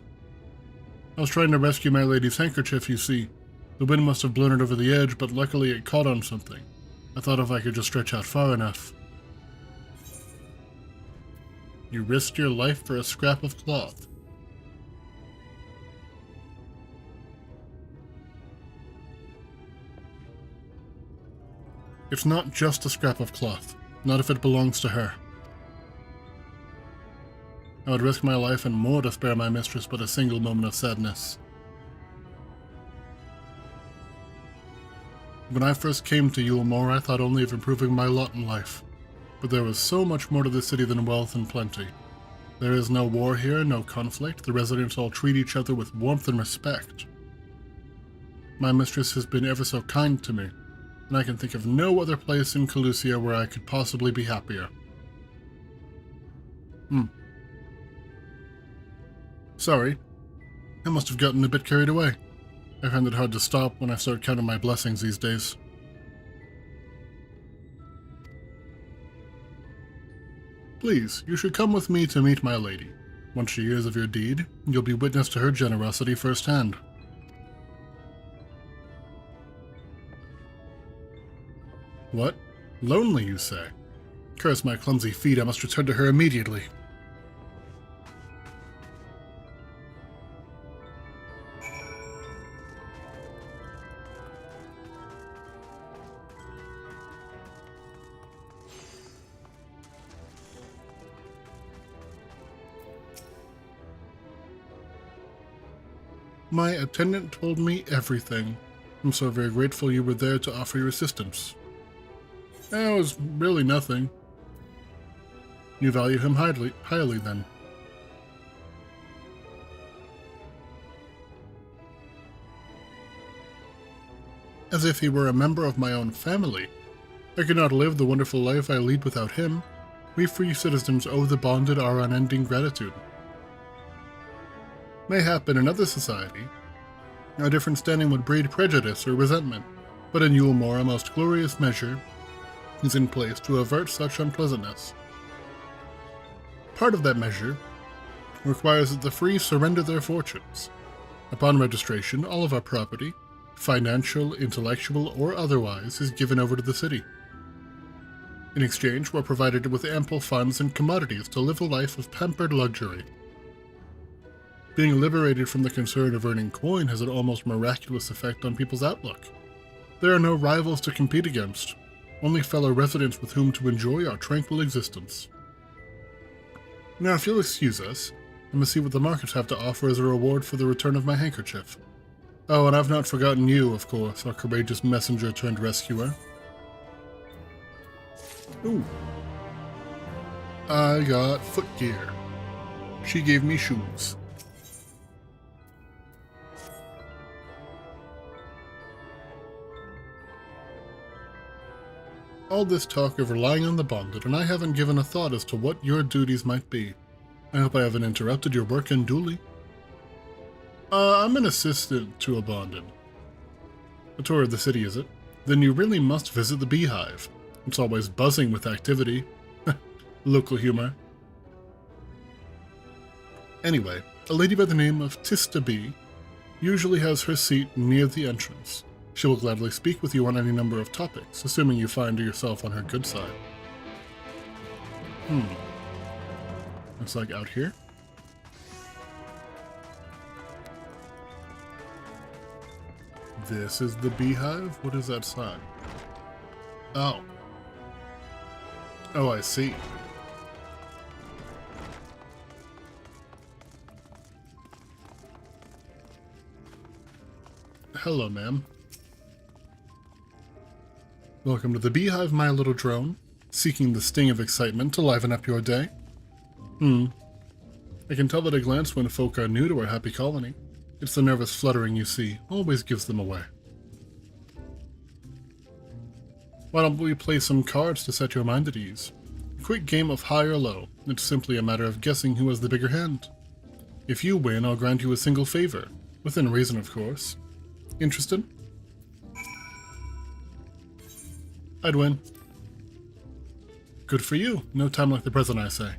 I was trying to rescue my lady's handkerchief, you see. The wind must have blown it over the edge, but luckily it caught on something. I thought if I could just stretch out far enough. You risked your life for a scrap of cloth. It's not just a scrap of cloth, not if it belongs to her. I would risk my life and more to spare my mistress but a single moment of sadness. When I first came to Yulmore, I thought only of improving my lot in life. But there was so much more to the city than wealth and plenty. There is no war here, no conflict. The residents all treat each other with warmth and respect. My mistress has been ever so kind to me, and I can think of no other place in Calusia where I could possibly be happier. Sorry, I must have gotten a bit carried away. I find it hard to stop when I start counting my blessings these days. Please, you should come with me to meet my lady. Once she hears of your deed, you'll be witness to her generosity firsthand. What? Lonely, you say? Curse my clumsy feet, I must return to her immediately. My attendant told me everything. I'm so very grateful you were there to offer your assistance. It was really nothing. You value him highly then. As if he were a member of my own family. I could not live the wonderful life I lead without him. We free citizens owe the bonded our unending gratitude. Mayhap in another society, a different standing would breed prejudice or resentment, but in Yulmore a most glorious measure is in place to avert such unpleasantness. Part of that measure requires that the free surrender their fortunes. Upon registration, all of our property, financial, intellectual, or otherwise, is given over to the city. In exchange, we're provided with ample funds and commodities to live a life of pampered luxury. Being liberated from the concern of earning coin has an almost miraculous effect on people's outlook. There are no rivals to compete against, only fellow residents with whom to enjoy our tranquil existence. Now, if you'll excuse us, I must see what the markets have to offer as a reward for the return of my handkerchief. Oh, and I've not forgotten you, of course, our courageous messenger turned rescuer. Ooh. I got footgear. She gave me shoes. All this talk of relying on the bonded, and I haven't given a thought as to what your duties might be. I hope I haven't interrupted your work unduly. I'm an assistant to a bonded. A tour of the city, is it? Then you really must visit the beehive. It's always buzzing with activity. Local humor. Anyway, a lady by the name of Tista B usually has her seat near the entrance. She will gladly speak with you on any number of topics, assuming you find yourself on her good side. Looks like out here. This is the beehive? What is that sign? Oh. Oh, I see. Hello, ma'am. Welcome to the beehive, my little drone. Seeking the sting of excitement to liven up your day. I can tell at a glance when folk are new to our happy colony. It's the nervous fluttering you see, always gives them away. Why don't we play some cards to set your mind at ease? A quick game of high or low. It's simply a matter of guessing who has the bigger hand. If you win, I'll grant you a single favor. Within reason, of course. Interested? I'd win. Good for you. No time like the present, I say.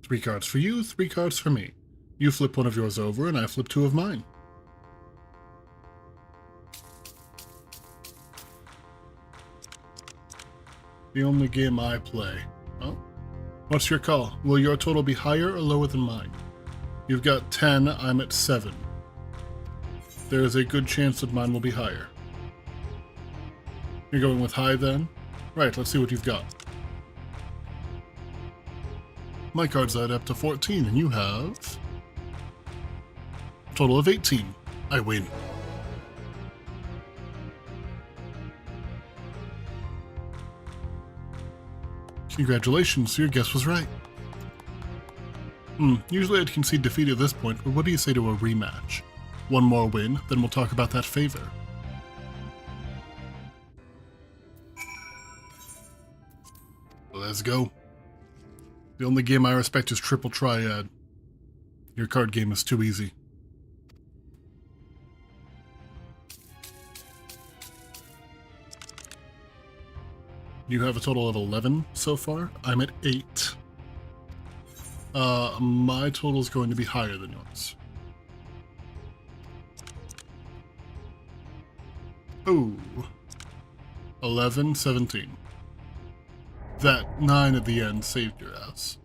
Three cards for you, 3 cards for me. You flip one of yours over, and I flip 2 of mine. The only game I play. Well, what's your call? Will your total be higher or lower than mine? You've got 10, I'm at 7. there is a good chance that mine will be higher. You're going with high then? Right, let's see what you've got. My cards add up to 14 and you have a total of 18. I win. Congratulations, your guess was right. Usually I'd concede defeat at this point, but what do you say to a rematch? One more win, then we'll talk about that favor. Let's go. The only game I respect is Triple Triad. Your card game is too easy. You have a total of 11 so far. I'm at 8. My total is going to be higher than yours. Ooh. 11, 17. That 9 at the end saved your ass.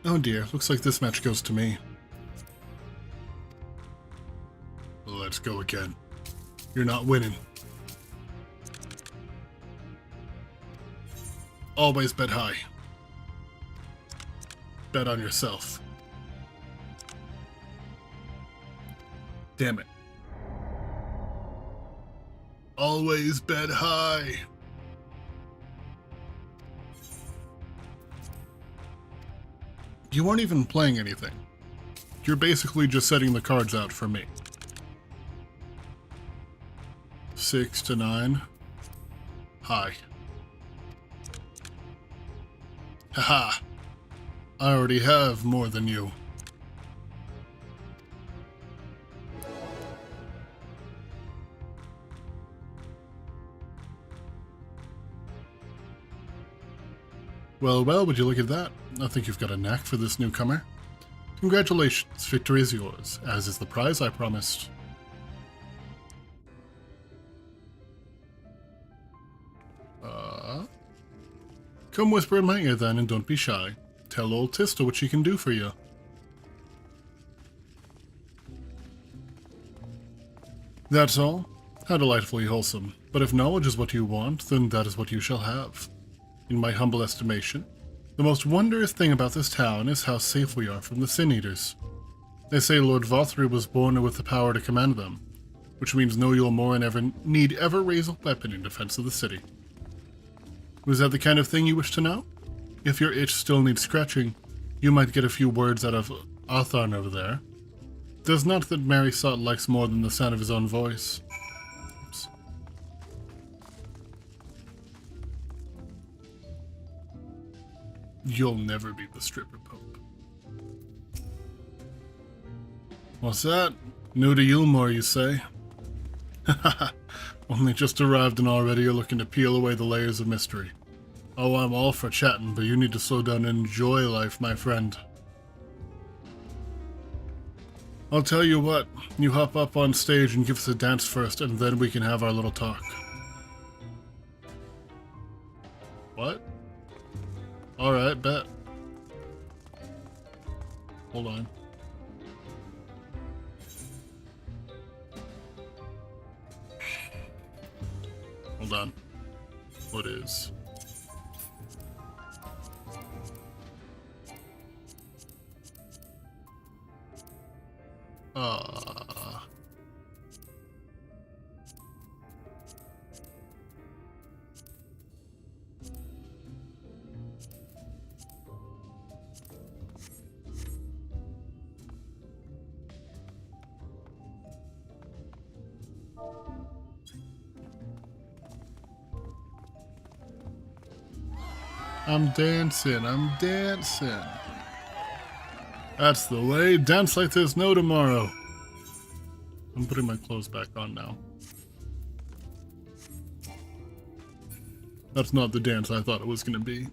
Oh dear, looks like this match goes to me. Let's go again. You're not winning. Always bet high. Bet on yourself. Damn it. Always bet high. You weren't even playing anything. You're basically just setting the cards out for me. 6 to 9. High. Haha. I already have more than you. Well, well, would you look at that? I think you've got a knack for this newcomer. Congratulations, victory is yours, as is the prize I promised. Come whisper in my ear then, and don't be shy. Tell old Tista what she can do for you. That's all? How delightfully wholesome. But if knowledge is what you want, then that is what you shall have. In my humble estimation, the most wondrous thing about this town is how safe we are from the Sin Eaters. They say Lord Vothri was born with the power to command them, which means no Yulmoran need ever raise a weapon in defense of the city. Was that the kind of thing you wish to know? If your itch still needs scratching, you might get a few words out of Atharn over there. There's not that Mary Sot likes more than the sound of his own voice. Oops. You'll never be the stripper pope. What's that? New to Yulmore, you say? Haha. Only just arrived and already you're looking to peel away the layers of mystery. Oh, I'm all for chatting, but you need to slow down and enjoy life, my friend. I'll tell you what, you hop up on stage and give us a dance first, and then we can have our little talk. What? Alright, bet. Hold on. Hold on. What is? I'm dancing, I'm dancing. That's the way. Dance like there's no tomorrow. I'm putting my clothes back on now. That's not the dance I thought it was going to be.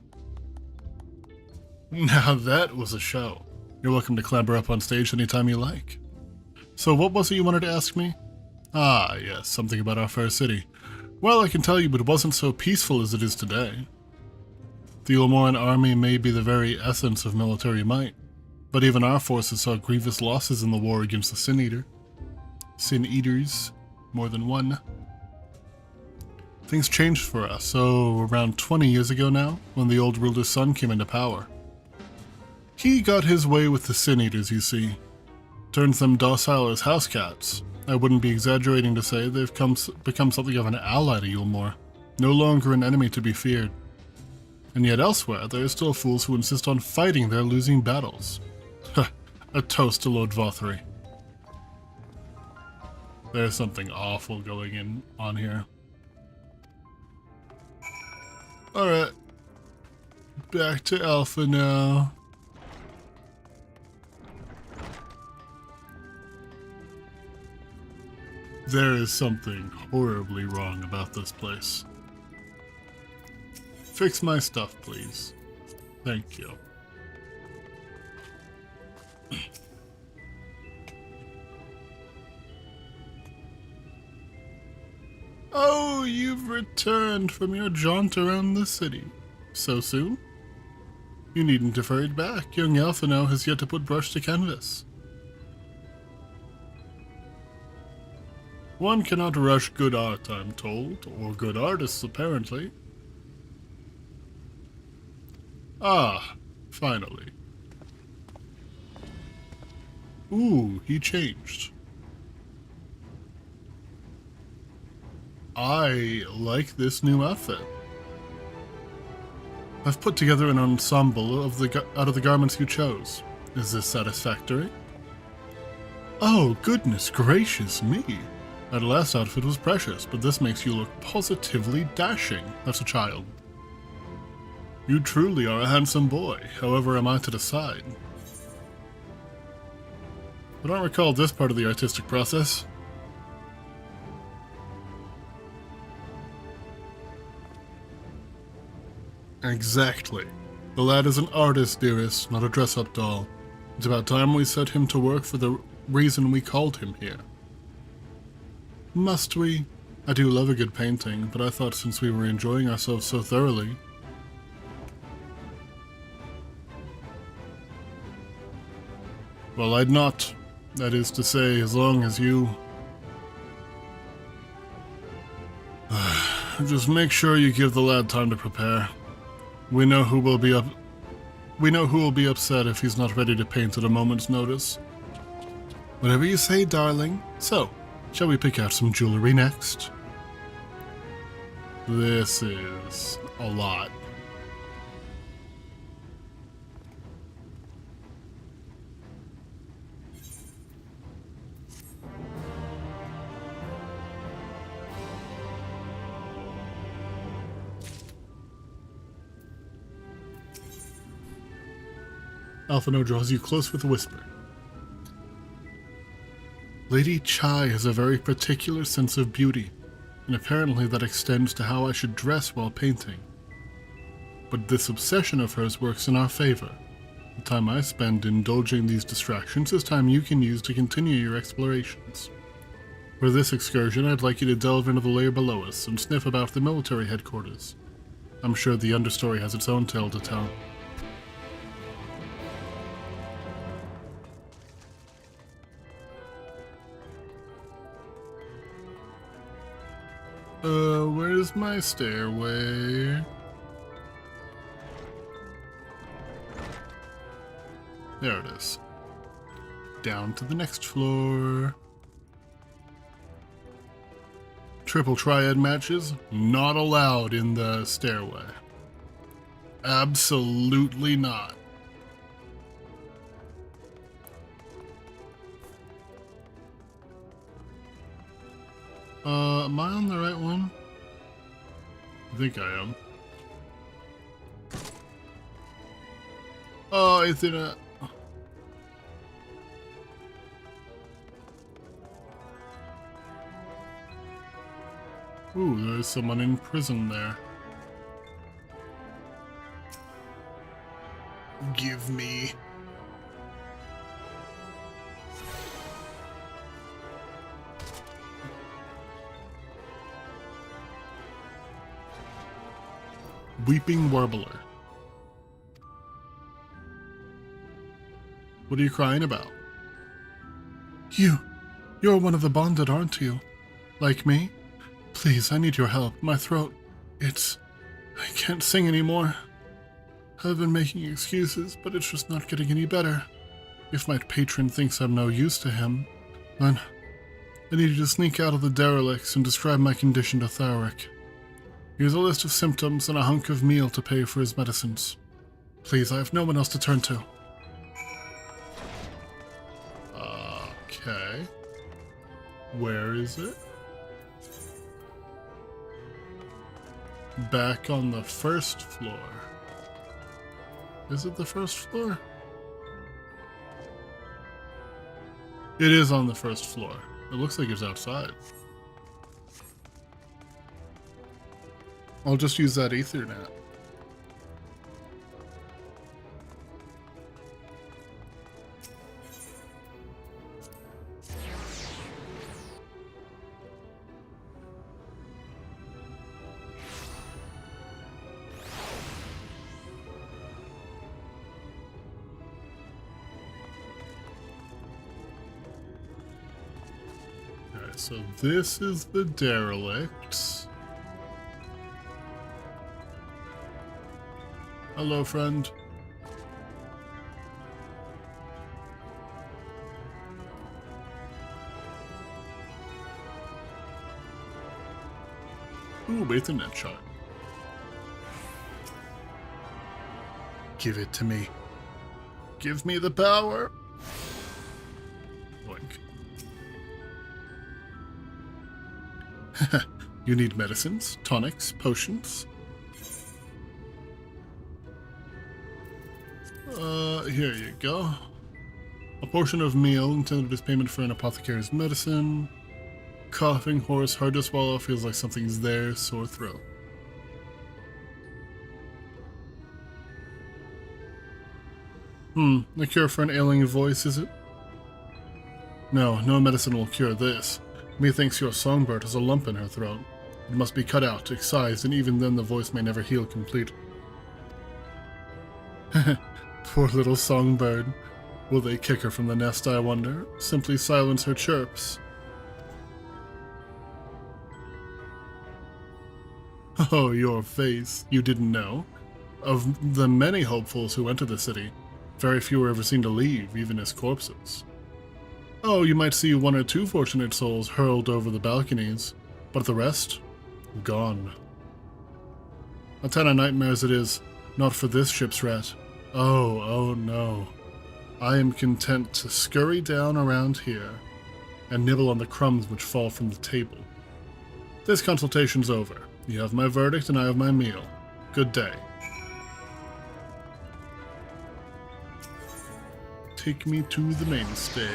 Now that was a show. You're welcome to clamber up on stage anytime you like. So what was it you wanted to ask me? Ah, yes, something about our fair city. Well, I can tell you it wasn't so peaceful as it is today. The Yulmoran army may be the very essence of military might, But even our forces saw grievous losses in the war against the Sin Eaters, more than one. Things changed for us, so around 20 years ago now, when the old ruler's son came into power. He got his way with the Sin Eaters, you see. Turns them docile as house cats. I wouldn't be exaggerating to say they've become something of an ally to Yulmore, no longer an enemy to be feared. And yet elsewhere, there are still fools who insist on fighting their losing battles. A toast to Lord Vothry. There's something awful going on here. Alright. Back to Alpha now. There is something horribly wrong about this place. Fix my stuff, please. Thank you. Oh, you've returned from your jaunt around the city. So soon? You needn't have hurried back. Young Alphino has yet to put brush to canvas. One cannot rush good art, I'm told, or good artists, apparently. Ah, finally. Ooh, he changed. I like this new outfit. I've put together an ensemble out of the garments you chose. Is this satisfactory? Oh, goodness gracious me. That last outfit was precious, but this makes you look positively dashing. That's a child. You truly are a handsome boy, however am I to decide. I don't recall this part of the artistic process. Exactly. The lad is an artist, dearest, not a dress-up doll. It's about time we set him to work for the reason we called him here. Must we? I do love a good painting, but I thought since we were enjoying ourselves so thoroughly... Well, I'd not. That is to say, as long as you... Just make sure you give the lad time to prepare. We know who will be upset if he's not ready to paint at a moment's notice. Whatever you say, darling. So, shall we pick out some jewelry next? This is a lot. Alphino draws you close with a whisper. Lady Chai has a very particular sense of beauty, and apparently that extends to how I should dress while painting. But this obsession of hers works in our favor. The time I spend indulging these distractions is time you can use to continue your explorations. For this excursion, I'd like you to delve into the layer below us and sniff about the military headquarters. I'm sure the understory has its own tale to tell. Where's my stairway? There it is. Down to the next floor. Triple triad matches, not allowed in the stairway. Absolutely not. Am I on the right one? I think I am. Oh, it's in a... Ooh, there's someone in prison there. Give me... Weeping Warbler. What are you crying about? You're one of the bonded, aren't you? Like me? Please, I need your help. My throat, I can't sing anymore. I've been making excuses, but it's just not getting any better. If my patron thinks I'm no use to him, then I need you to sneak out of the derelicts and describe my condition to Tharic. Here's a list of symptoms and a hunk of meal to pay for his medicines. Please, I have no one else to turn to. Okay. Where is it? Back on the first floor. Is it the first floor? It is on the first floor. It looks like it's outside. I'll just use that Ethernet. Alright, so this is the derelict. Hello, friend. Ooh, Ethernet chart. Give it to me. Give me the power. Boink. You need medicines, tonics, potions. Here you go. A portion of meal intended as payment for an apothecary's medicine. Coughing, hoarse, hard to swallow, feels like something's there, sore throat. A cure for an ailing voice, is it? No, no medicine will cure this. Methinks your songbird has a lump in her throat. It must be cut out, excised, and even then the voice may never heal completely. Poor little songbird. Will they kick her from the nest, I wonder? Simply silence her chirps. Oh, your face. You didn't know? Of the many hopefuls who enter the city, very few are ever seen to leave, even as corpses. Oh, you might see one or two fortunate souls hurled over the balconies, but the rest? Gone. A ton of nightmares it is, not for this ship's rat. Oh no. I am content to scurry down around here and nibble on the crumbs which fall from the table. This consultation's over. You have my verdict and I have my meal. Good day. Take me to the mainstay.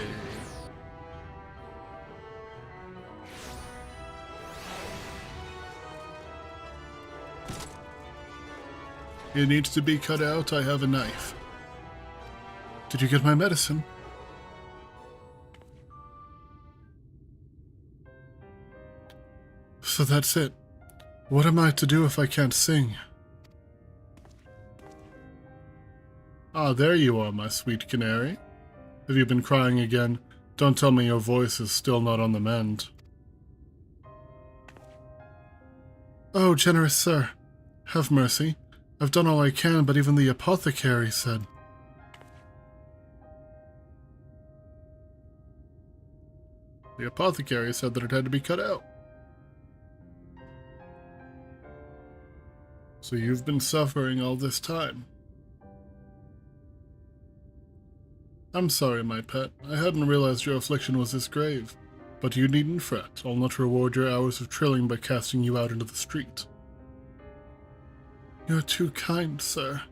It needs to be cut out. I have a knife. Did you get my medicine? So that's it. What am I to do if I can't sing? Ah, there you are, my sweet canary. Have you been crying again? Don't tell me your voice is still not on the mend. Oh, generous sir, have mercy. I've done all I can, but even the apothecary said... The apothecary said that it had to be cut out. So you've been suffering all this time. I'm sorry, my pet. I hadn't realized your affliction was this grave. But you needn't fret. I'll not reward your hours of trilling by casting you out into the street. You're too kind, sir.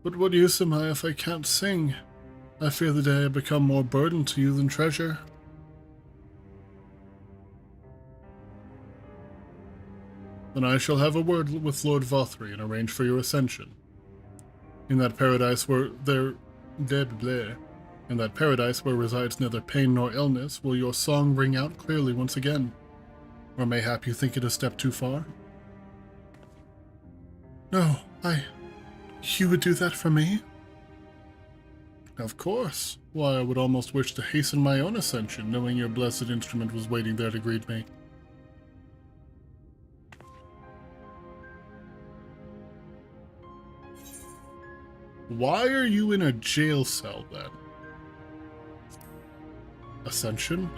But what use am I if I can't sing? I fear the day I become more burden to you than treasure. Then I shall have a word with Lord Vothry and arrange for your ascension. In that paradise where In that paradise where resides neither pain nor illness, will your song ring out clearly once again? Or mayhap you think it a step too far? No, you would do that for me? Of course. Why, I would almost wish to hasten my own ascension, knowing your blessed instrument was waiting there to greet me. Why are you in a jail cell, then? Ascension?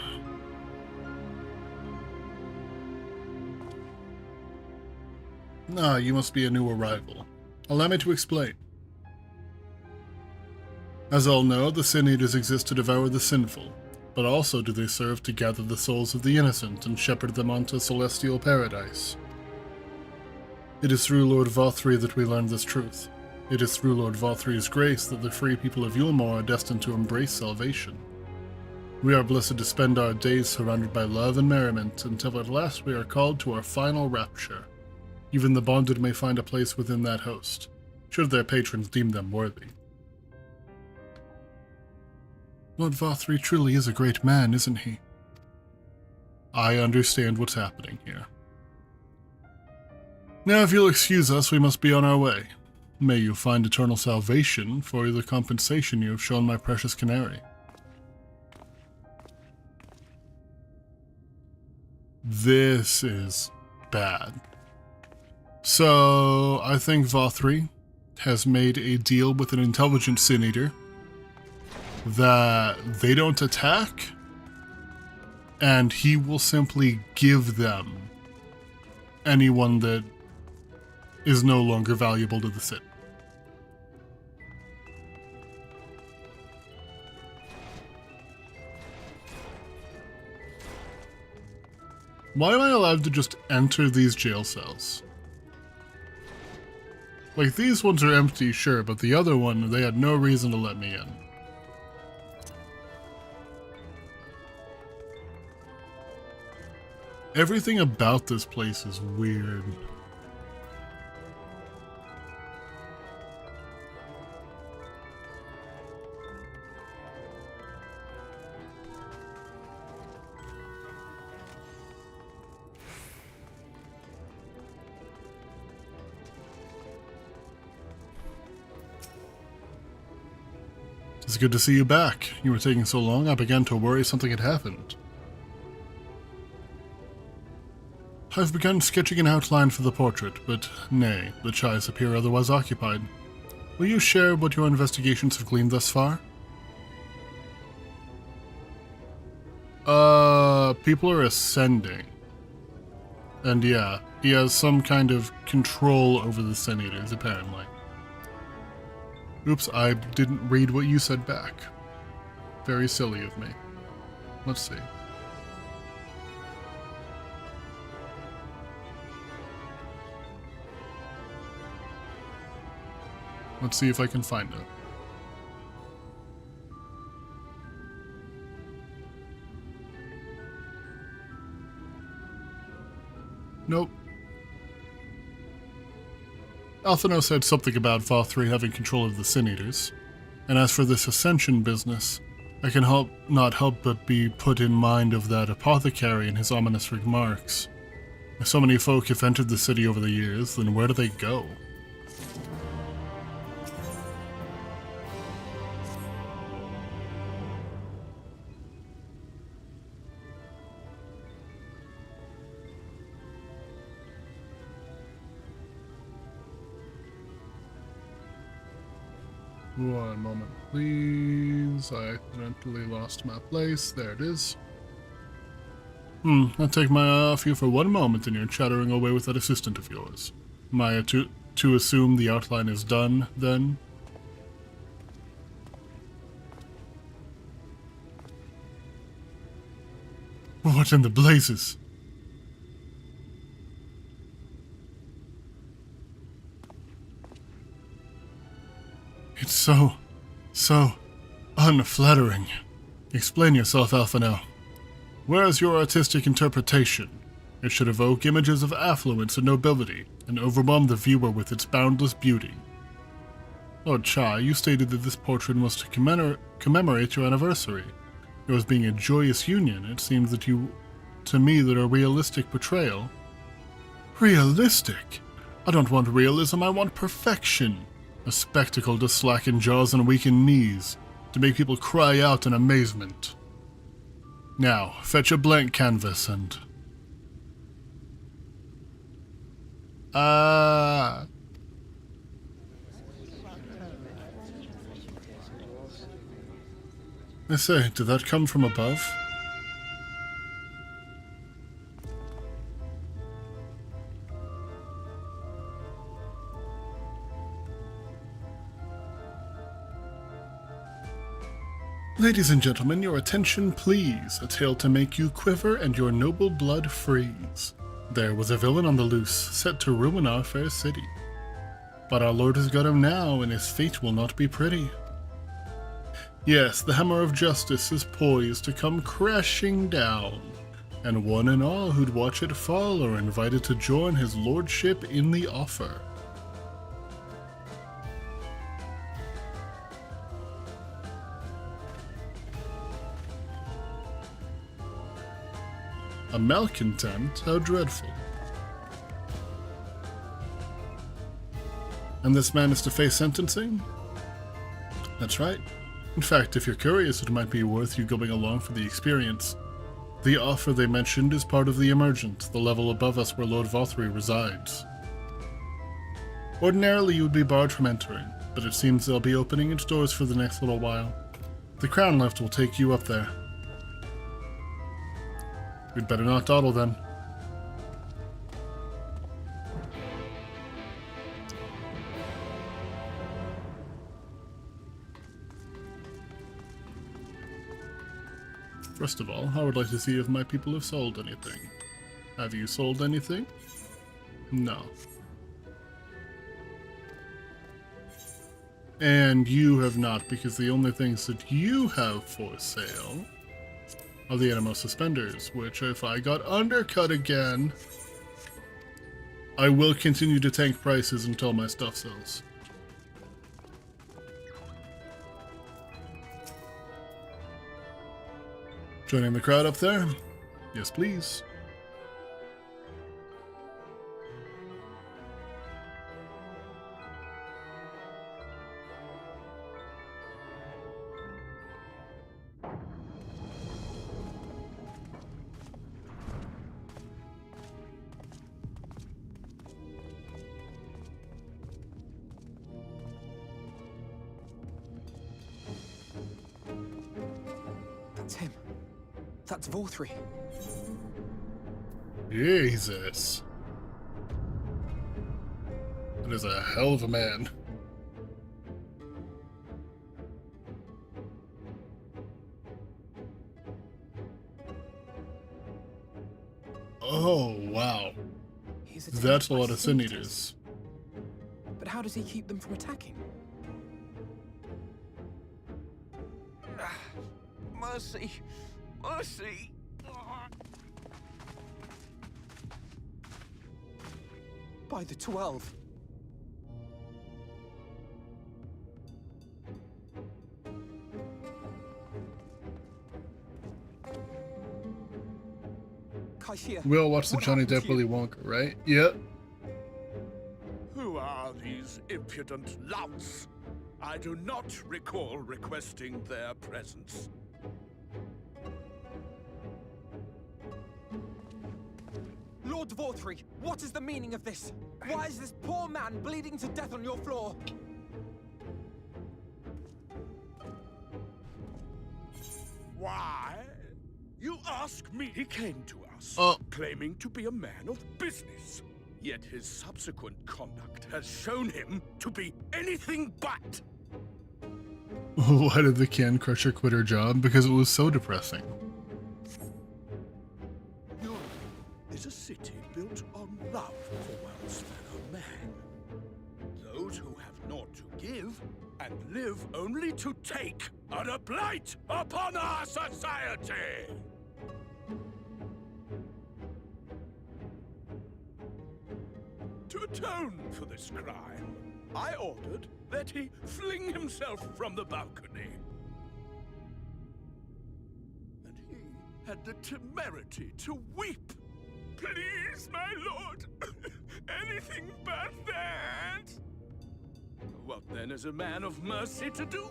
Ah, you must be a new arrival. Allow me to explain. As all know, the Sin Eaters exist to devour the sinful, but also do they serve to gather the souls of the innocent and shepherd them onto celestial paradise. It is through Lord Vothri that we learn this truth. It is through Lord Vothri's grace that the free people of Yulmore are destined to embrace salvation. We are blessed to spend our days surrounded by love and merriment until at last we are called to our final rapture. Even the bonded may find a place within that host, should their patrons deem them worthy. Lord Vothri truly is a great man, isn't he? I understand what's happening here. Now, if you'll excuse us, we must be on our way. May you find eternal salvation for the compensation you have shown my precious canary. This is bad. So, I think Vothri has made a deal with an intelligent Sin Eater that they don't attack, and he will simply give them anyone that is no longer valuable to the Sin. Why am I allowed to just enter these jail cells? Like, these ones are empty, sure, but the other one, they had no reason to let me in. Everything about this place is weird. It's good to see you back. You were taking so long, I began to worry something had happened. I've begun sketching an outline for the portrait, but nay, the chais appear otherwise occupied. Will you share what your investigations have gleaned thus far? People are ascending. And yeah, he has some kind of control over the Sin Eaters, apparently. Oops, I didn't read what you said back. Very silly of me. Let's see. Let's see if I can find it. Nope. Alphino said something about Vothri having control of the Sin Eaters. And as for this ascension business, I can not help but be put in mind of that apothecary and his ominous remarks. If so many folk have entered the city over the years, then where do they go? One moment, please. I accidentally lost my place. There it is. I'll take my eye off you for one moment and you're chattering away with that assistant of yours. Am I to assume the outline is done, then? What in the blazes? It's so unflattering. Explain yourself, Alphino. Where is your artistic interpretation? It should evoke images of affluence and nobility, and overwhelm the viewer with its boundless beauty. Lord Chai, you stated that this portrait was to commemorate your anniversary. Yours being a joyous union, it seems that to me that a realistic portrayal. Realistic? I don't want realism, I want perfection. A spectacle to slacken jaws and weaken knees. to make people cry out in amazement. Now, fetch a blank canvas and... I say, did that come from above? Ladies and gentlemen, your attention please. A tale to make you quiver and your noble blood freeze. There was a villain on the loose, set to ruin our fair city. But our lord has got him now, and his fate will not be pretty. Yes, the hammer of justice is poised to come crashing down, and one and all who'd watch it fall are invited to join his lordship in the offer. A malcontent? How dreadful. And this man is to face sentencing? That's right. In fact, if you're curious, it might be worth you going along for the experience. The offer they mentioned is part of the Emergent, the level above us where Lord Vothry resides. Ordinarily you would be barred from entering, but it seems they'll be opening its doors for the next little while. The Crown Lift will take you up there. We'd better not dawdle then. First of all, I would like to see if my people have sold anything. Have you sold anything? No. And you have not, because the only things that you have for sale are the Animo suspenders, which if I got undercut again, I will continue to tank prices until my stuff sells. Joining the crowd up there? Yes, please. That's him. That's Vothry. Jesus. That is a hell of a man. Oh, wow. That's a lot of Sin Eaters. But how does he keep them from attacking? Mercy! Mercy! By the 12. We'll watch the Johnny Depp Willy Wonka, right? Yep. Who are these impudent louts? I do not recall requesting their presence. Lord Vothry, what is the meaning of this? Why is this poor man bleeding to death on your floor? Why? You ask me. He came to us, claiming to be a man of business. Yet his subsequent conduct has shown him to be anything but. Why did the Can Crusher quit her job? Because it was so depressing. Europe is a city built on love for one's fellow man. Those who have naught to give and live only to take are a blight upon our society. To atone for this crime, I ordered that he fling himself from the balcony. And he had the temerity to weep. Please, my lord, anything but that. What then is a man of mercy to do?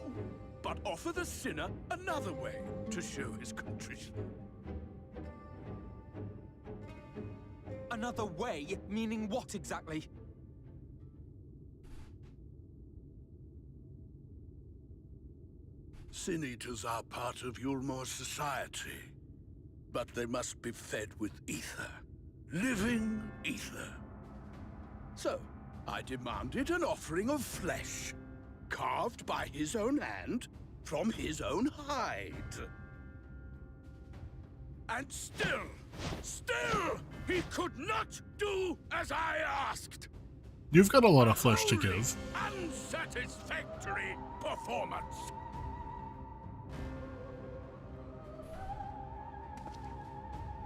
but offer the sinner another way to show his contrition. Another way? Meaning what exactly? Sin Eaters are part of Yulmore's society, but they must be fed with ether. Living ether. So, I demanded an offering of flesh, carved by his own hand, from his own hide. And still, he could not do as I asked. You've got a lot of flesh to Wholly give. Unsatisfactory performance.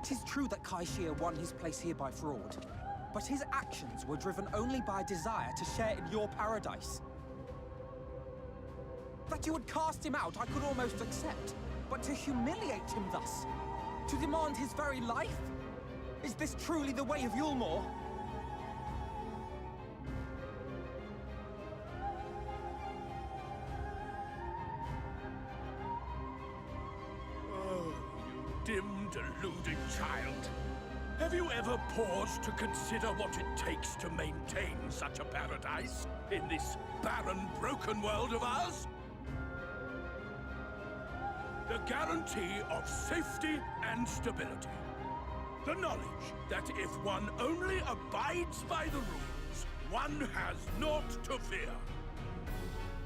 It is true that Kai Shia won his place here by fraud, but his actions were driven only by a desire to share in your paradise. That you would cast him out, I could almost accept, but to humiliate him thus, to demand his very life? Is this truly the way of Yulmore? Oh, you dim, deluded child. Have you ever paused to consider what it takes to maintain such a paradise in this barren, broken world of ours? The guarantee of safety and stability. The knowledge that if one only abides by the rules, one has naught to fear.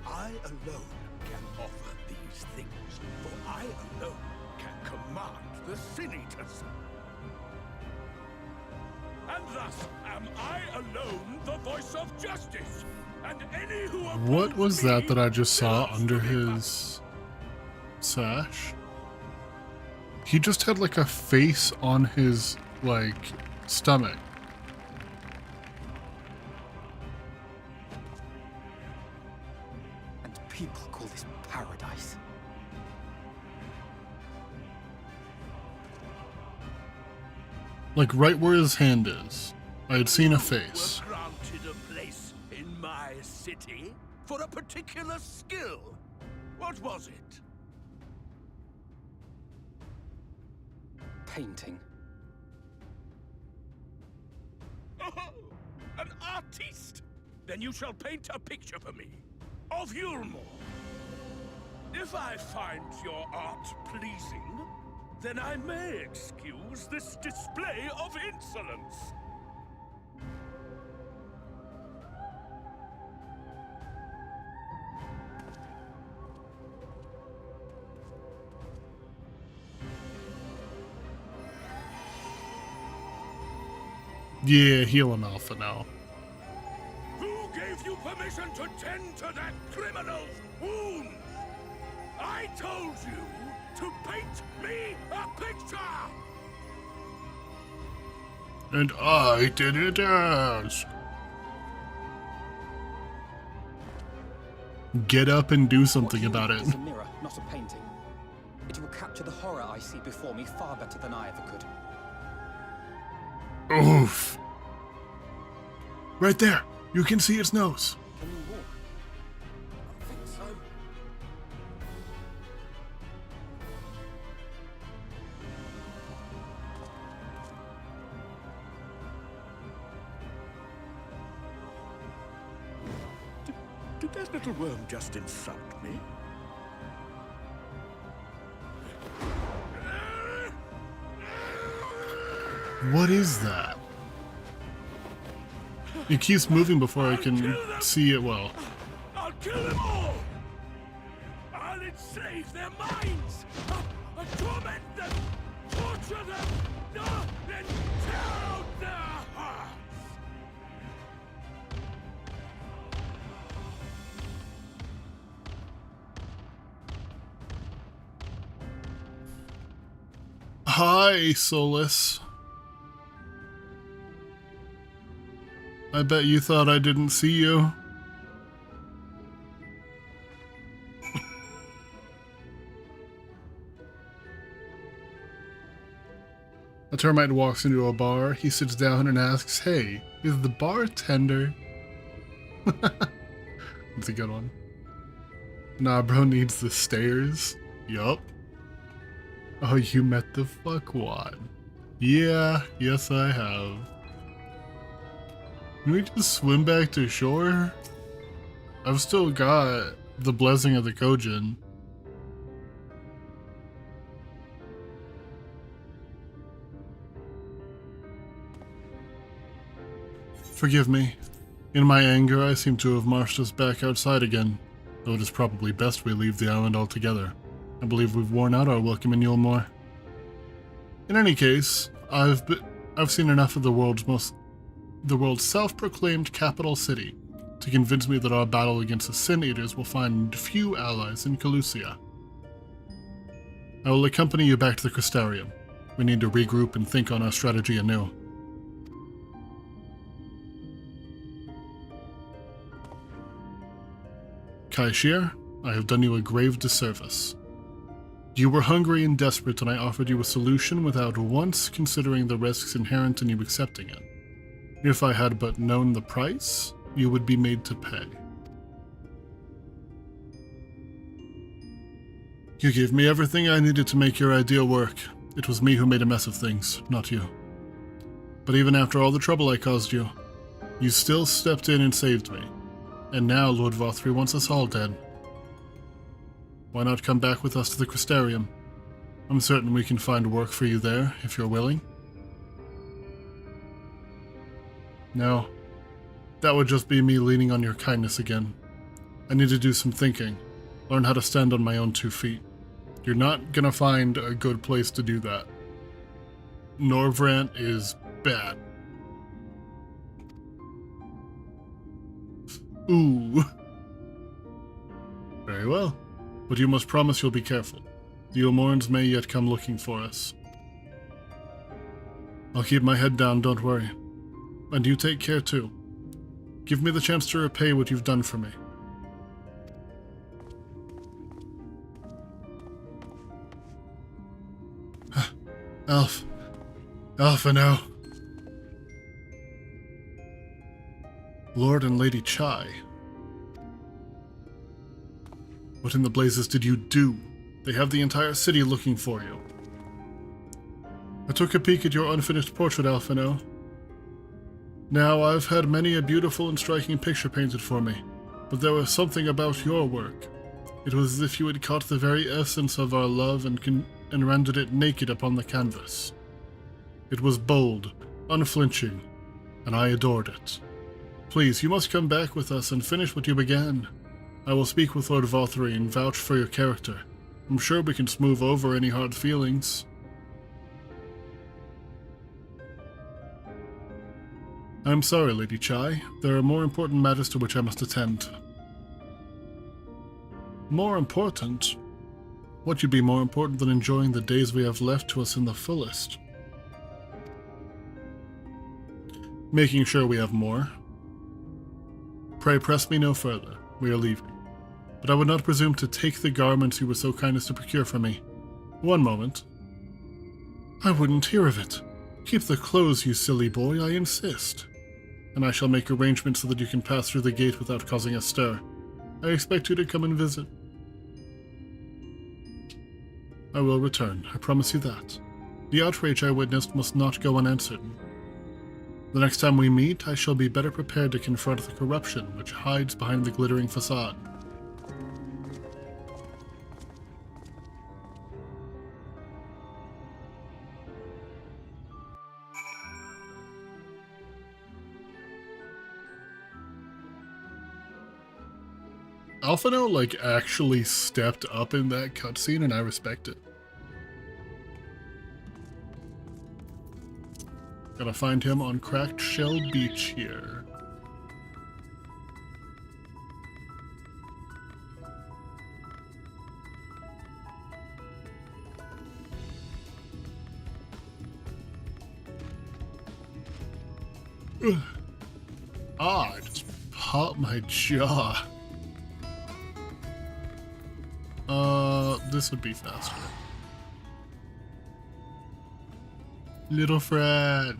I alone can offer these things, for I alone can command the Sin Eaters. And thus am I alone the voice of justice, and any who What was me that I just saw deserves under to be his sash? He just had like a face on his, like, stomach. And people call this paradise. Like right where his hand is. I had seen a You face. were granted a place in my city for a particular skill. What was it? Painting. Oh, an artiste! Then you shall paint a picture for me of Yulmore. If I find your art pleasing, then I may excuse this display of insolence. Yeah, heal him alpha now. Who gave you permission to tend to that criminal's wounds? I told you to paint me a picture! And I didn't ask. Get up and do something about it. It is a mirror, not a painting. It will capture the horror I see before me far better than I ever could. Oof. Right there. You can see its nose. Can you walk? I think so. Did that little worm just insult me? What is that? It keeps moving before I can see it well. I'll kill them all! I'll enslave their minds! I'll torment them! Torture them! Then tear out their hearts! Hi, Solus. I bet you thought I didn't see you. A termite walks into a bar. He sits down and asks, "Hey, is the bartender?" That's a good one. Nah, bro needs the stairs. Yup. Oh, you met the fuckwad. Yeah, yes I have. Can we just swim back to shore? I've still got the blessing of the Kojin. Forgive me. In my anger, I seem to have marched us back outside again, though it is probably best we leave the island altogether. I believe we've worn out our welcome in Yulmore. In any case, I've seen enough of the world's self-proclaimed capital city to convince me that our battle against the Sin Eaters will find few allies in Calusia. I will accompany you back to the Crystarium. We need to regroup and think on our strategy anew. Kaishir, I have done you a grave disservice. You were hungry and desperate, and I offered you a solution without once considering the risks inherent in you accepting it. If I had but known the price, you would be made to pay. You gave me everything I needed to make your idea work. It was me who made a mess of things, not you. But even after all the trouble I caused you, you still stepped in and saved me. And now Lord Vothri wants us all dead. Why not come back with us to the Crystarium? I'm certain we can find work for you there, if you're willing. No, that would just be me leaning on your kindness again. I need to do some thinking, learn how to stand on my own 2 feet. You're not gonna find a good place to do that. Norvrant is bad. Ooh. Very well. But you must promise you'll be careful. The Omorans may yet come looking for us. I'll keep my head down, don't worry. And you take care too. Give me the chance to repay what you've done for me. Alphino. Lord and Lady Chai. What in the blazes did you do? They have the entire city looking for you. I took a peek at your unfinished portrait, Alphino. Now, I've had many a beautiful and striking picture painted for me, but there was something about your work. It was as if you had caught the very essence of our love and rendered it naked upon the canvas. It was bold, unflinching, and I adored it. Please, you must come back with us and finish what you began. I will speak with Lord Vothri and vouch for your character. I'm sure we can smooth over any hard feelings. I'm sorry, Lady Chai. There are more important matters to which I must attend. More important? What could be more important than enjoying the days we have left to us in the fullest? Making sure we have more. Pray press me no further. We are leaving. But I would not presume to take the garments you were so kind as to procure for me. One moment. I wouldn't hear of it. Keep the clothes, you silly boy, I insist. And I shall make arrangements so that you can pass through the gate without causing a stir. I expect you to come and visit. I will return, I promise you that. The outrage I witnessed must not go unanswered. The next time we meet, I shall be better prepared to confront the corruption which hides behind the glittering facade. Alphino, actually stepped up in that cutscene, and I respect it. Gotta find him on Cracked Shell Beach here. I just popped my jaw. This would be faster. Little Fred.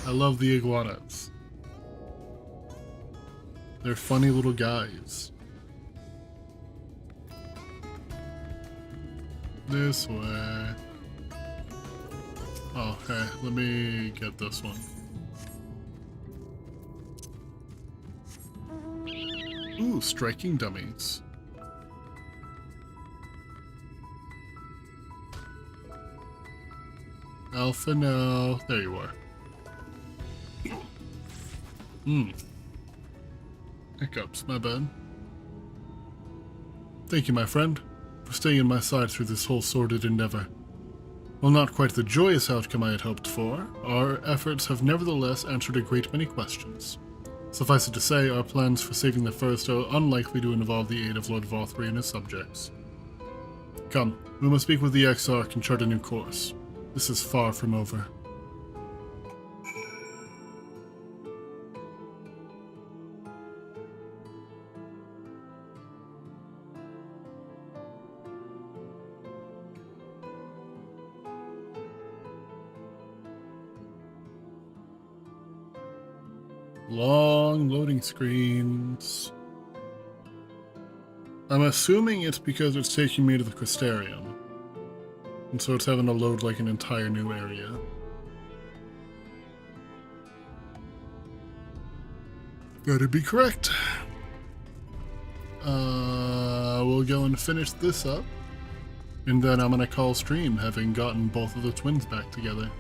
I love the iguanas. They're funny little guys. This way. Oh, okay, let me get this one. Ooh, striking dummies. Alpha, no. There you are. Hiccups, my bad. Thank you, my friend, for staying in my side through this whole sordid endeavor. While not quite the joyous outcome I had hoped for, our efforts have nevertheless answered a great many questions. Suffice it to say, our plans for saving the First are unlikely to involve the aid of Lord Vothry and his subjects. Come, we must speak with the Exarch and chart a new course. This is far from over. Long loading screens. I'm assuming it's because it's taking me to the Crystarium. And so it's having to load like an entire new area. Gotta be correct. We'll go and finish this up. And then I'm gonna call stream, having gotten both of the twins back together.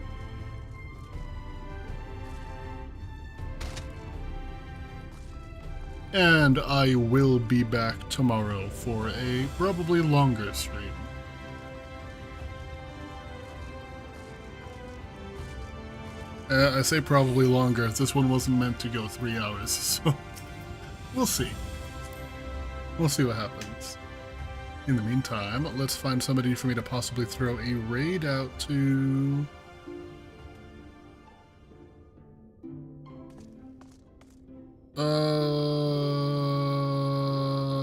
And I will be back tomorrow for a probably longer stream. I say probably longer. This one wasn't meant to go 3 hours, so we'll see. We'll see what happens. In the meantime, let's find somebody for me to possibly throw a raid out to.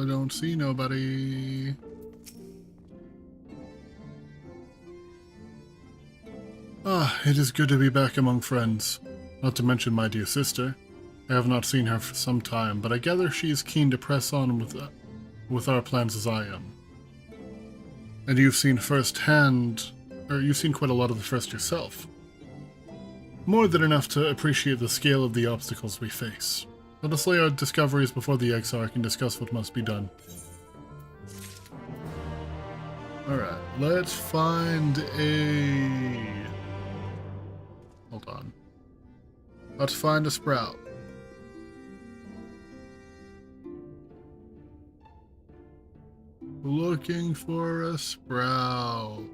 Don't see nobody. Ah, it is good to be back among friends. Not to mention my dear sister. I have not seen her for some time, but I gather she is keen to press on with our plans as I am. And you've seen firsthand, or you've seen quite a lot of the First yourself. More than enough to appreciate the scale of the obstacles we face. Let us lay our discoveries before the Exarch and discuss what must be done. Alright, let's find a... Hold on. Let's find a sprout. Looking for a sprout.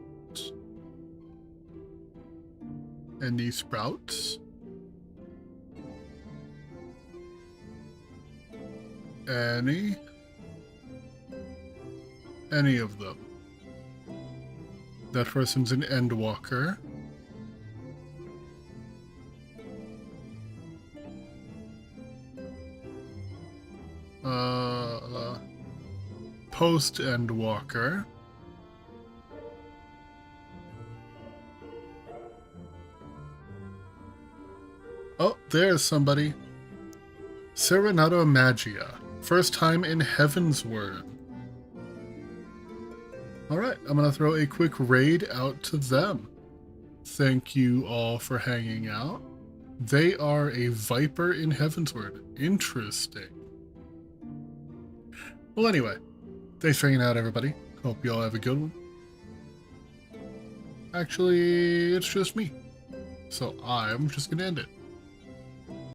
Any sprouts? Any of them. That person's an Endwalker. Post Endwalker. Oh, there's somebody. Serenata Magia. First time in Heavensward. Alright, I'm gonna throw a quick raid out to them. Thank you all for hanging out. They are a Viper in Heavensward. Interesting. Well, anyway, thanks for hanging out, everybody. Hope you all have a good one. Actually, it's just me. So I'm just gonna end it.